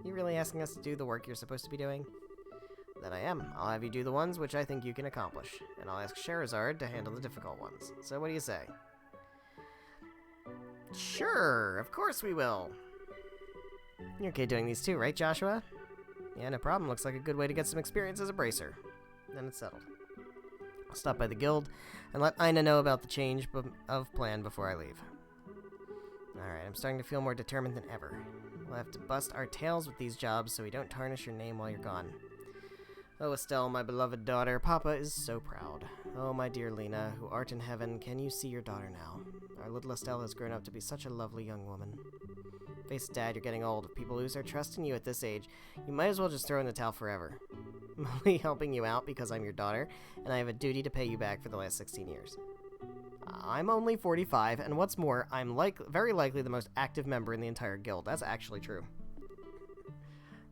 You really asking us to do the work you're supposed to be doing? Then I am. I'll have you do the ones which I think you can accomplish, and I'll ask Scheherazade to handle the difficult ones. So what do you say? Sure, of course we will. You're okay doing these too, right, Joshua? Yeah, no problem. Looks like a good way to get some experience as a bracer. Then it's settled. I'll stop by the guild and let Ina know about the change of plan before I leave. Alright, I'm starting to feel more determined than ever. We'll have to bust our tails with these jobs so we don't tarnish your name while you're gone. Oh, Estelle, my beloved daughter, Papa is so proud. Oh, my dear Lena, who art in heaven, can you see your daughter now? Our little Estelle has grown up to be such a lovely young woman. Face it, Dad, you're getting old. If people lose their trust in you at this age, you might as well just throw in the towel forever. I'm only helping you out because I'm your daughter, and I have a duty to pay you back for the last 16 years. I'm only 45, and what's more, I'm very likely the most active member in the entire guild. That's actually true.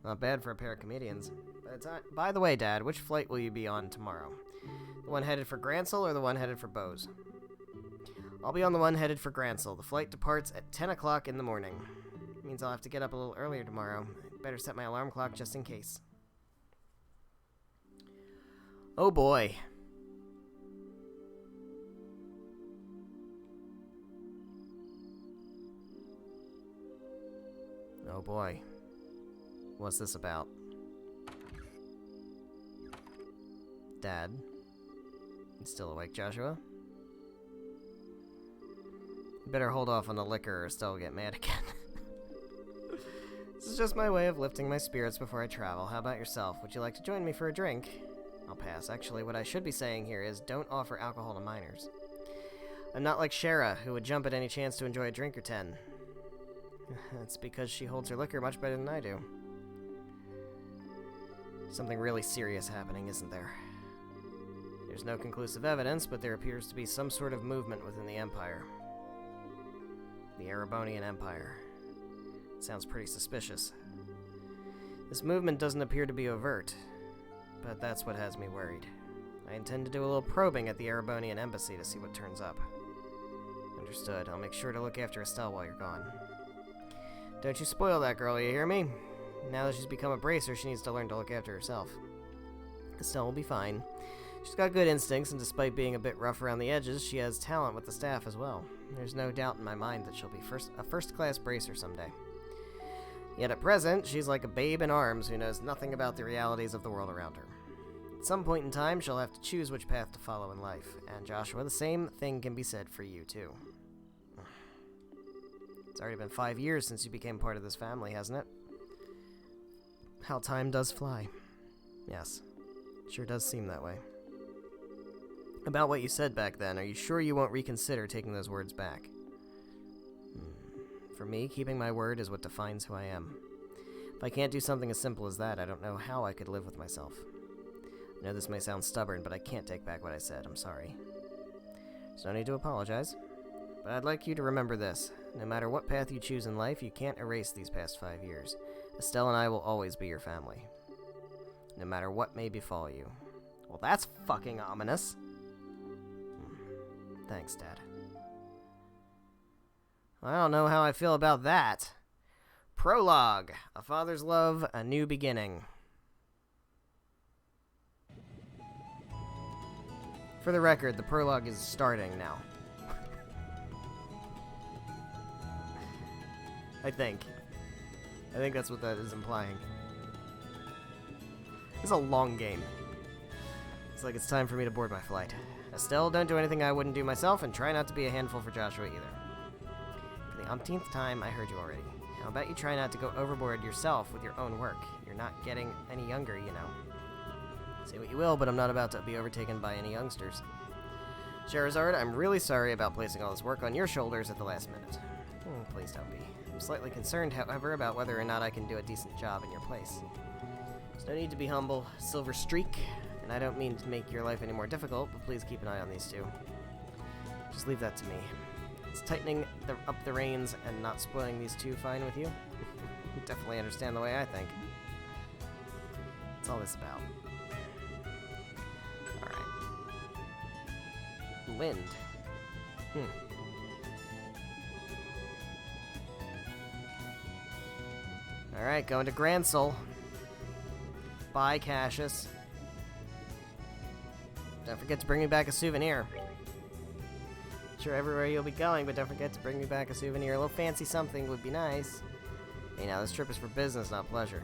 Not bad for a pair of comedians. By the way, Dad, which flight will you be on tomorrow? The one headed for Grancel or the one headed for Bose? I'll be on the one headed for Grancel. The flight departs at 10 o'clock in the morning. Means I'll have to get up a little earlier tomorrow. Better set my alarm clock just in case. Oh boy. Oh boy. What's this about? Dad? You still awake, Joshua? You better hold off on the liquor or Estelle will get mad again. This is just my way of lifting my spirits before I travel. How about yourself? Would you like to join me for a drink? I'll pass. Actually, what I should be saying here is don't offer alcohol to minors. I'm not like Shara, who would jump at any chance to enjoy a drink or 10. That's because she holds her liquor much better than I do. Something really serious happening, isn't there? There's no conclusive evidence, but there appears to be some sort of movement within the Empire. The Erebonian Empire. Sounds pretty suspicious. This movement doesn't appear to be overt, but that's what has me worried. I intend to do a little probing at the Erebonian Embassy to see what turns up. Understood. I'll make sure to look after Estelle while you're gone. Don't you spoil that girl, you hear me? Now that she's become a bracer, she needs to learn to look after herself. Estelle will be fine. She's got good instincts, and despite being a bit rough around the edges, she has talent with the staff as well. There's no doubt in my mind that she'll be a first-class bracer someday. Yet at present, she's like a babe in arms who knows nothing about the realities of the world around her. At some point in time, she'll have to choose which path to follow in life. And Joshua, the same thing can be said for you, too. It's already been 5 years since you became part of this family, hasn't it? How time does fly. Yes, sure does seem that way. About what you said back then, are you sure you won't reconsider taking those words back? For me, keeping my word is what defines who I am. If I can't do something as simple as that, I don't know how I could live with myself. I know this may sound stubborn, but I can't take back what I said. I'm sorry. There's no need to apologize. But I'd like you to remember this. No matter what path you choose in life, you can't erase these past 5 years. Estelle and I will always be your family. No matter what may befall you. Well, that's fucking ominous. Thanks, Dad. I don't know how I feel about that. Prologue. A Father's Love, A New Beginning. For the record, the prologue is starting now. I think that's what that is implying. It's a long game. It's like it's time for me to board my flight. Estelle, don't do anything I wouldn't do myself, and try not to be a handful for Joshua either. For the umpteenth time, I heard you already. How about you try not to go overboard yourself with your own work? You're not getting any younger, you know. Say what you will, but I'm not about to be overtaken by any youngsters. Sherazard, I'm really sorry about placing all this work on your shoulders at the last minute. Please don't be. I'm slightly concerned, however, about whether or not I can do a decent job in your place. There's no need to be humble, Silver Streak, and I don't mean to make your life any more difficult, but please keep an eye on these two. Just leave that to me. Is tightening up the reins and not spoiling these two fine with you? You definitely understand the way I think. That's all this about. Alright. Wind. Alright, going to Grancel. Bye, Cassius. Don't forget to bring me back a souvenir. Sure, everywhere you'll be going, but don't forget to bring me back a souvenir. A little fancy something would be nice. Hey, now, this trip is for business, not pleasure.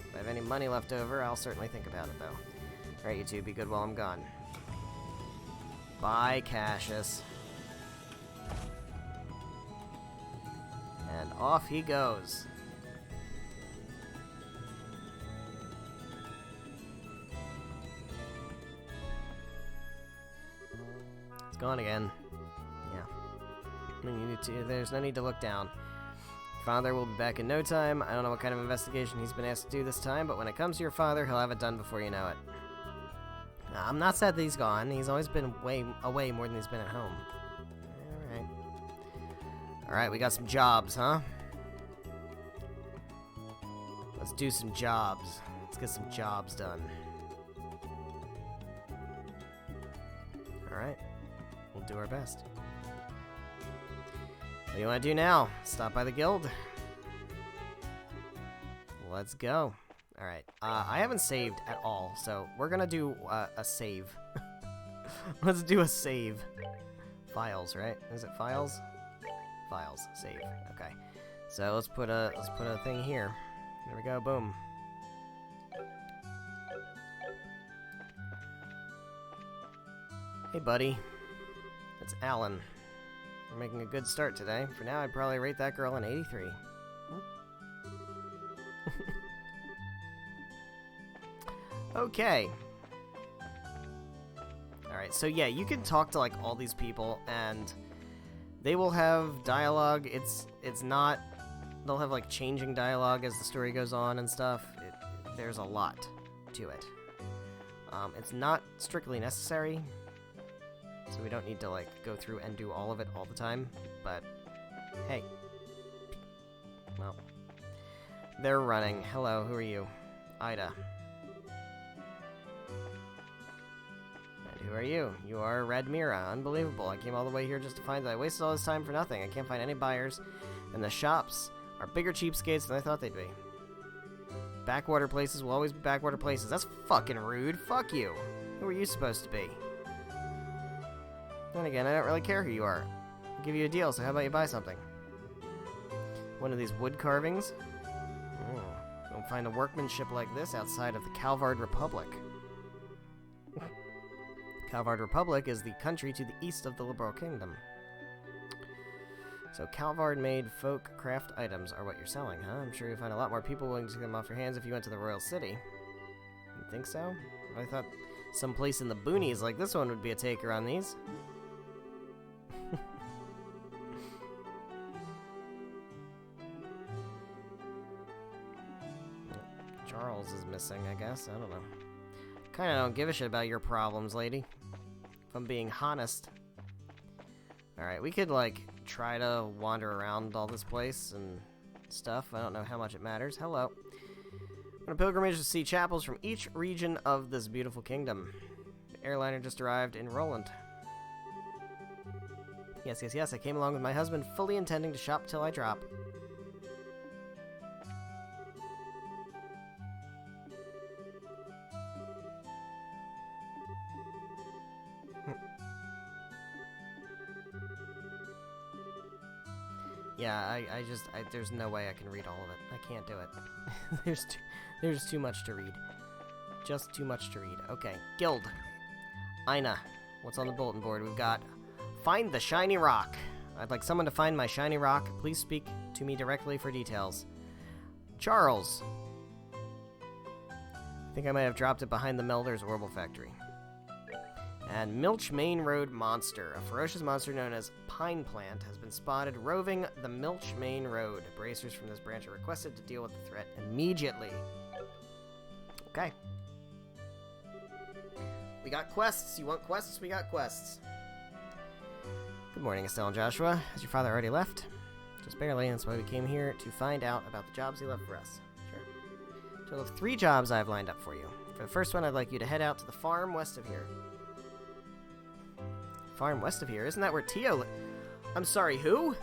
If I have any money left over, I'll certainly think about it, though. Alright, you two, be good while I'm gone. Bye, Cassius. And off he goes. It's gone again. There's no need to look down. Father will be back in no time. I don't know what kind of investigation he's been asked to do this time, but when it comes to your father, he'll have it done before you know it. I'm not sad that he's gone. He's always been away more than he's been at home. Alright, we got some jobs, huh? Let's do some jobs. Let's get some jobs done. Alright. We'll do our best. What do you want to do now? Stop by the guild? Let's go. Alright. I haven't saved at all, so we're gonna do a save. Let's do a save. Files, right? Is it files? Files. Save. Okay. So let's put a thing here. There we go. Boom. Hey, buddy. It's Alan. We're making a good start today. For now, I'd probably rate that girl an 83. Okay. Alright, so yeah, you can talk to, like, all these people, and they will have dialogue. It's not... They'll have, like, changing dialogue as the story goes on and stuff. There's a lot to it. It's not strictly necessary, so we don't need to, like, go through and do all of it all the time, but hey. Well. They're running. Hello, who are you? Ida. And who are you? You are Radmira. Unbelievable. I came all the way here just to find that I wasted all this time for nothing. I can't find any buyers, and the shops are bigger cheapskates than I thought they'd be. Backwater places will always be backwater places. That's fucking rude. Fuck you. Who are you supposed to be? Then again, I don't really care who you are. I'll give you a deal, so how about you buy something? One of these wood carvings? Don't find a workmanship like this outside of the Calvard Republic. Calvard Republic is the country to the east of the Liberal Kingdom. So Calvard-made folk craft items are what you're selling, huh? I'm sure you'll find a lot more people willing to take them off your hands if you went to the Royal City. You think so? I thought some place in the boonies like this one would be a taker on these. Charles is missing, I guess. I don't know. Kinda don't give a shit about your problems, lady. If I'm being honest. Alright, we could, like, try to wander around all this place and stuff. I don't know how much it matters. Hello. On a pilgrimage to see chapels from each region of this beautiful kingdom. The airliner just arrived in Roland. Yes, yes, yes. I came along with my husband, fully intending to shop till I drop. Yeah, there's no way I can read all of it. I can't do it. There's too much to read. Just too much to read. Okay, guild. Ina, what's on the bulletin board? We've got find the shiny rock. I'd like someone to find my shiny rock. Please speak to me directly for details. Charles. I think I might have dropped it behind the Melder's Orbital Factory. And Milch Main Road Monster, a ferocious monster known as Pine Plant, has been spotted roving the Milch Main Road. Bracers from this branch are requested to deal with the threat immediately. Okay. We got quests. You want quests? We got quests. Good morning, Estelle and Joshua. Has your father already left? Just barely, and that's why we came here to find out about the jobs he left for us. Sure. Total of 3 jobs I've lined up for you. For the first one, I'd like you to head out to the farm west of here. Farm west of here? Isn't that where Tio I'm sorry, who?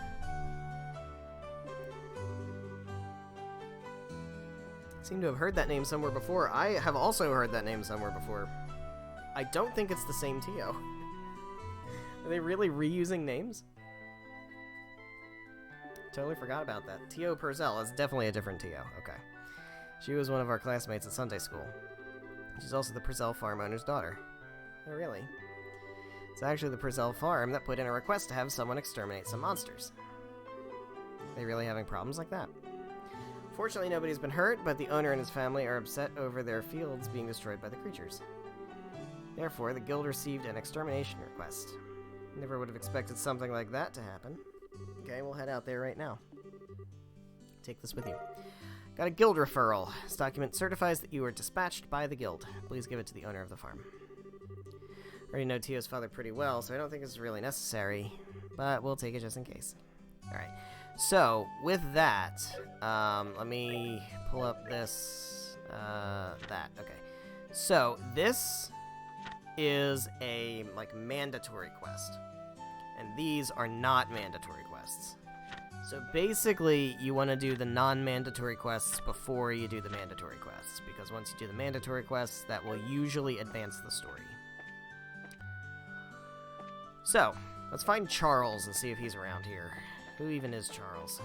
Seem to have heard that name somewhere before. I have also heard that name somewhere before. I don't think it's the same Tio. Are they really reusing names? Totally forgot about that. Tio Purcell is definitely a different Tio. Okay. She was one of our classmates at Sunday school. She's also the Purcell farm owner's daughter. Oh, really? It's actually the Purcell farm that put in a request to have someone exterminate some monsters. Are they really having problems like that? Fortunately, nobody's been hurt, but the owner and his family are upset over their fields being destroyed by the creatures. Therefore, the guild received an extermination request. Never would have expected something like that to happen. Okay, we'll head out there right now. Take this with you. Got a guild referral. This document certifies that you were dispatched by the guild. Please give it to the owner of the farm. I already know Tio's father pretty well, so I don't think it's really necessary, but we'll take it just in case. Alright. So, with that, let me pull up this, that. Okay. So, this is a, like, mandatory quest. And these are not mandatory quests. So basically, you want to do the non-mandatory quests before you do the mandatory quests, because once you do the mandatory quests, that will usually advance the story. So, let's find Charles and see if he's around here. Who even is Charles?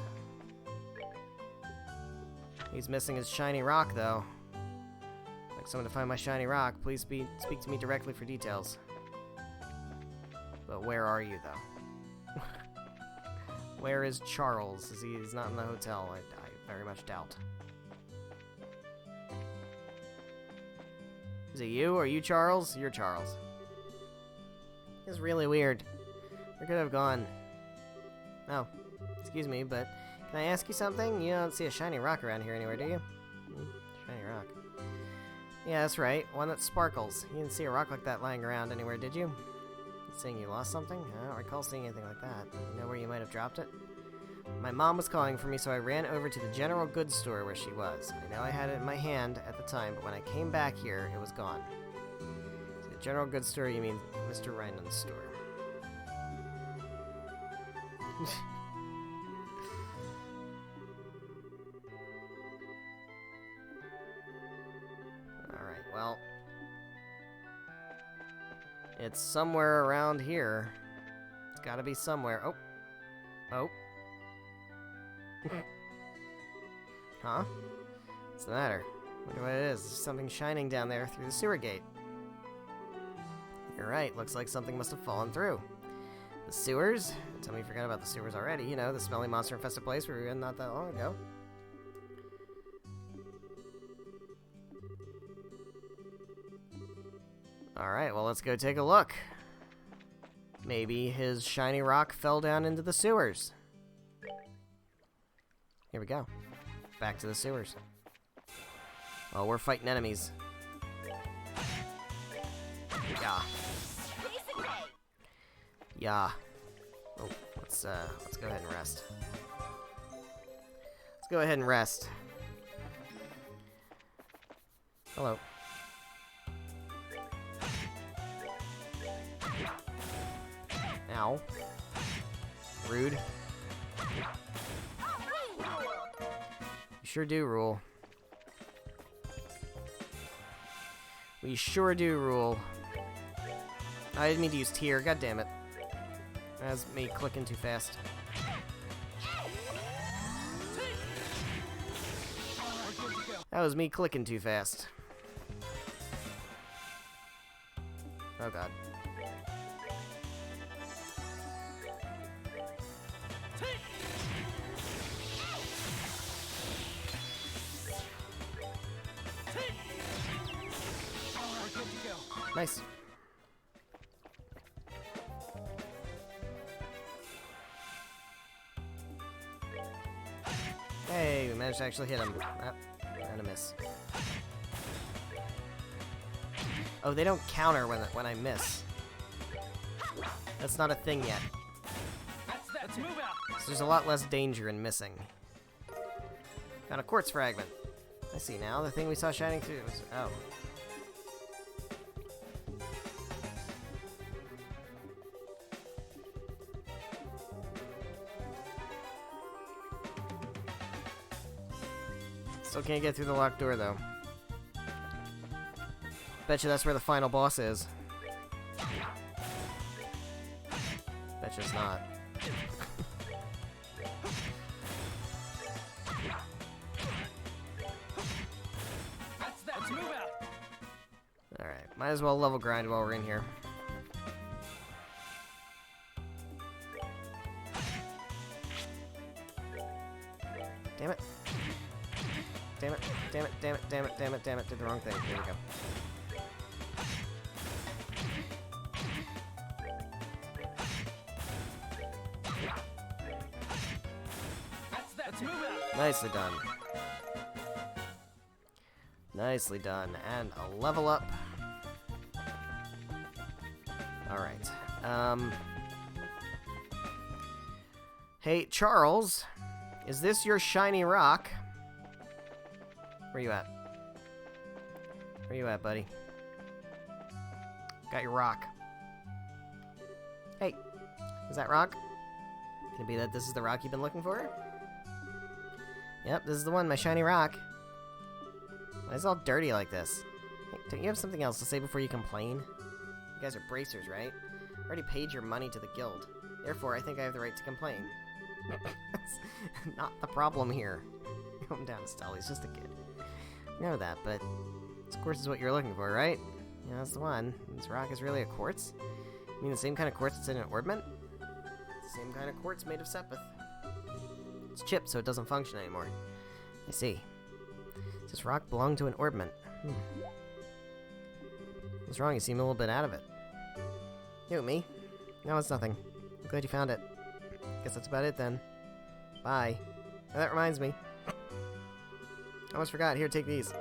He's missing his shiny rock, though. I'd like someone to find my shiny rock. Please speak to me directly for details. But where are you, though? Where is Charles? He's not in the hotel. I very much doubt. Is it you? Are you Charles? You're Charles. It's really weird. Where could I have gone? Oh, excuse me, but can I ask you something? You don't see a shiny rock around here anywhere, do you? Shiny rock. Yeah, that's right. One that sparkles. You didn't see a rock like that lying around anywhere, did you? Saying you lost something? I don't recall seeing anything like that. You know where you might have dropped it? My mom was calling for me, so I ran over to the general goods store where she was. I know I had it in my hand at the time, but when I came back here, it was gone. So the general goods store, you mean Mr. Rhinan's store. Alright, well... it's somewhere around here. It's gotta be somewhere. Oh. Oh. Huh? What's the matter? Wonder what it is. There's something shining down there through the sewer gate. You're right. Looks like something must have fallen through. The sewers? Tell me you forgot about the sewers already. You know, the smelly monster-infested place we were in not that long ago. Alright, well, let's go take a look. Maybe his shiny rock fell down into the sewers. Here we go. Back to the sewers. Oh, we're fighting enemies. Yeah. Yeah. Oh, let's go ahead and rest. Let's go ahead and rest. Hello. Ow. Rude. You sure do rule. We sure do rule. I didn't mean to use tier, god damn it. That was me clicking too fast. That was me clicking too fast. Oh god. Nice. Hey, we managed to actually hit him. Ah, and a miss. Oh, they don't counter when I miss. That's not a thing yet. Let's move out. So there's a lot less danger in missing. Found a quartz fragment. I see now. The thing we saw shining through was... oh. Still can't get through the locked door, though. Betcha that's where the final boss is. Betcha it's not. Let's move out. Alright, might as well level grind while we're in here. Damn it. Damn it, damn it, damn it, damn it, damn it, damn it, did the wrong thing. Here we go. Let's move out. Nicely done. Nicely done. And a level up. Alright. Hey, Charles, is this your shiny rock? Where you at? Where you at, buddy? Got your rock. Hey, is that rock? Can it be that this is the rock you've been looking for? Yep, this is the one, my shiny rock. Why is it all dirty like this? Hey, don't you have something else to say before you complain? You guys are bracers, right? I already paid your money to the guild. Therefore, I think I have the right to complain. That's not the problem here. Calm down, Estelle, he's just a kid. I know that, but this quartz is what you're looking for, right? Yeah, that's the one. This rock is really a quartz? You mean the same kind of quartz that's in an orbment? It's the same kind of quartz made of Sepith. It's chipped, so it doesn't function anymore. I see. Does this rock belong to an orbment? What's wrong? You seem a little bit out of it. You, me? No, it's nothing. I'm glad you found it. Guess that's about it then. Bye. Oh, that reminds me. I almost forgot. Here, take these.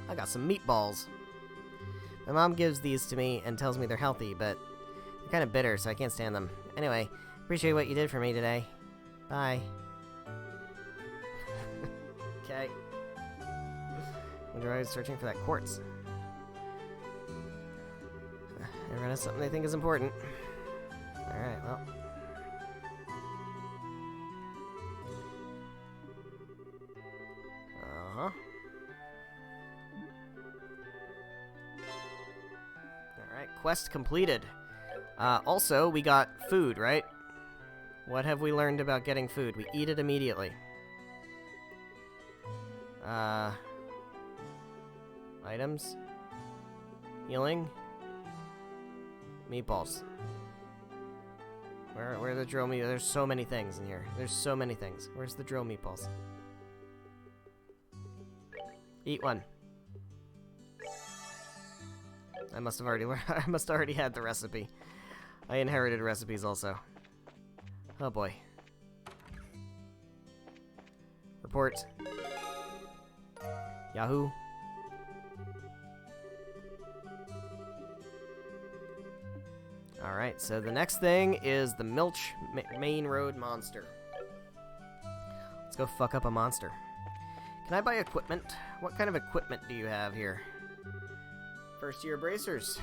I got some meatballs. My mom gives these to me and tells me they're healthy, but they're kind of bitter, so I can't stand them. Anyway, appreciate what you did for me today. Bye. Okay. Wonder why I was searching for that quartz. Everyone has something they think is important. Alright, well. Uh-huh. Alright, quest completed. Also, we got food, right? What have we learned about getting food? We eat it immediately. Items? Healing? Meatballs. Where are the drill meat? There's so many things in here. There's so many things. Where's the drill meatballs? Eat one. I must have already learned. I must already had the recipe. I inherited recipes also. Oh boy. Report. Yahoo. Alright, so the next thing is the Milch Main Road Monster. Let's go fuck up a monster. Can I buy equipment? What kind of equipment do you have here? First year bracers.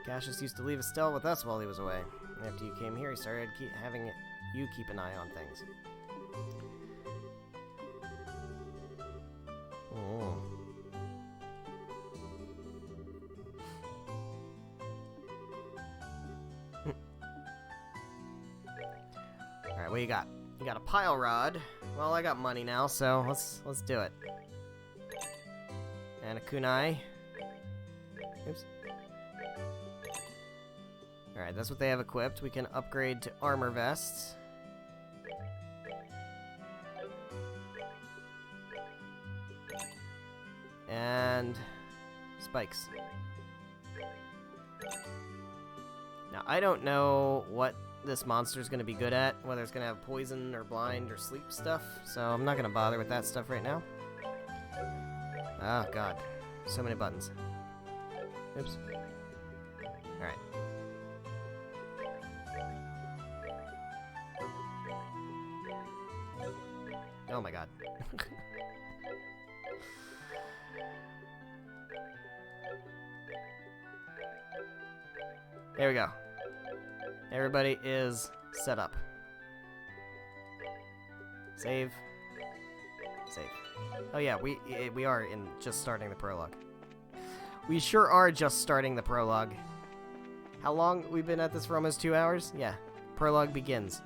Cassius used to leave Estelle with us while he was away. After you came here, he started having you keep an eye on things. Oh. Alright, what you got? You got a pile rod. Well, I got money now, so let's do it. And a kunai. Oops. Alright, that's what they have equipped. We can upgrade to armor vests. And spikes. Now, I don't know what this monster's gonna be good at, whether it's gonna have poison or blind or sleep stuff, so I'm not gonna bother with that stuff right now. Oh god, so many buttons. Oops. Alright. Oh my god. There we go. Everybody is set up. Save. Save. Oh yeah, we are in just starting the prologue. We sure are just starting the prologue. How long we've been at this for? Almost 2 hours? Yeah. Prologue begins.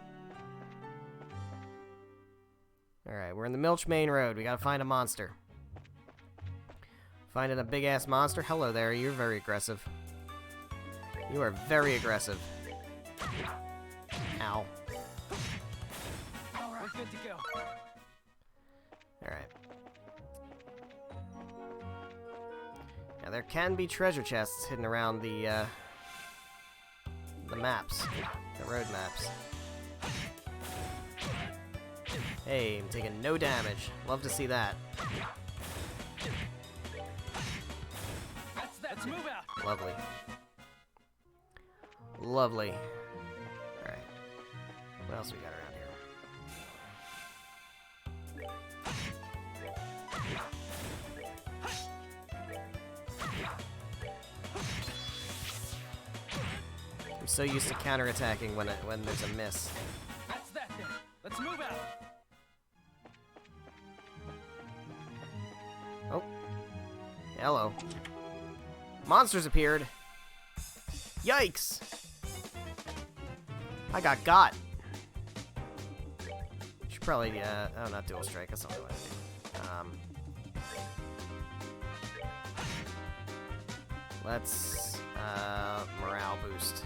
Alright, we're in the Milch Main Road. We gotta find a monster. Finding a big-ass monster? Hello there, you're very aggressive. You are very aggressive. Ow. Alright, we're good to go. Alright. Now there can be treasure chests hidden around the maps. The road maps. Hey, I'm taking no damage. Love to see that. Let's move out. Lovely. Lovely. Alright. What else we got around here? I'm so used to counterattacking when there's a miss. That's that then. Let's move out. Oh. Hello. Monsters appeared. Yikes! I got. Should probably, oh, not dual strike. That's not what I want to do. Let's, morale boost.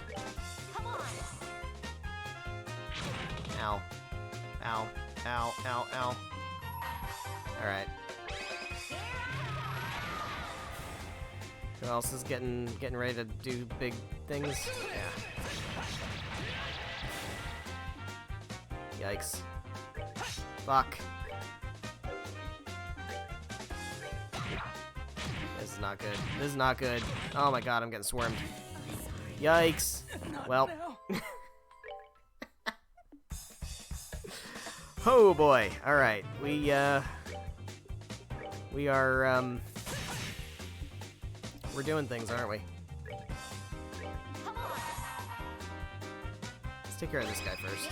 Come on. Ow. Ow. Ow. Ow. Ow. Alright. Who else is getting ready to do big things? Yeah. Yikes. Fuck. This is not good. This is not good. Oh my god, I'm getting swarmed. Yikes. Well. Oh boy. Alright. We are, we're doing things, aren't we? Come on. Let's take care of this guy first.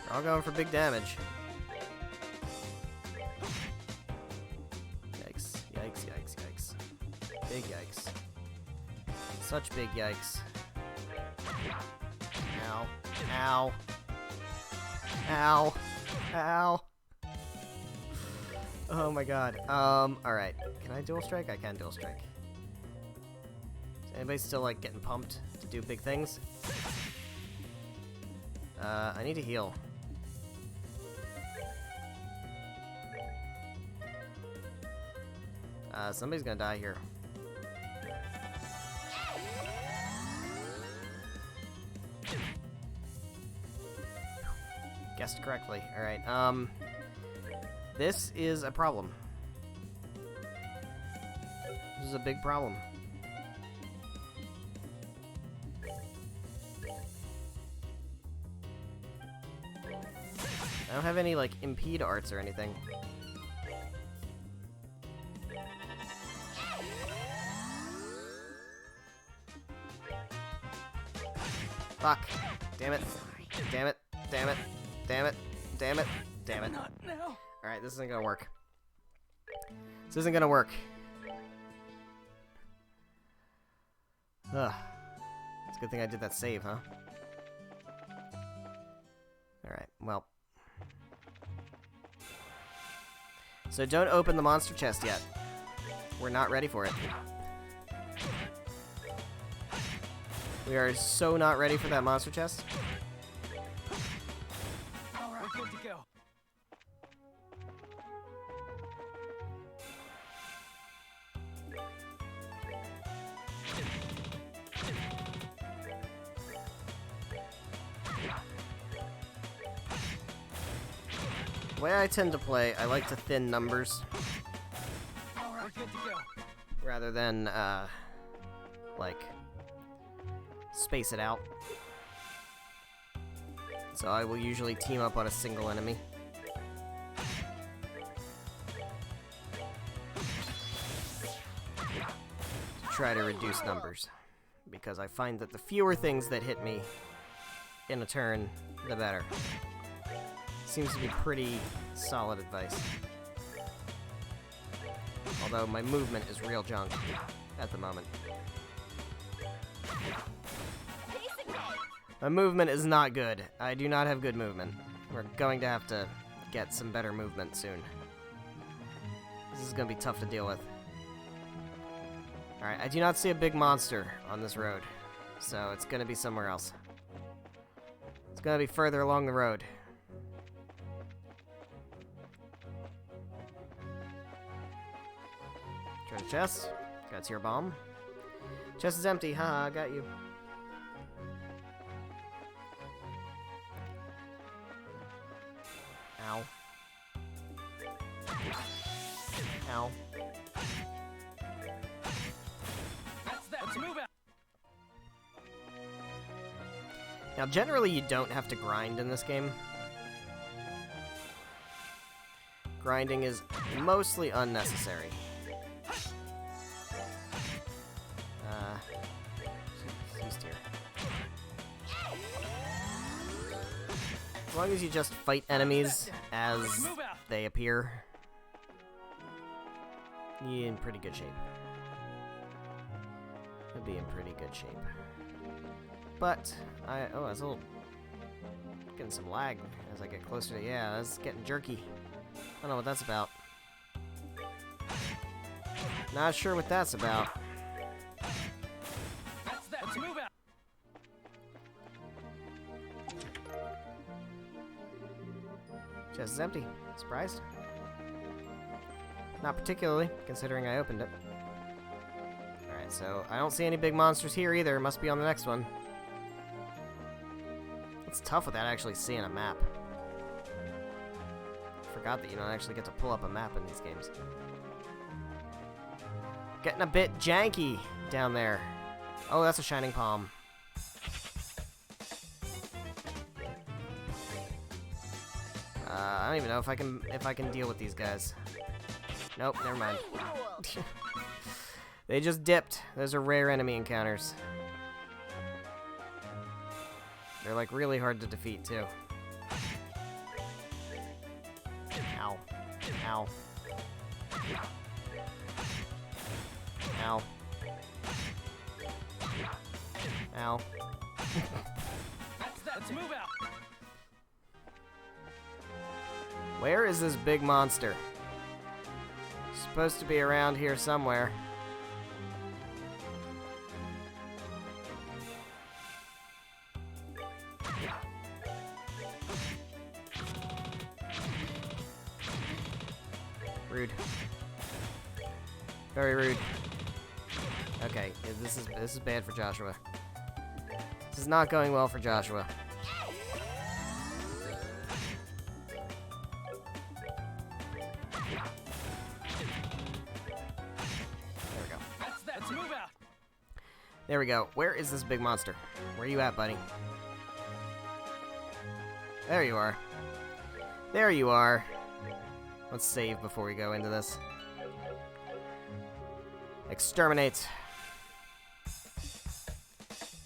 They're all going for big damage. Yikes, yikes, yikes, yikes. Big yikes. Such big yikes. Ow. Ow. Ow. Ow. Oh my god. Alright. Can I dual strike? I can dual strike. Is anybody still, like, getting pumped to do big things? I need to heal. Somebody's gonna die here. Guessed correctly. Alright, this is a problem. This is a big problem. I don't have any, like, impede arts or anything. Fuck. Damn it. Damn it. Damn it. Damn it. Damn it. Damn it. Not now. Alright, this isn't gonna work. This isn't gonna work. Ugh. It's a good thing I did that save, huh? Alright, well. So don't open the monster chest yet. We're not ready for it. We are so not ready for that monster chest. All right, we're good to go. The way I tend to play, I like to thin numbers All right, we're good to go. rather than, like, space it out. So I will usually team up on a single enemy. Try to reduce numbers, because I find that the fewer things that hit me in a turn, the better. Seems to be pretty solid advice. Although my movement is real junk at the moment. My movement is not good. I do not have good movement. We're going to have to get some better movement soon. This is going to be tough to deal with. Alright, I do not see a big monster on this road, so it's going to be somewhere else. It's going to be further along the road. Try the chest. Got tier bomb. Chest is empty. Haha, I got you. Ow. Ow. That's that. Let's move out. Now, generally, you don't have to grind in this game. Grinding is mostly unnecessary. Cease here. As long as you just fight enemies as Move out. they appear, you're in pretty good shape. You'll be in pretty good shape. But, oh, it's a little... getting some lag as I get closer to... yeah, that's getting jerky. I don't know what that's about. Not sure what that's about. That's that. Let's move out. Chest is empty. Surprised? Not particularly, considering I opened it. Alright, so I don't see any big monsters here either. Must be on the next one. It's tough without actually seeing a map. Forgot that you don't actually get to pull up a map in these games. Getting a bit janky down there. Oh, that's a shining palm. I don't even know if I can deal with these guys. Nope, never mind. Cool. They just dipped. Those are rare enemy encounters. They're like really hard to defeat too. Ow. Ow. Ow. Ow. That's that. Let's move out. Where is this big monster? Supposed to be around here somewhere. Rude. Very rude. Okay, this is bad for Joshua. This is not going well for Joshua. There we go. That's that. Let's move out. There we go. Where is this big monster? Where you at, buddy? There you are. There you are. Let's save before we go into this. Exterminate.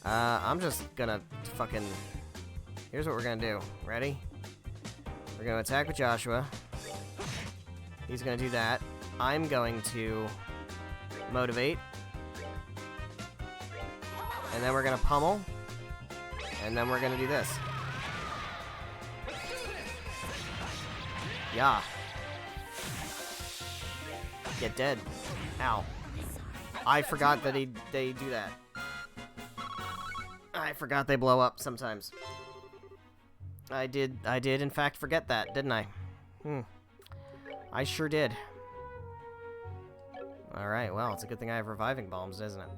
I'm just gonna fucking... Here's what we're gonna do. Ready? We're gonna attack with Joshua. He's gonna do that. I'm going to motivate. And then we're gonna pummel. And then we're gonna do this. Yeah. Get dead. Ow. I forgot that they do that. I forgot they blow up sometimes. I did in fact forget that, didn't I? I sure did. Alright, well, it's a good thing I have reviving bombs, isn't it?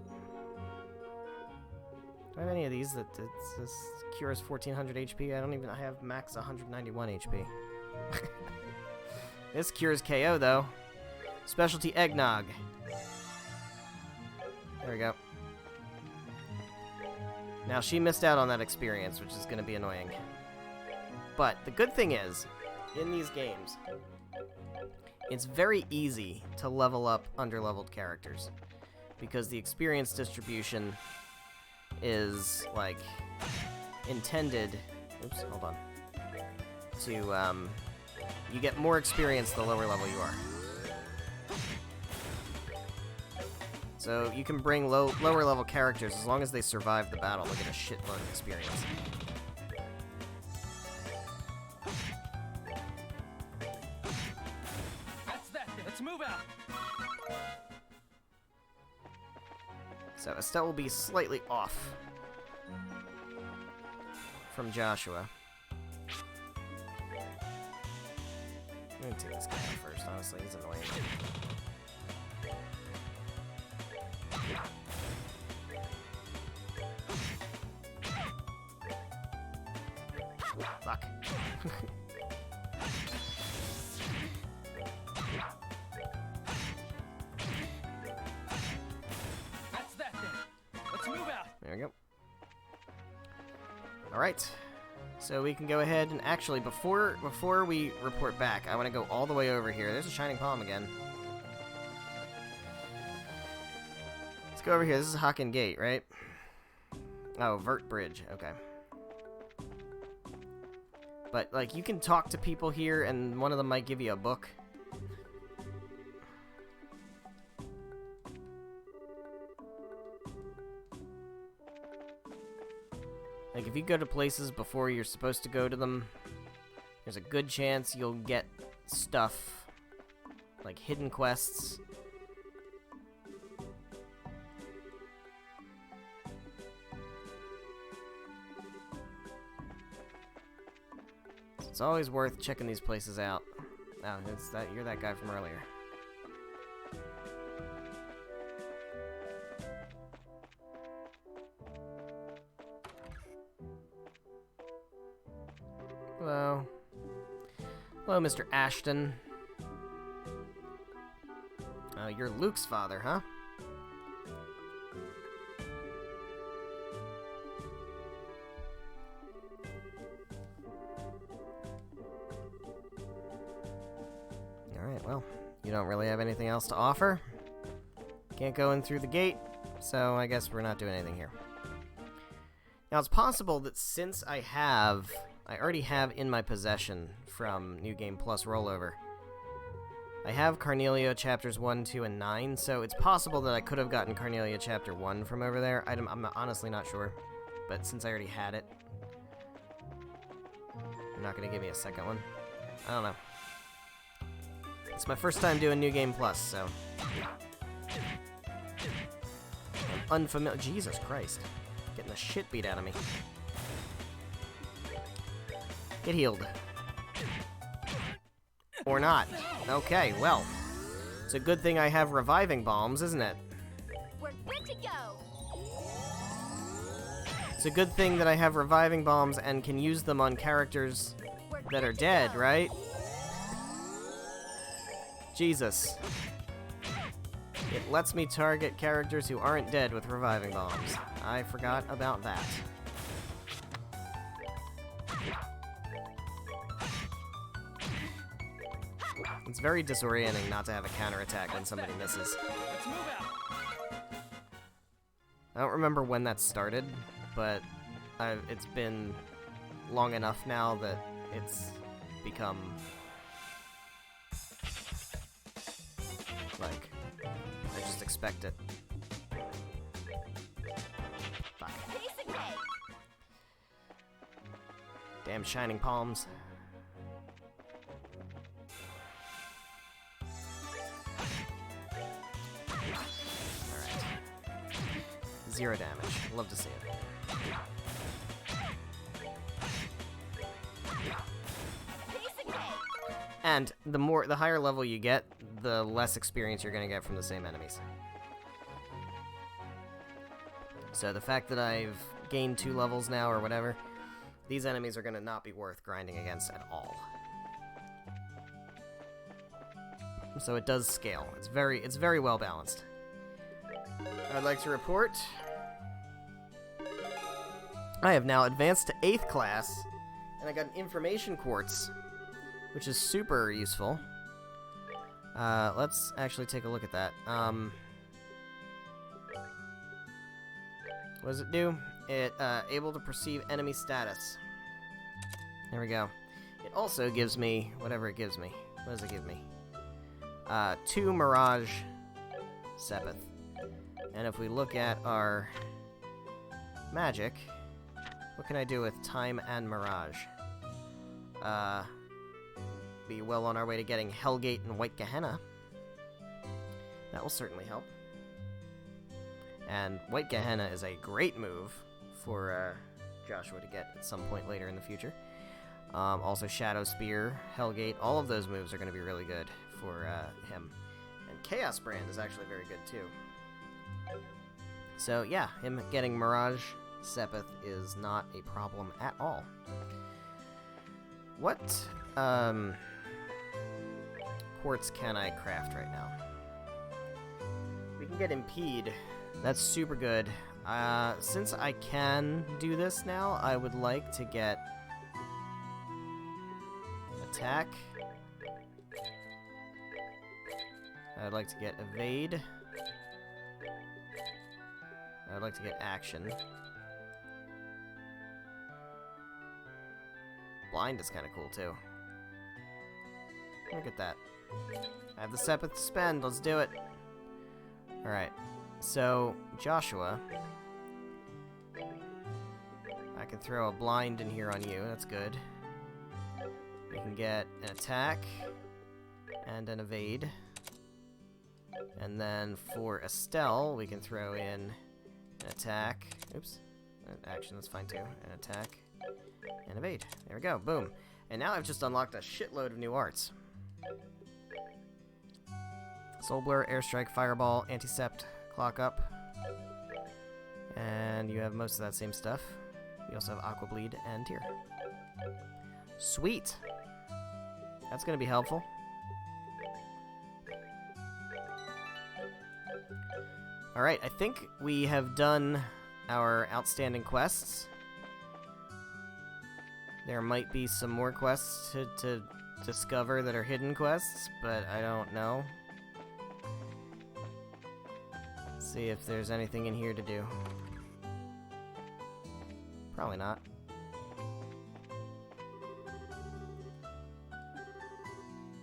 Do I have any of these that this cures 1400 HP? I have max 191 HP. This cures KO though. Specialty eggnog. There we go. Now, she missed out on that experience, which is going to be annoying. But the good thing is, in these games, it's very easy to level up underleveled characters. Because the experience distribution is, like, intended... Oops, hold on. To, you get more experience the lower level you are. So you can bring lower level characters as long as they survive the battle. They get a shitload of experience. That's that. Let's move out. So Estelle will be slightly off from Joshua. I'm gonna take this guy out first, honestly, he's annoying. Fuck. Alright. So we can go ahead and actually, before we report back, I want to go all the way over here. There's a Shining Palm again. Let's go over here. This is Hakken Gate, right? Oh, Vert Bridge. Okay. But, like, you can talk to people here, and one of them might give you a book. Like, if you go to places before you're supposed to go to them, there's a good chance you'll get stuff, like hidden quests. So it's always worth checking these places out. Oh, you're that guy from earlier. Hello. Hello, Mr. Ashton. Oh, you're Luke's father, huh? Alright, well, you don't really have anything else to offer. Can't go in through the gate, so I guess we're not doing anything here. Now, it's possible that since I already have in my possession from New Game Plus rollover, I have Carnelia Chapters 1, 2, and 9, so it's possible that I could have gotten Carnelia Chapter 1 from over there. I'm honestly not sure, but since I already had it, you're not going to give me a second one. I don't know. It's my first time doing New Game Plus, so I'm unfamiliar. Jesus Christ. Getting the shit beat out of me. Get healed. Or not. Okay, well. It's a good thing I have reviving bombs, isn't it? We're good to go. It's a good thing that I have reviving bombs and can use them on characters that are dead, right? Jesus. It lets me target characters who aren't dead with reviving bombs. I forgot about that. It's very disorienting not to have a counterattack when somebody misses. Let's move out. I don't remember when that started, but it's been long enough now that it's become like I just expect it. Fuck. Piece of cake. Damn Shining Palms. Alright. 0 damage. Love to see it. Piece of cake. And the higher level you get, the less experience you're gonna get from the same enemies. So the fact that I've gained 2 levels now or whatever, these enemies are gonna not be worth grinding against at all. So it does scale. It's very well balanced. I'd like to report I have now advanced to 8th class, and I got an information quartz, which is super useful. Let's actually take a look at that. What does it do? It, able to perceive enemy status. There we go. It also gives me whatever it gives me. What does it give me? 2 Mirage Sepith. And if we look at our magic, what can I do with Time and Mirage? Be well on our way to getting Hellgate and White Gehenna. That will certainly help. And White Gehenna is a great move for Joshua to get at some point later in the future. Also Shadow Spear, Hellgate, all of those moves are going to be really good for him. And Chaos Brand is actually very good too. So yeah, him getting Mirage Sepith is not a problem at all. What quartz can I craft right now? We can get Impede. That's super good. Since I can do this now, I would like to get attack. I would like to get evade. I would like to get action. Blind is kind of cool too. Look at that. I have the Sepith to spend. Let's do it. Alright. So, Joshua. I can throw a blind in here on you. That's good. You can get an attack and an evade. And then for Estelle, we can throw in an attack. Oops. Action, that's fine too. An attack and evade. There we go. Boom. And now I've just unlocked a shitload of new arts. Soul Blur, Airstrike, Fireball, Anticept, Clock Up. And you have most of that same stuff. You also have Aqua Bleed and Tear. Sweet! That's gonna be helpful. Alright, I think we have done our outstanding quests. There might be some more quests to discover that are hidden quests, but I don't know. Let's see if there's anything in here to do. Probably not.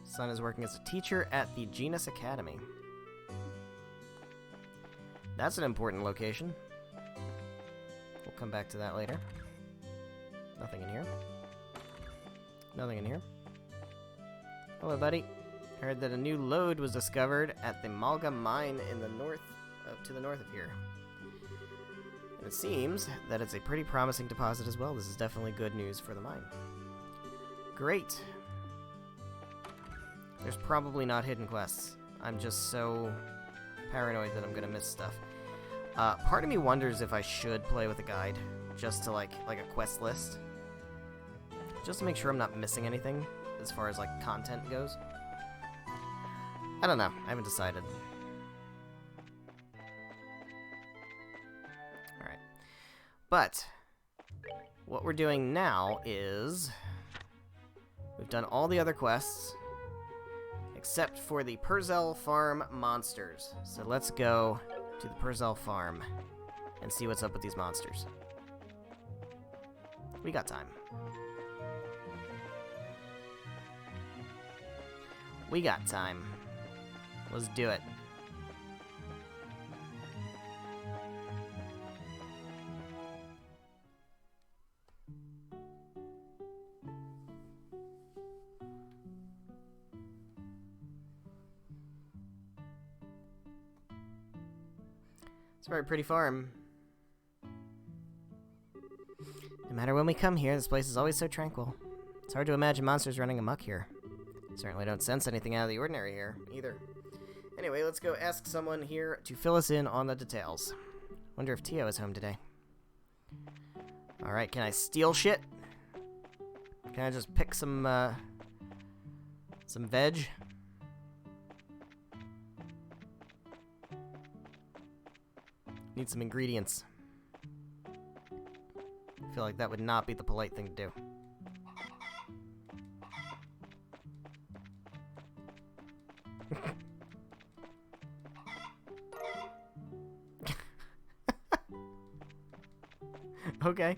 Sun is working as a teacher at the Genus Academy. That's an important location. We'll come back to that later. Nothing in here. Nothing in here. Hello, buddy. Heard that a new lode was discovered at the Malga mine in the north, to the north of here. And it seems that it's a pretty promising deposit as well. This is definitely good news for the mine. Great. There's probably not hidden quests. I'm just so paranoid that I'm gonna miss stuff. Part of me wonders if I should play with a guide, just to like a quest list, just to make sure I'm not missing anything as far as like content goes. I don't know. I haven't decided. All right, but what we're doing now is we've done all the other quests except for the Perzel Farm monsters. So let's go to the Perzel Farm and see what's up with these monsters. We got time. We got time. Let's do it. It's a very pretty farm. No matter when we come here, this place is always so tranquil. It's hard to imagine monsters running amok here. Certainly don't sense anything out of the ordinary here, either. Anyway, let's go ask someone here to fill us in on the details. Wonder if Tio is home today. Alright, can I steal shit? Can I just pick some veg? Need some ingredients. I feel like that would not be the polite thing to do. Okay.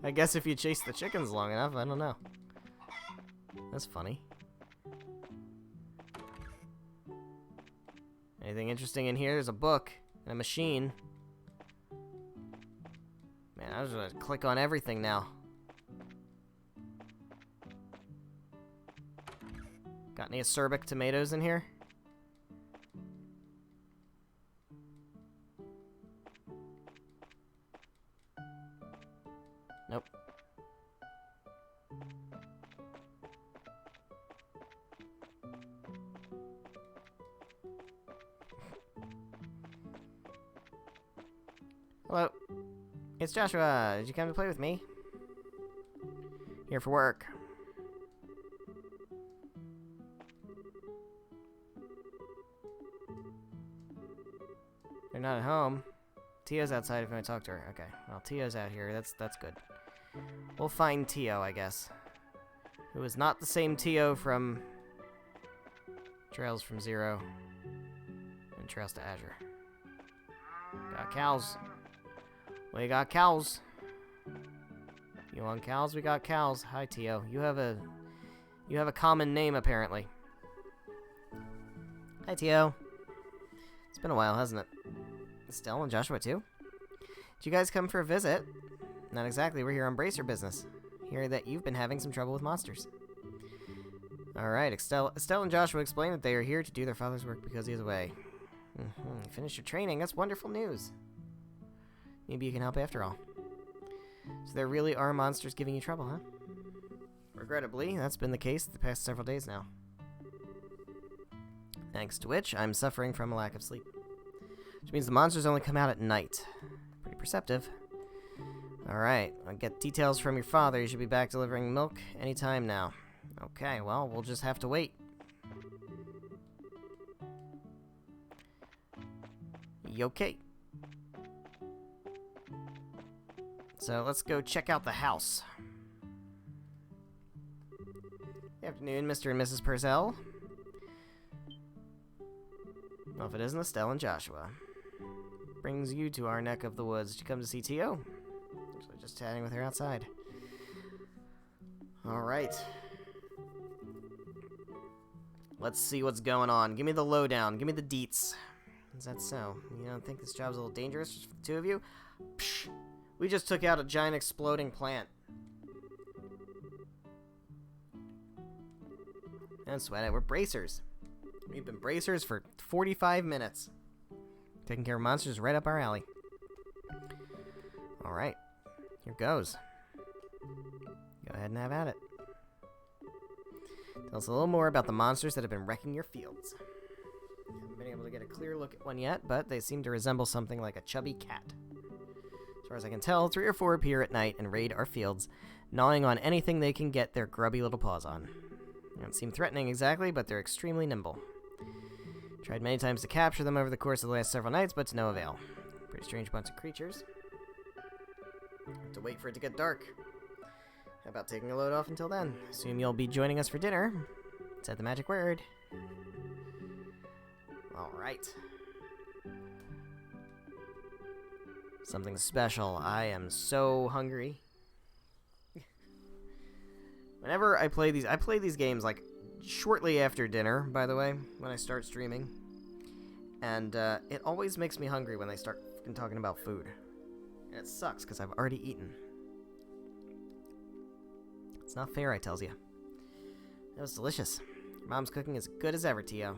I guess if you chase the chickens long enough, I don't know. That's funny. Anything interesting in here? There's a book and a machine. Man, I was gonna click on everything now. Got any acerbic tomatoes in here? Nope. Hello. It's Joshua. Did you come to play with me? Here for work. They're not at home. Tio's outside if you want to talk to her. Okay, well, Tio's out here. That's good. We'll find Tio, I guess. Who is not the same Tio from Trails from Zero and Trails to Azure. Got cows. We got cows. You want cows? We got cows. Hi, Tio. You have a common name, apparently. Hi, Tio. It's been a while, hasn't it? Estelle and Joshua, too? Did you guys come for a visit? Not exactly. We're here on Bracer business. Hear that you've been having some trouble with monsters. Alright, Estelle and Joshua explain that they are here to do their father's work because he is away. You finished your training. That's wonderful news. Maybe you can help after all. So there really are monsters giving you trouble, huh? Regrettably, that's been the case the past several days now. Thanks to which, I'm suffering from a lack of sleep. Which means the monsters only come out at night. Pretty perceptive. Alright, I'll get details from your father. You should be back delivering milk anytime now. Okay, well, we'll just have to wait. Okay. So let's go check out the house. Good afternoon, Mr. and Mrs. Purcell. Well, if it isn't Estelle and Joshua. Brings you to our neck of the woods. Did you come to see Tio? Actually, just chatting with her outside. Alright. Let's see what's going on. Give me the lowdown. Give me the deets. Is that so? You don't think this job's a little dangerous just for the two of you? Psh! We just took out a giant exploding plant. Don't sweat it. We're bracers. We've been bracers for 45 minutes. Taking care of monsters right up our alley. Alright. Here goes. Go ahead and have at it. Tell us a little more about the monsters that have been wrecking your fields. Haven't been able to get a clear look at one yet, but they seem to resemble something like a chubby cat. As far as I can tell, 3 or 4 appear at night and raid our fields, gnawing on anything they can get their grubby little paws on. They don't seem threatening exactly, but they're extremely nimble. Tried many times to capture them over the course of the last several nights, but to no avail. Pretty strange bunch of creatures. Have to wait for it to get dark. How about taking a load off until then? Assume you'll be joining us for dinner. Said the magic word. Alright. Something special. I am so hungry. Whenever I play these games like shortly after dinner, by the way, when I start streaming. And it always makes me hungry when they start talking about food. And it sucks because I've already eaten. It's not fair, I tells you. It was delicious. Your mom's cooking is good as ever, Tio.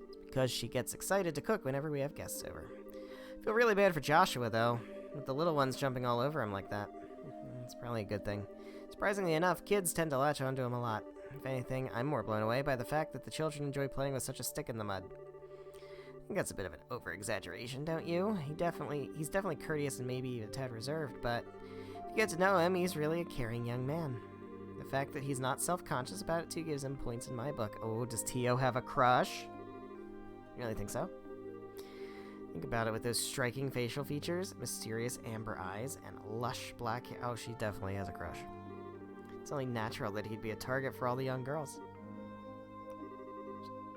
It's because she gets excited to cook whenever we have guests over. I feel really bad for Joshua, though, with the little ones jumping all over him like that. It's probably a good thing. Surprisingly enough, kids tend to latch onto him a lot. If anything, I'm more blown away by the fact that the children enjoy playing with such a stick in the mud. I think that's a bit of an over-exaggeration, don't you? He's definitely courteous and maybe even a tad reserved, but if you get to know him, he's really a caring young man. The fact that he's not self-conscious about it, too, gives him points in my book. Oh, does Tio have a crush? You really think so? Think about it with those striking facial features, mysterious amber eyes, and lush black hair. Oh, she definitely has a crush. It's only natural that he'd be a target for all the young girls.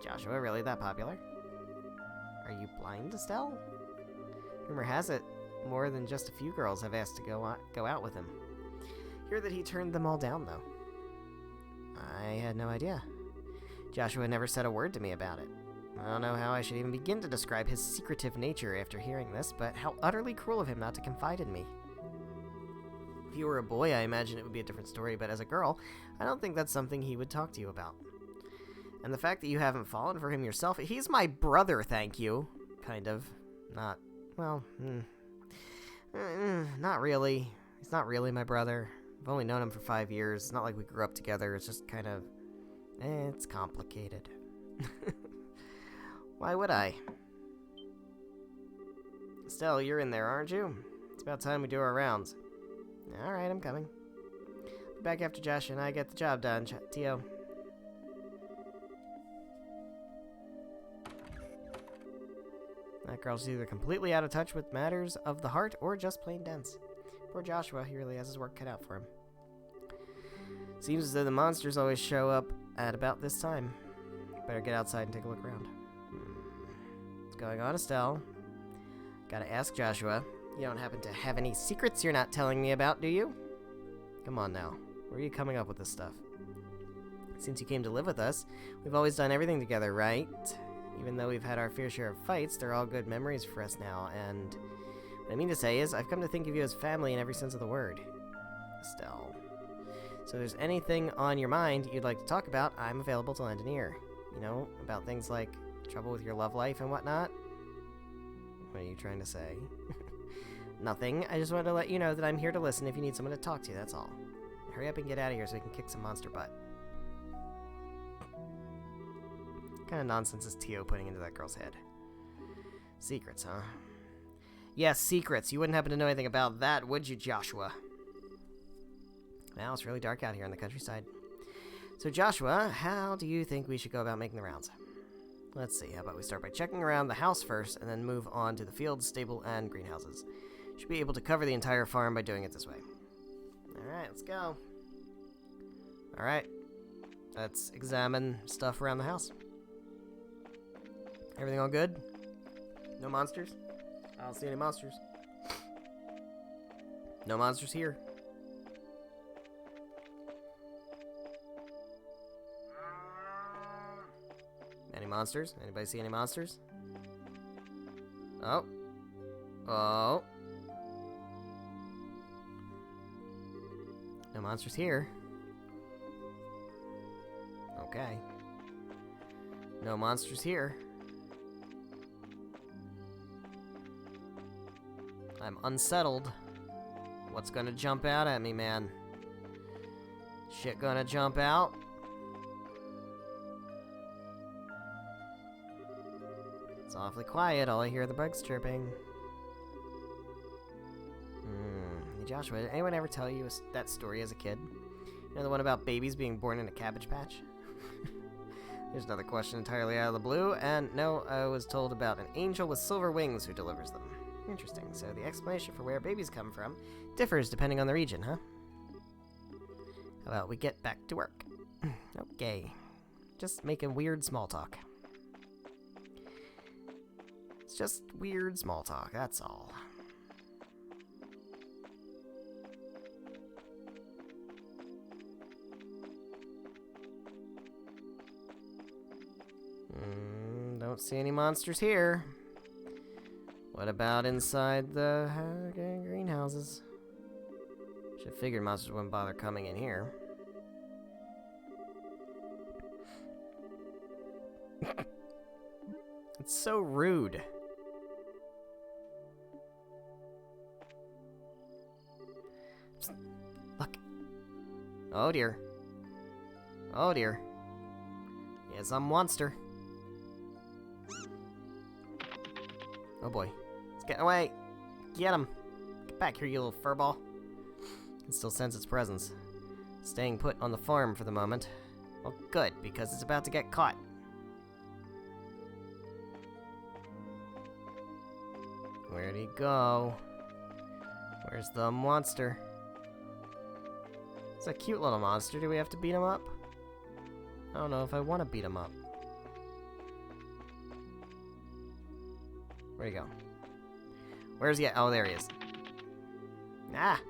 Joshua really that popular? Are you blind, Estelle? Rumor has it, more than just a few girls have asked to go out with him. Hear that he turned them all down, though. I had no idea. Joshua never said a word to me about it. I don't know how I should even begin to describe his secretive nature after hearing this, but how utterly cruel of him not to confide in me. If you were a boy, I imagine it would be a different story, but as a girl, I don't think that's something he would talk to you about. And the fact that you haven't fallen for him yourself, he's my brother, thank you. Kind of. Not, well, not really. He's not really my brother. I've only known him for 5 years. It's not like we grew up together. It's just kind of, it's complicated. Why would I? Estelle, you're in there, aren't you? It's about time we do our rounds. Alright, I'm coming. Be back after Josh and I get the job done, Tio. girl's either completely out of touch with matters of the heart or just plain dense. Poor Joshua, he really has his work cut out for him. Seems as though the monsters always show up at about this time. Better get outside and take a look around. What's going on, Estelle? Gotta ask Joshua. You don't happen to have any secrets you're not telling me about, do you? Come on now. Where are you coming up with this stuff? Since you came to live with us, we've always done everything together, right? Even though we've had our fair share of fights, they're all good memories for us now, and what I mean to say is, I've come to think of you as family in every sense of the word. Estelle. So if there's anything on your mind you'd like to talk about, I'm available to lend an ear. You know, about things like trouble with your love life and whatnot. What are you trying to say? Nothing. I just wanted to let you know that I'm here to listen if you need someone to talk to, that's all. Hurry up and get out of here so we can kick some monster butt. What kind of nonsense is Tio putting into that girl's head? Secrets, huh? Yes, secrets. You wouldn't happen to know anything about that, would you, Joshua? Now it's really dark out here in the countryside. So, Joshua, how do you think we should go about making the rounds? Let's see. How about we start by checking around the house first, and then move on to the fields, stable, and greenhouses. Should be able to cover the entire farm by doing it this way. Alright, let's go. Alright. Let's examine stuff around the house. Everything all good? No monsters? I don't see any monsters. No monsters here. Any monsters? Anybody see any monsters? Oh. Oh. No monsters here. Okay. No monsters here. I'm unsettled. What's gonna jump out at me, man? Shit gonna jump out? It's awfully quiet. All I hear are the bugs chirping. Hey Joshua, did anyone ever tell you that story as a kid? You know, the one about babies being born in a cabbage patch? There's another question entirely out of the blue, and no, I was told about an angel with silver wings who delivers them. Interesting, so the explanation for where babies come from differs depending on the region, huh? How about we get back to work? Okay. Just making weird small talk. It's just weird small talk, that's all. Don't see any monsters here. What about inside the greenhouses? Should've figured monsters wouldn't bother coming in here. It's so rude. Psst. Look. Oh dear. Oh dear. Here's some monster. Oh boy. It's getting away. Get him. Get back here, you little furball. I can still sense its presence. Staying put on the farm for the moment. Well, good, because it's about to get caught. Where'd he go? Where's the monster? It's a cute little monster. Do we have to beat him up? I don't know if I want to beat him up. Where'd he go? Where's he at? Oh, there he is. Ah!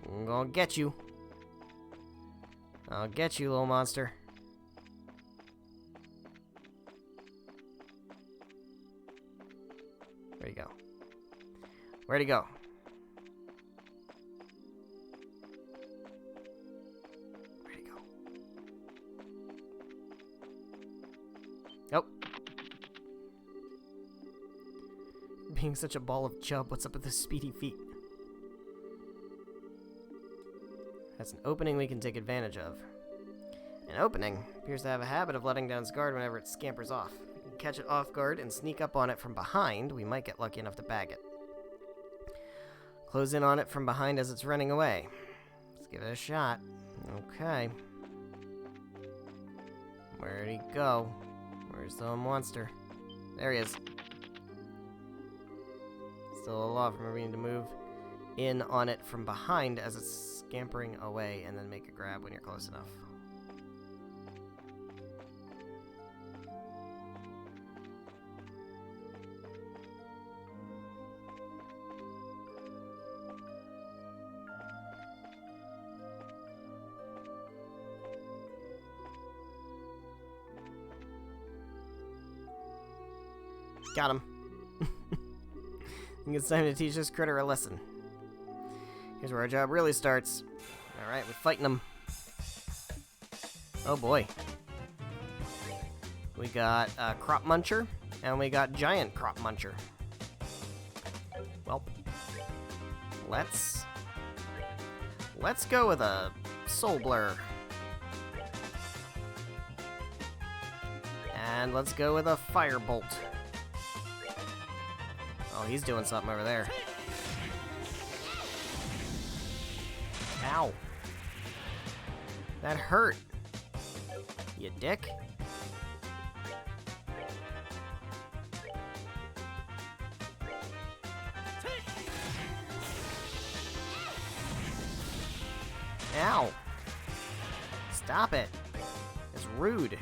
I'm gonna get you. I'll get you, little monster. Where'd he go? Where'd he go? Where'd he go? Nope. Being such a ball of chub, what's up with his speedy feet? That's an opening we can take advantage of. An opening appears to have a habit of letting down its guard whenever it scampers off. If we can catch it off guard and sneak up on it from behind, we might get lucky enough to bag it. Close in on it from behind as it's running away. Let's give it a shot. Okay. Where'd he go? Where's the monster? There he is. Still aloft. Remember, we need to move in on it from behind as it's scampering away, and then make a grab when you're close enough. Got him. I think it's time to teach this critter a lesson. Here's where our job really starts. Alright, we're fighting them. Oh boy. We got Crop Muncher, and we got Giant Crop Muncher. Well, let's go with a Soul Blur. And let's go with a Firebolt. Oh, he's doing something over there. Ow. That hurt. You dick. Ow. Stop it. It's rude.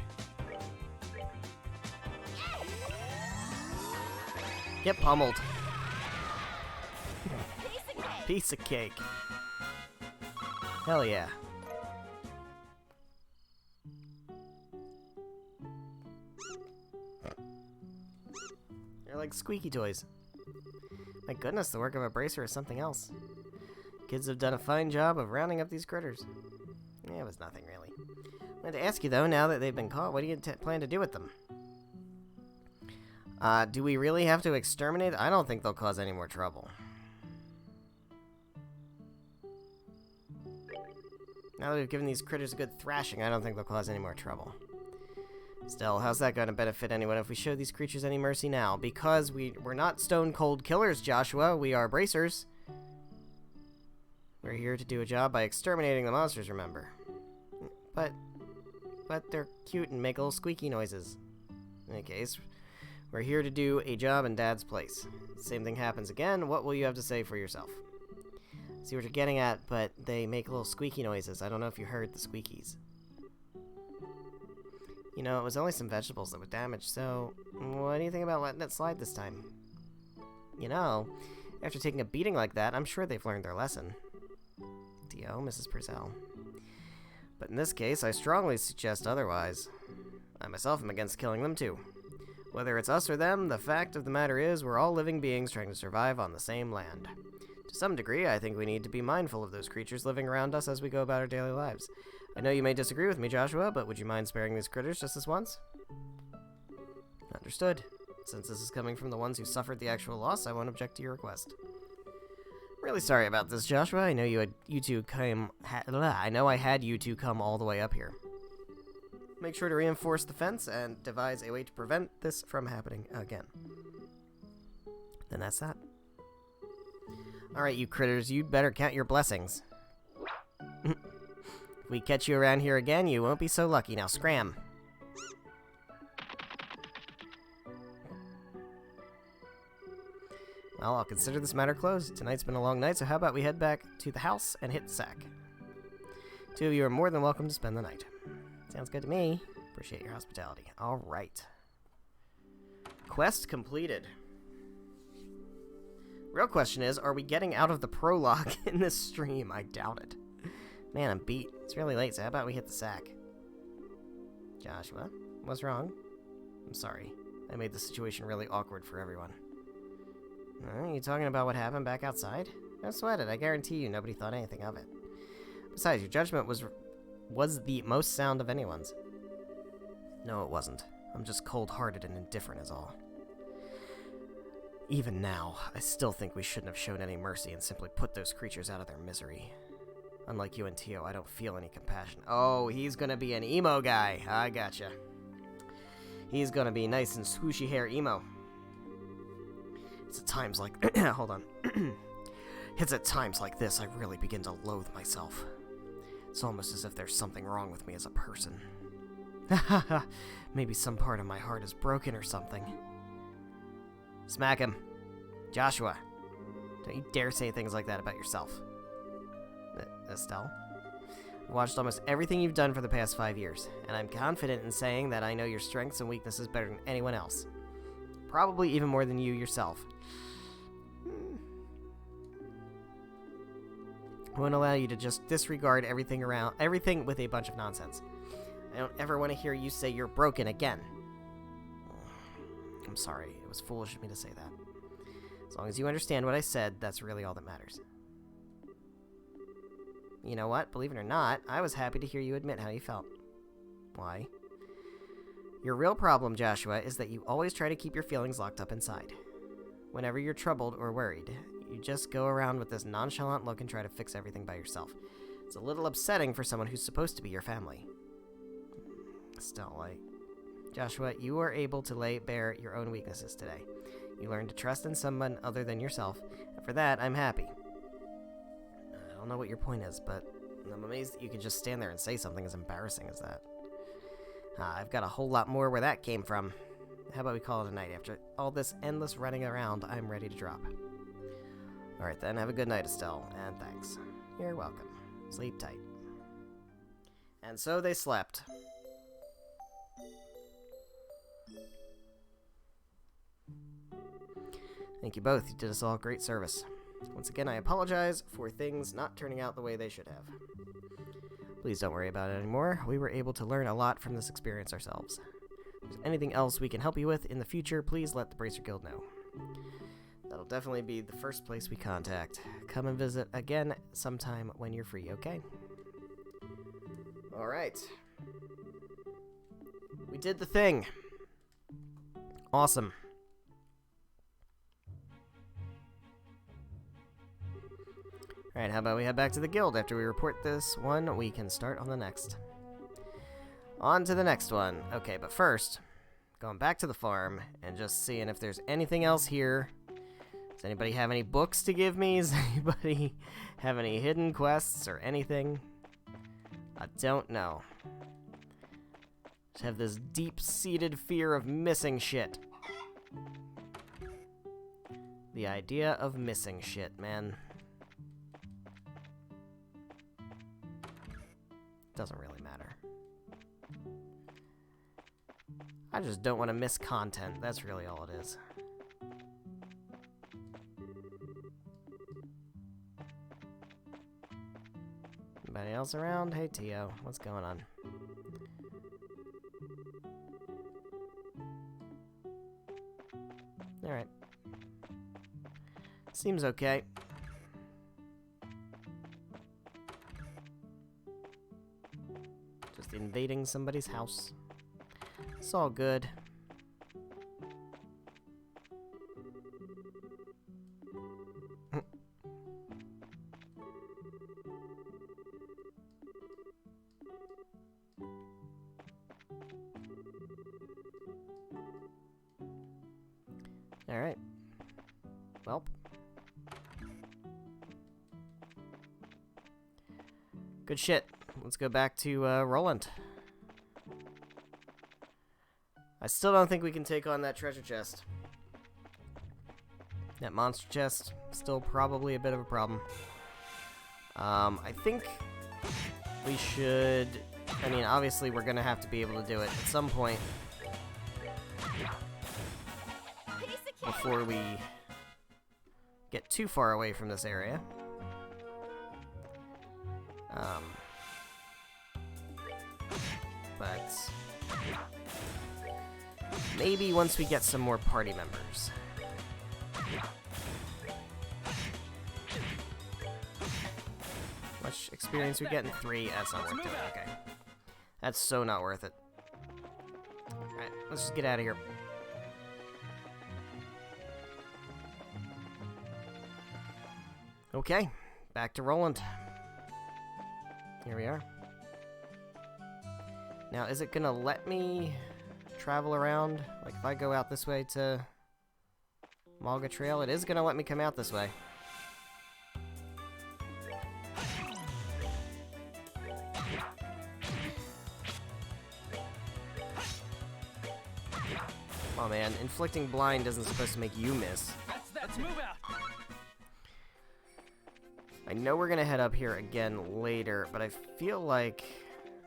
Get pummeled. Piece of cake. Hell yeah. They're like squeaky toys. My goodness, the work of a bracer is something else. Kids have done a fine job of rounding up these critters. Yeah, it was nothing really. I wanted to ask you though, now that they've been caught, what do you plan to do with them? Do we really have to exterminate? I don't think they'll cause any more trouble. Now that we've given these critters a good thrashing, I don't think they'll cause any more trouble. Still, how's that going to benefit anyone if we show these creatures any mercy now? Because we're not stone-cold killers, Joshua. We are bracers. We're here to do a job by exterminating the monsters, remember. But they're cute and make little squeaky noises. In any case, we're here to do a job in Dad's place. Same thing happens again. What will you have to say for yourself? See what you're getting at, but they make little squeaky noises. I don't know if you heard the squeakies. You know, it was only some vegetables that were damaged, so what do you think about letting it slide this time? You know, after taking a beating like that, I'm sure they've learned their lesson. D.O., Mrs. Purcell. But in this case, I strongly suggest otherwise. I myself am against killing them too. Whether it's us or them, the fact of the matter is we're all living beings trying to survive on the same land. To some degree, I think we need to be mindful of those creatures living around us as we go about our daily lives. I know you may disagree with me, Joshua, but would you mind sparing these critters just this once? Understood. Since this is coming from the ones who suffered the actual loss, I won't object to your request. Really sorry about this, Joshua. I know I had you two come all the way up here. Make sure to reinforce the fence and devise a way to prevent this from happening again. Then that's that. Alright, you critters, you'd better count your blessings. If we catch you around here again, you won't be so lucky. Now scram. Well, I'll consider this matter closed. Tonight's been a long night, so how about we head back to the house and hit the sack? Two of you are more than welcome to spend the night. Sounds good to me. Appreciate your hospitality. Alright. Quest completed. Real question is, are we getting out of the prologue in this stream? I doubt it. Man, I'm beat. It's really late, so how about we hit the sack? Joshua, what's wrong? I'm sorry. I made the situation really awkward for everyone. Are you talking about what happened back outside? Don't sweat it. I guarantee you nobody thought anything of it. Besides, your judgment was the most sound of anyone's. No, it wasn't. I'm just cold-hearted and indifferent is all. Even now, I still think we shouldn't have shown any mercy and simply put those creatures out of their misery. Unlike you and Tio, I don't feel any compassion. Oh, he's gonna be an emo guy. I gotcha. He's gonna be nice and swooshy hair emo. It's at times like... Hold on. It's at times like this I really begin to loathe myself. It's almost as if there's something wrong with me as a person. Maybe some part of my heart is broken or something. Smack him. Joshua, don't you dare say things like that about yourself. Estelle? I've watched almost everything you've done for the past 5 years, and I'm confident in saying that I know your strengths and weaknesses better than anyone else. Probably even more than you yourself. I won't allow you to just disregard everything with a bunch of nonsense. I don't ever want to hear you say you're broken again. I'm sorry, it was foolish of me to say that. As long as you understand what I said, that's really all that matters. You know what? Believe it or not, I was happy to hear you admit how you felt. Why? Your real problem, Joshua, is that you always try to keep your feelings locked up inside. Whenever you're troubled or worried, you just go around with this nonchalant look and try to fix everything by yourself. It's a little upsetting for someone who's supposed to be your family. Still, Joshua, you were able to lay bare your own weaknesses today. You learned to trust in someone other than yourself, and for that, I'm happy. I don't know what your point is, but I'm amazed that you can just stand there and say something as embarrassing as that. I've got a whole lot more where that came from. How about we call it a night? After all this endless running around, I'm ready to drop. Alright then, have a good night, Estelle, and thanks. You're welcome. Sleep tight. And so they slept. Thank you both. You did us all great service. Once again, I apologize for things not turning out the way they should have. Please don't worry about it anymore. We were able to learn a lot from this experience ourselves. If there's anything else we can help you with in the future, please let the Bracer Guild know. That'll definitely be the first place we contact. Come and visit again sometime when you're free, okay? Alright. We did the thing. Awesome. Alright, how about we head back to the guild? After we report this one, we can start on the next. On to the next one. Okay, but first, going back to the farm and just seeing if there's anything else here. Does anybody have any books to give me? Does anybody have any hidden quests or anything? I don't know. Just have this deep-seated fear of missing shit. The idea of missing shit, man. Doesn't really matter. I just don't want to miss content. That's really all it is. Anybody else around? Hey, Tio. What's going on? Alright. Seems okay. Just invading somebody's house. It's all good. Alright. Welp. Good shit. Let's go back to Roland. I still don't think we can take on that treasure chest. That monster chest, still probably a bit of a problem. I think we should... I mean, obviously we're gonna have to be able to do it at some point before we get too far away from this area. But maybe once we get some more party members. Much experience we get in 3? That's not worth it. Okay. That's so not worth it. Alright, let's just get out of here. Okay, back to Roland. Here we are. Now, is it gonna let me travel around? Like, if I go out this way to Malga Trail, it is gonna let me come out this way. Oh man, inflicting blind isn't supposed to make you miss. That's that. Let's move out. I know we're gonna head up here again later, but I feel like...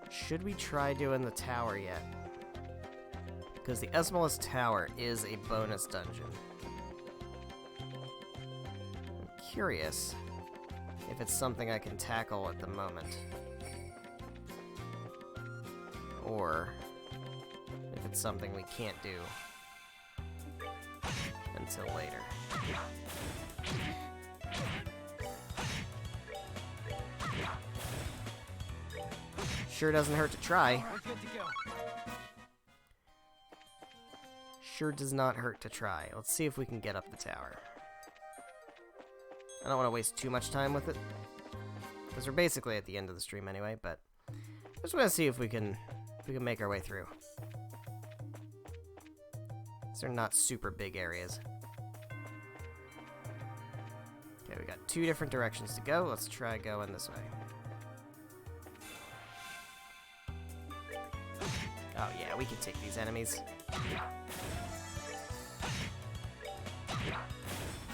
Should we try doing the tower yet? Because the Esmolus Tower is a bonus dungeon. I'm curious if it's something I can tackle at the moment. Or if it's something we can't do until later. Sure doesn't hurt to try. We're good to go. Sure does not hurt to try. Let's see if we can get up the tower. I don't want to waste too much time with it, because we're basically at the end of the stream anyway, but I just want to see if we can make our way through. These are not super big areas. Okay, we got 2 different directions to go. Let's try going this way. Oh yeah, we can take these enemies.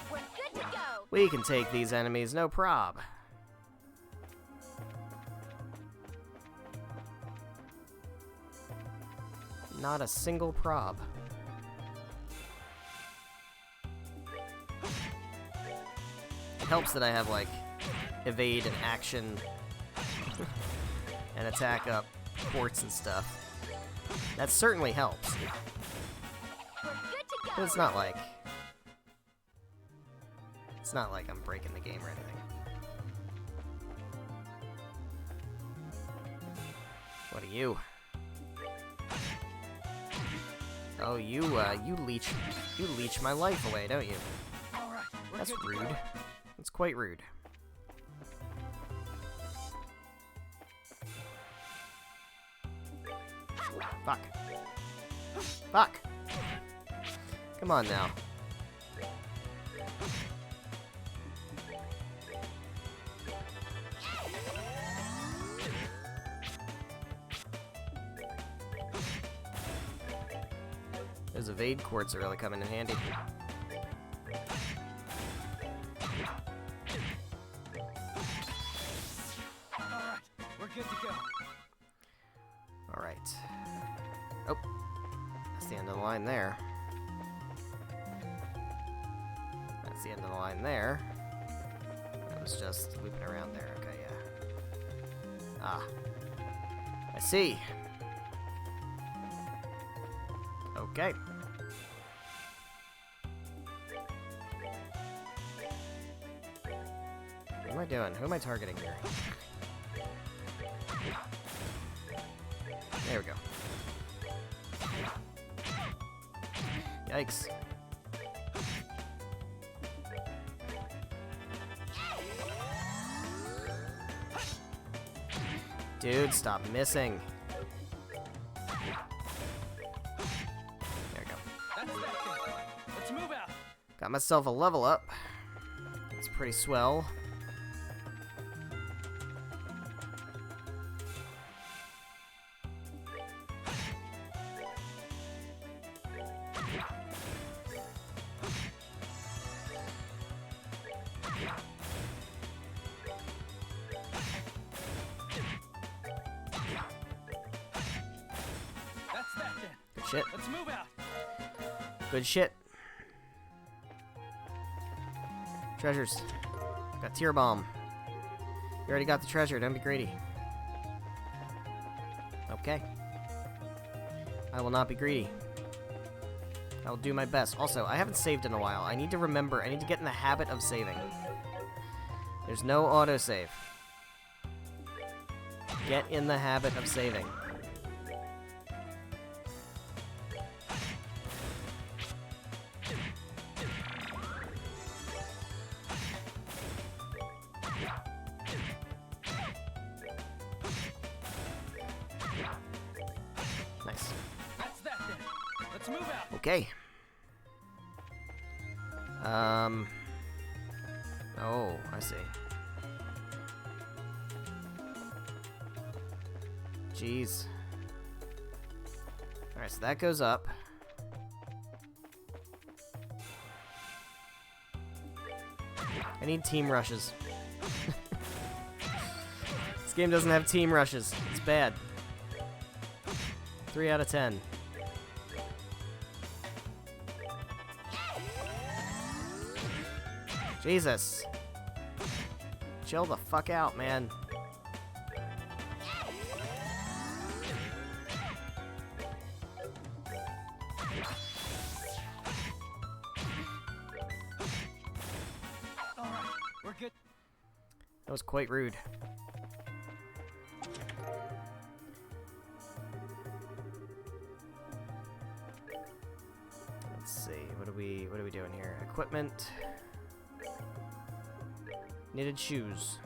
We're good to go. We can take these enemies, no prob. Not a single prob. It helps that I have, like, evade and action and attack up ports and stuff. That certainly helps. We're good to go. But it's not like... It's not like I'm breaking the game or anything. What are you? Oh, you leech my life away, don't you? All right. We're That's good to rude. go. That's quite rude. Fuck. Fuck! Come on now. Those evade quartz are really coming in handy. All right. We're good to go. Alright. Oh. That's the end of the line there. That's the end of the line there. That was just looping around there. Okay, yeah. Ah. I see. Okay. What am I doing? Who am I targeting here? There we go. Yikes. Dude, stop missing. There we go. That's that thing. Let's move out. Got myself a level up. It's pretty swell. That's that then. Good shit. Let's move out. Good shit. Treasures. Got tier bomb. You already got the treasure, don't be greedy. Okay. I will not be greedy. I will do my best. Also, I haven't saved in a while. I need to remember, I need to get in the habit of saving. There's no autosave. Get in the habit of saving. Nice. That's that then. Let's move out. Okay. Oh, I see. Jeez. Alright, so that goes up. I need team rushes. This game doesn't have team rushes. It's bad. 3 out of 10. Jesus. Chill the fuck out, man. All right, we're good. That was quite rude. Let's see. What are we doing here? Equipment. Knitted shoes.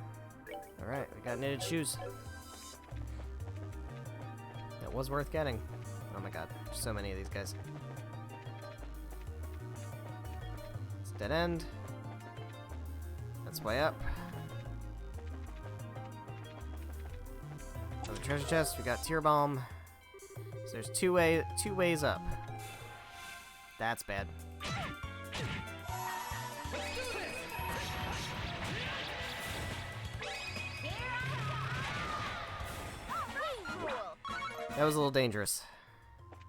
All right, we got knitted shoes. That was worth getting. Oh my god, there's so many of these guys. It's a dead end. That's way up. Another treasure chest. We got Tear Bomb. So there's two ways up. That's bad. That was a little dangerous.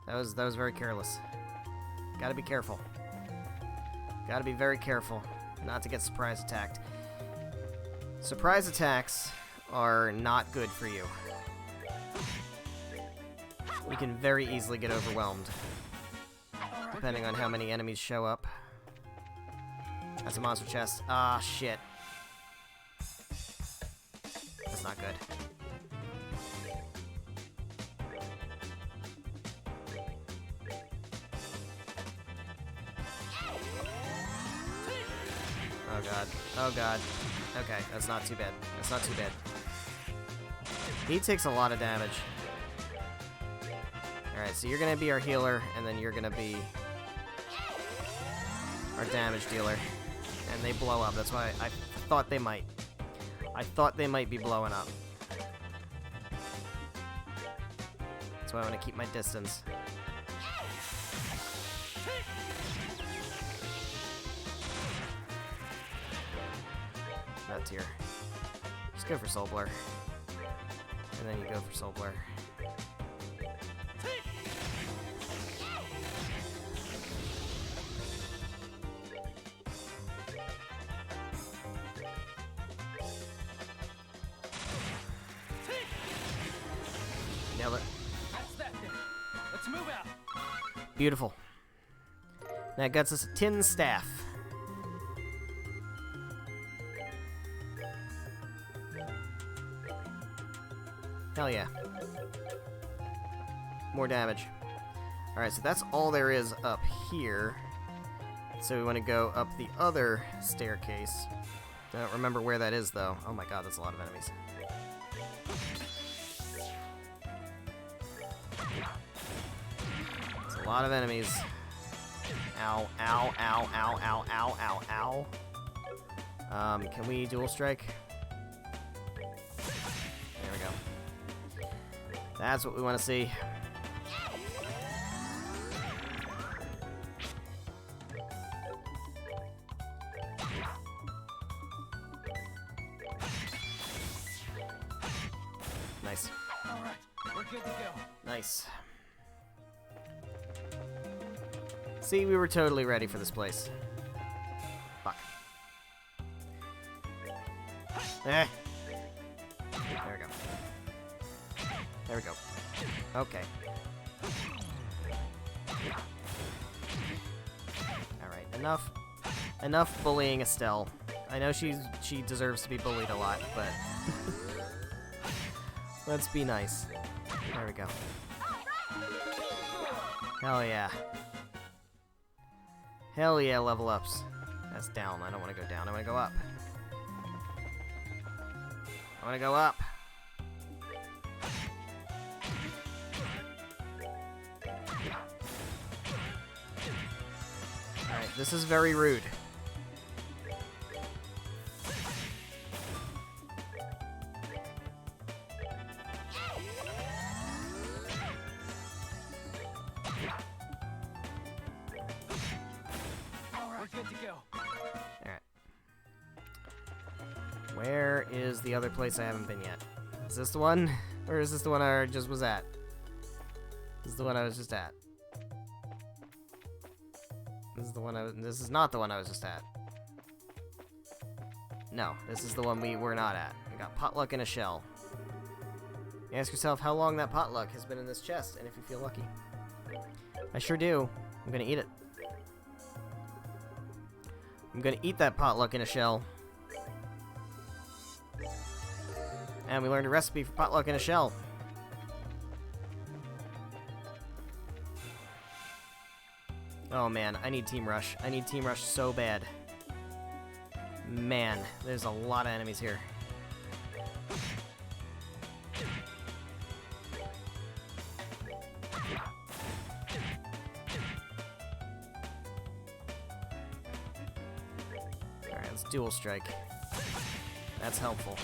That was very careless. Gotta be careful. Gotta be very careful not to get surprise attacked. Surprise attacks are not good for you. We can very easily get overwhelmed, depending on how many enemies show up. That's a monster chest. Ah, shit. That's not good. Oh god. Oh god. Okay, that's not too bad. That's not too bad. He takes a lot of damage. Alright, so you're gonna be our healer, and then you're gonna be our damage dealer. And they blow up. That's why I thought they might. I thought they might be blowing up. That's why I want to keep my distance. That tier. Just go for Soul Blur. And then you go for Soul Blur. Nailed it. That's that then. Let's move out. Beautiful. That gets us a tin staff. Hell yeah. More damage. Alright, so that's all there is up here. So we want to go up the other staircase. I don't remember where that is, though. Oh my god, that's a lot of enemies. It's a lot of enemies. Ow, ow, ow, ow, ow, ow, ow, ow. Can we dual strike? There we go. That's what we want to see. Nice. All right, we're good to go. Nice. See, we were totally ready for this place. Fuck. Eh. There we go. There we go. Okay. Alright, enough bullying Estelle. I know she deserves to be bullied a lot, but let's be nice. There we go. Hell yeah. Hell yeah, level ups. That's down. I don't want to go down. I want to go up. I want to go up. Alright, this is very rude. All right, we're good to go. Alright. is the other place I haven't been yet? Is this the one? Or is this the one I just was at? This is the one I was just at. This is the one this is not the one I was just at. No, this is the one we were not at. We got potluck in a shell. You ask yourself how long that potluck has been in this chest, and if you feel lucky. I sure do. I'm gonna eat it. I'm gonna eat that potluck in a shell. And we learned a recipe for potluck in a shell. Oh man, I need Team Rush. I need Team Rush so bad. Man, there's a lot of enemies here. Alright, let's dual strike. That's helpful.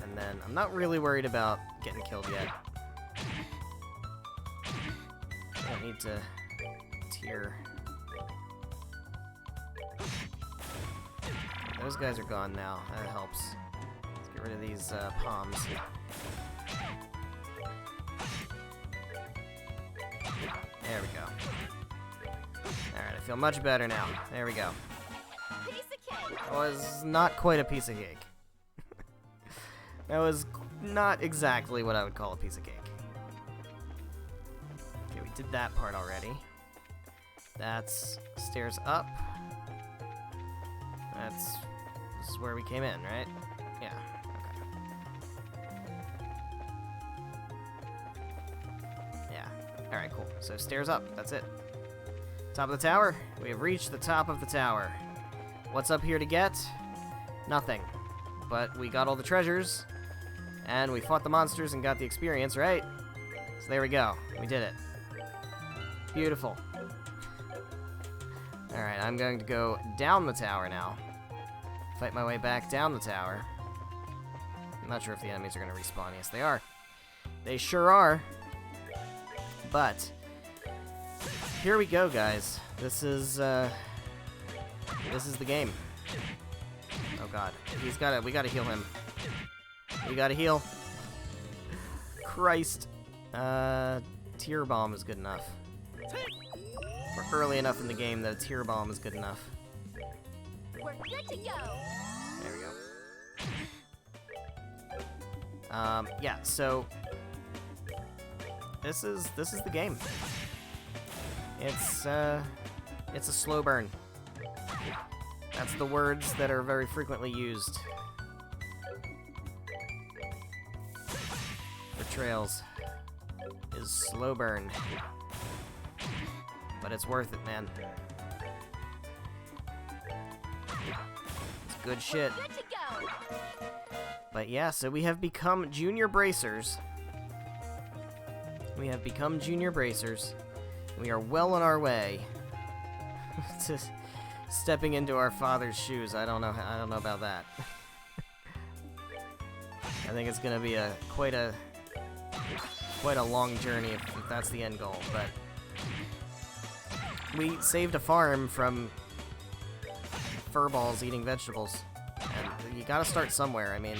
And then I'm not really worried about getting killed yet. I don't need to tier. Those guys are gone now. That helps. Let's get rid of these palms. There we go. Alright, I feel much better now. There we go. Piece of cake. That was not quite a piece of cake. That was not exactly what I would call a piece of cake. Okay, we did that part already. That's stairs up. This is where we came in, right? Yeah, okay. Yeah, alright, cool. So stairs up, that's it. Top of the tower. We have reached the top of the tower. What's up here to get? Nothing. But we got all the treasures, and we fought the monsters and got the experience, right? So there we go. We did it. Beautiful. Alright, I'm going to go down the tower now. Fight my way back down the tower. I'm not sure if the enemies are going to respawn. Yes, they are. They sure are. But here we go, guys. This is the game. Oh god. We gotta heal him. We gotta heal. Christ. Tear bomb is good enough. We're early enough in the game that a tear bomb is good enough. We're good to go. There we go. Yeah, so this is the game. It's a slow burn. That's the words that are very frequently used for Trails. Is slow burn. But it's worth it, man. It's good shit. Good to go. But yeah, so we have become junior bracers. We have become junior bracers. We are well on our way to stepping into our father's shoes. I don't know about that. I think it's gonna be quite a long journey if that's the end goal. But we saved a farm from furballs eating vegetables, and you gotta start somewhere. I mean,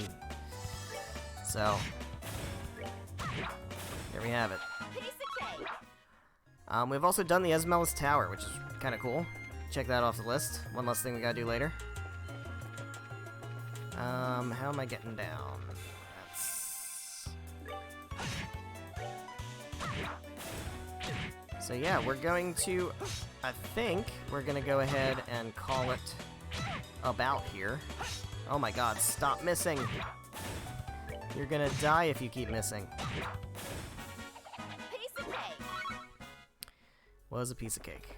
so there we have it. Piece of cake. We've also done the Esmelis Tower, which is kind of cool. Check that off the list. One less thing we gotta do later. How am I getting down? So yeah, we're going to, I think, we're gonna go ahead and call it about here. Oh my god, stop missing! You're gonna die if you keep missing. Piece of cake. Was a piece of cake.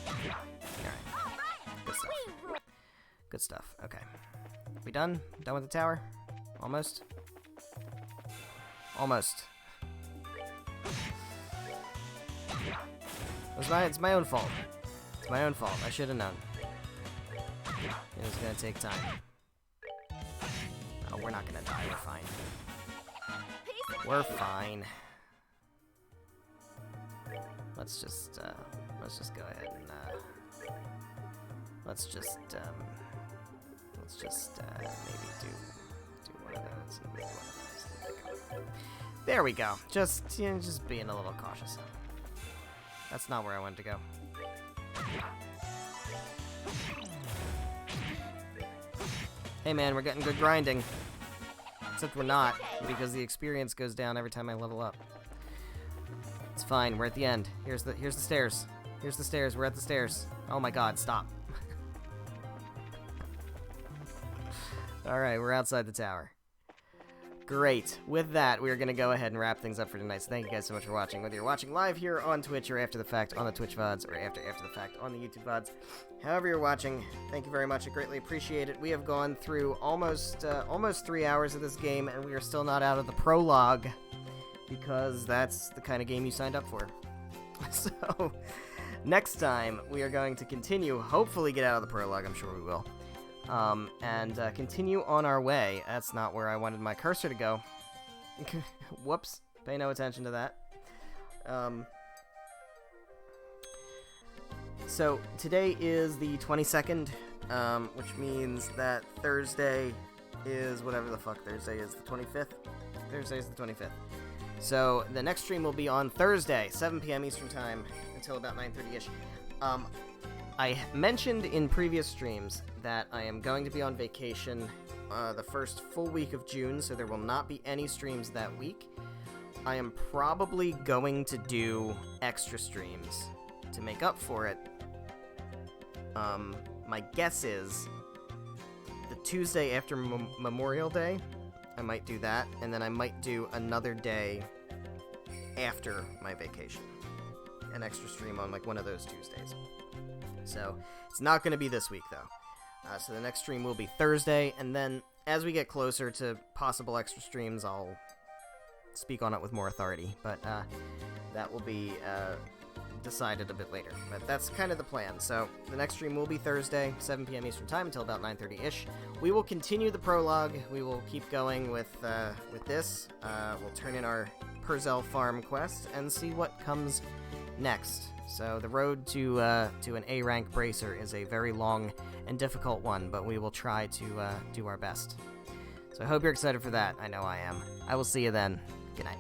All right. Good stuff. We rule. Good stuff. Okay. We done? Done with the tower? Almost? Almost. It's my own fault. It's my own fault. I should have known. It was gonna take time. Oh, we're not gonna die. We're fine. Piece of We're cake. fine. Let's just go ahead and Let's just maybe do one of those and maybe one of those. There we go. Just being a little cautious. That's not where I wanted to go. Hey man, we're getting good grinding. Except we're not, because the experience goes down every time I level up. It's fine, we're at the end. Here's the stairs. Here's the stairs, we're at the stairs. Oh my god, stop. Alright, we're outside the tower. Great. With that, we are going to go ahead and wrap things up for tonight. So thank you guys so much for watching. Whether you're watching live here on Twitch or after the fact on the Twitch VODs or after the fact on the YouTube VODs. However you're watching, thank you very much. I greatly appreciate it. We have gone through almost 3 hours of this game, and we are still not out of the prologue because that's the kind of game you signed up for. So, next time, we are going to continue, hopefully get out of the prologue. I'm sure we will. And continue on our way. That's not where I wanted my cursor to go. Whoops. Pay no attention to that. So, today is the 22nd, which means that Thursday is whatever the fuck Thursday is, the 25th? Thursday is the 25th. So, the next stream will be on Thursday, 7 p.m. Eastern Time, until about 9:30ish. I mentioned in previous streams that I am going to be on vacation the first full week of June, so there will not be any streams that week. I am probably going to do extra streams to make up for it. My guess is the Tuesday after Memorial Day, I might do that, and then I might do another day after my vacation. An extra stream on like one of those Tuesdays. So, it's not going to be this week, though. So the next stream will be Thursday, and then as we get closer to possible extra streams, I'll speak on it with more authority. But that will be decided a bit later. But that's kind of the plan. So the next stream will be Thursday, 7 p.m. Eastern Time until about 9:30-ish. We will continue the prologue. We will keep going with this. We'll turn in our Perzel Farm quest and see what comes next. So the road to an A rank bracer is a very long and difficult one, but we will try to do our best. So I hope you're excited for that. I know I am. I will see you then. Good night.